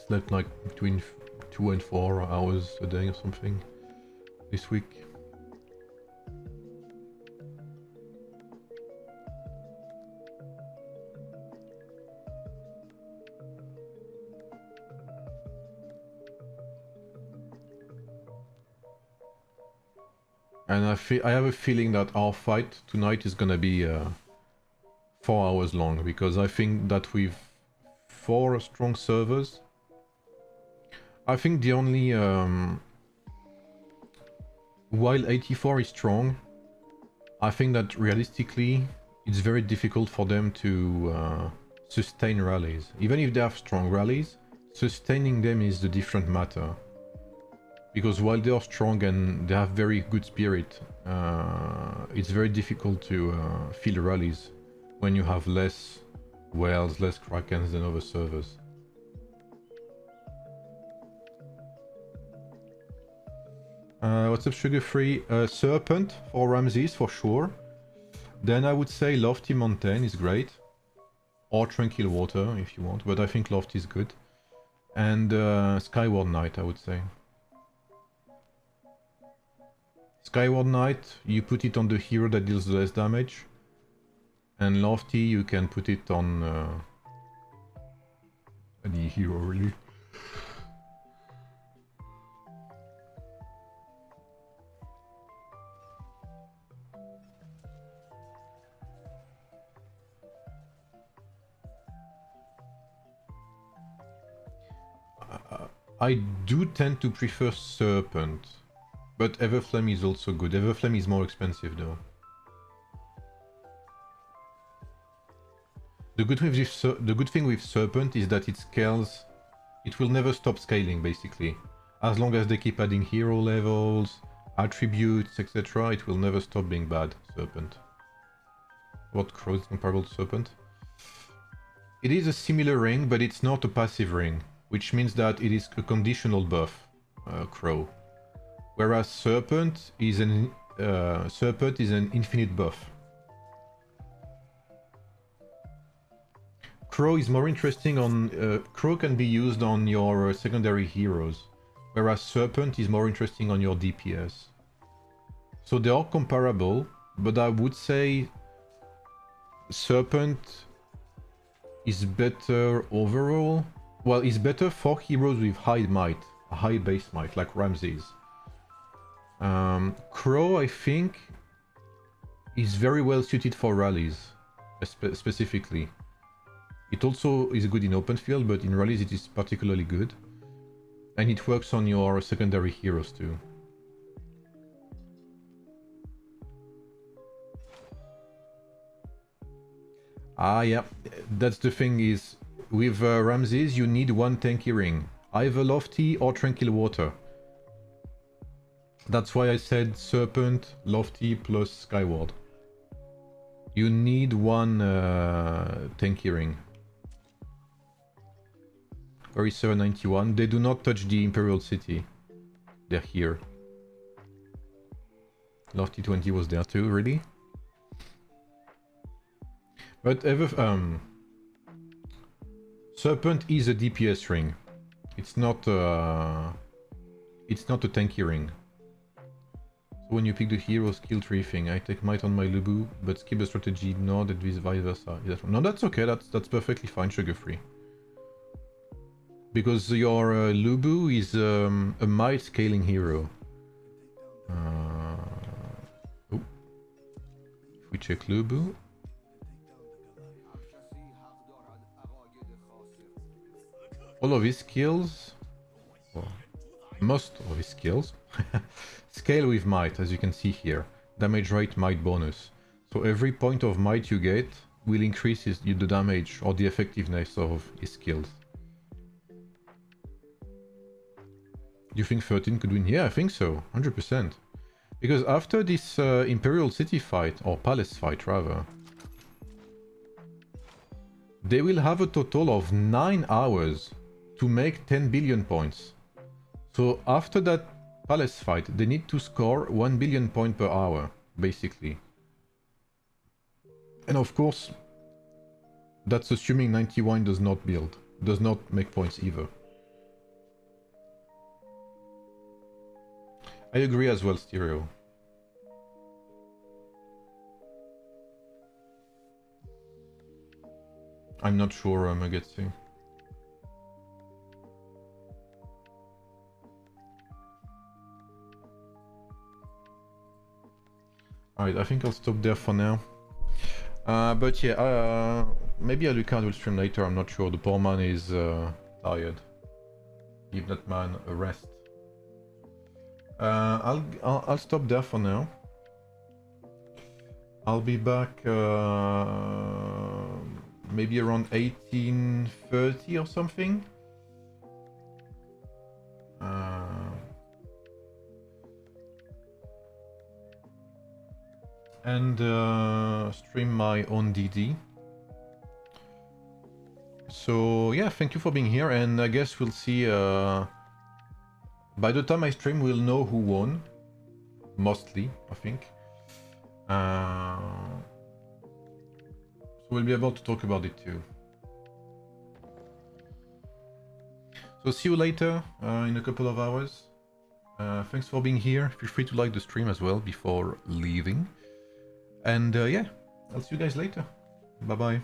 slept like between 2 and 4 hours a day or something this week. And I have a feeling that our fight tonight is gonna be 4 hours long, because I think that with 4 strong servers, I think the only... while 84 is strong, I think that realistically it's very difficult for them to sustain rallies. Even if they have strong rallies, sustaining them is the different matter. Because while they are strong and they have very good spirit, it's very difficult to fill rallies when you have less whales, less krakens than other servers. What's up, Sugar Free? Serpent for Ramses for sure. Then I would say Lofty Mountain is great. Or Tranquil Water if you want, but I think Lofty is good. And Skyward Knight, I would say. Skyward Knight, you put it on the hero that deals less damage. And Lofty, you can put it on any hero, really. I do tend to prefer Serpent, but Everflame is also good. Everflame is more expensive though. The good thing with Serpent is that it scales. It will never stop scaling basically. As long as they keep adding hero levels, attributes, etc., it will never stop being bad, Serpent. What Crow is comparable to Serpent? It is a similar ring, but it's not a passive ring, which means that it is a conditional buff, Crow. Whereas Serpent is an infinite buff. Crow is more interesting on... Crow can be used on your secondary heroes, whereas Serpent is more interesting on your DPS. So they are comparable, but I would say Serpent is better overall. Well, it's better for heroes with high might, a high base might, like Ramses. Crow, I think, is very well suited for rallies, specifically. It also is good in open field, but in rallies it is particularly good. And it works on your secondary heroes too. Ah, yeah, that's the thing is, with Ramses you need one tanky ring, either Lofty or Tranquil Water. That's why I said Serpent, Lofty plus Skyward. You need one tanky ring. Where is 791? They do not touch the Imperial City. They're here. Lofty 20 was there too, really? But Serpent is a DPS ring. It's not a tanky ring. So when you pick the hero skill tree thing, I take might on my Lubu, but skip the strategy, no, that is vice versa. No, that's okay, that's perfectly fine, sugar free. Because your Lubu is a might scaling hero. If we check Lubu. All of his skills, well, most of his skills, scale with might, as you can see here. Damage rate, might bonus. So every point of might you get will increase the damage or the effectiveness of his skills. You think 13 could win? Yeah, I think so, 100%. Because after this Imperial City fight, or Palace fight rather, they will have a total of 9 hours to make 10 billion points. So after that Palace fight, they need to score 1 billion points per hour, basically. And of course, that's assuming 91 does not build, does not make points either. I agree as well, Stereo. I'm not sure, Magetsi. Alright, I think I'll stop there for now. But yeah, maybe Alucard will stream later, I'm not sure. The poor man is tired. Give that man a rest. I'll stop there for now. I'll be back maybe around 1830 or something. And stream my own DD. So yeah, thank you for being here, and I guess we'll see. By the time I stream, we'll know who won. Mostly, I think. So we'll be able to talk about it too. So see you later in a couple of hours. Thanks for being here. Feel free to like the stream as well before leaving. And yeah, I'll see you guys later. Bye bye.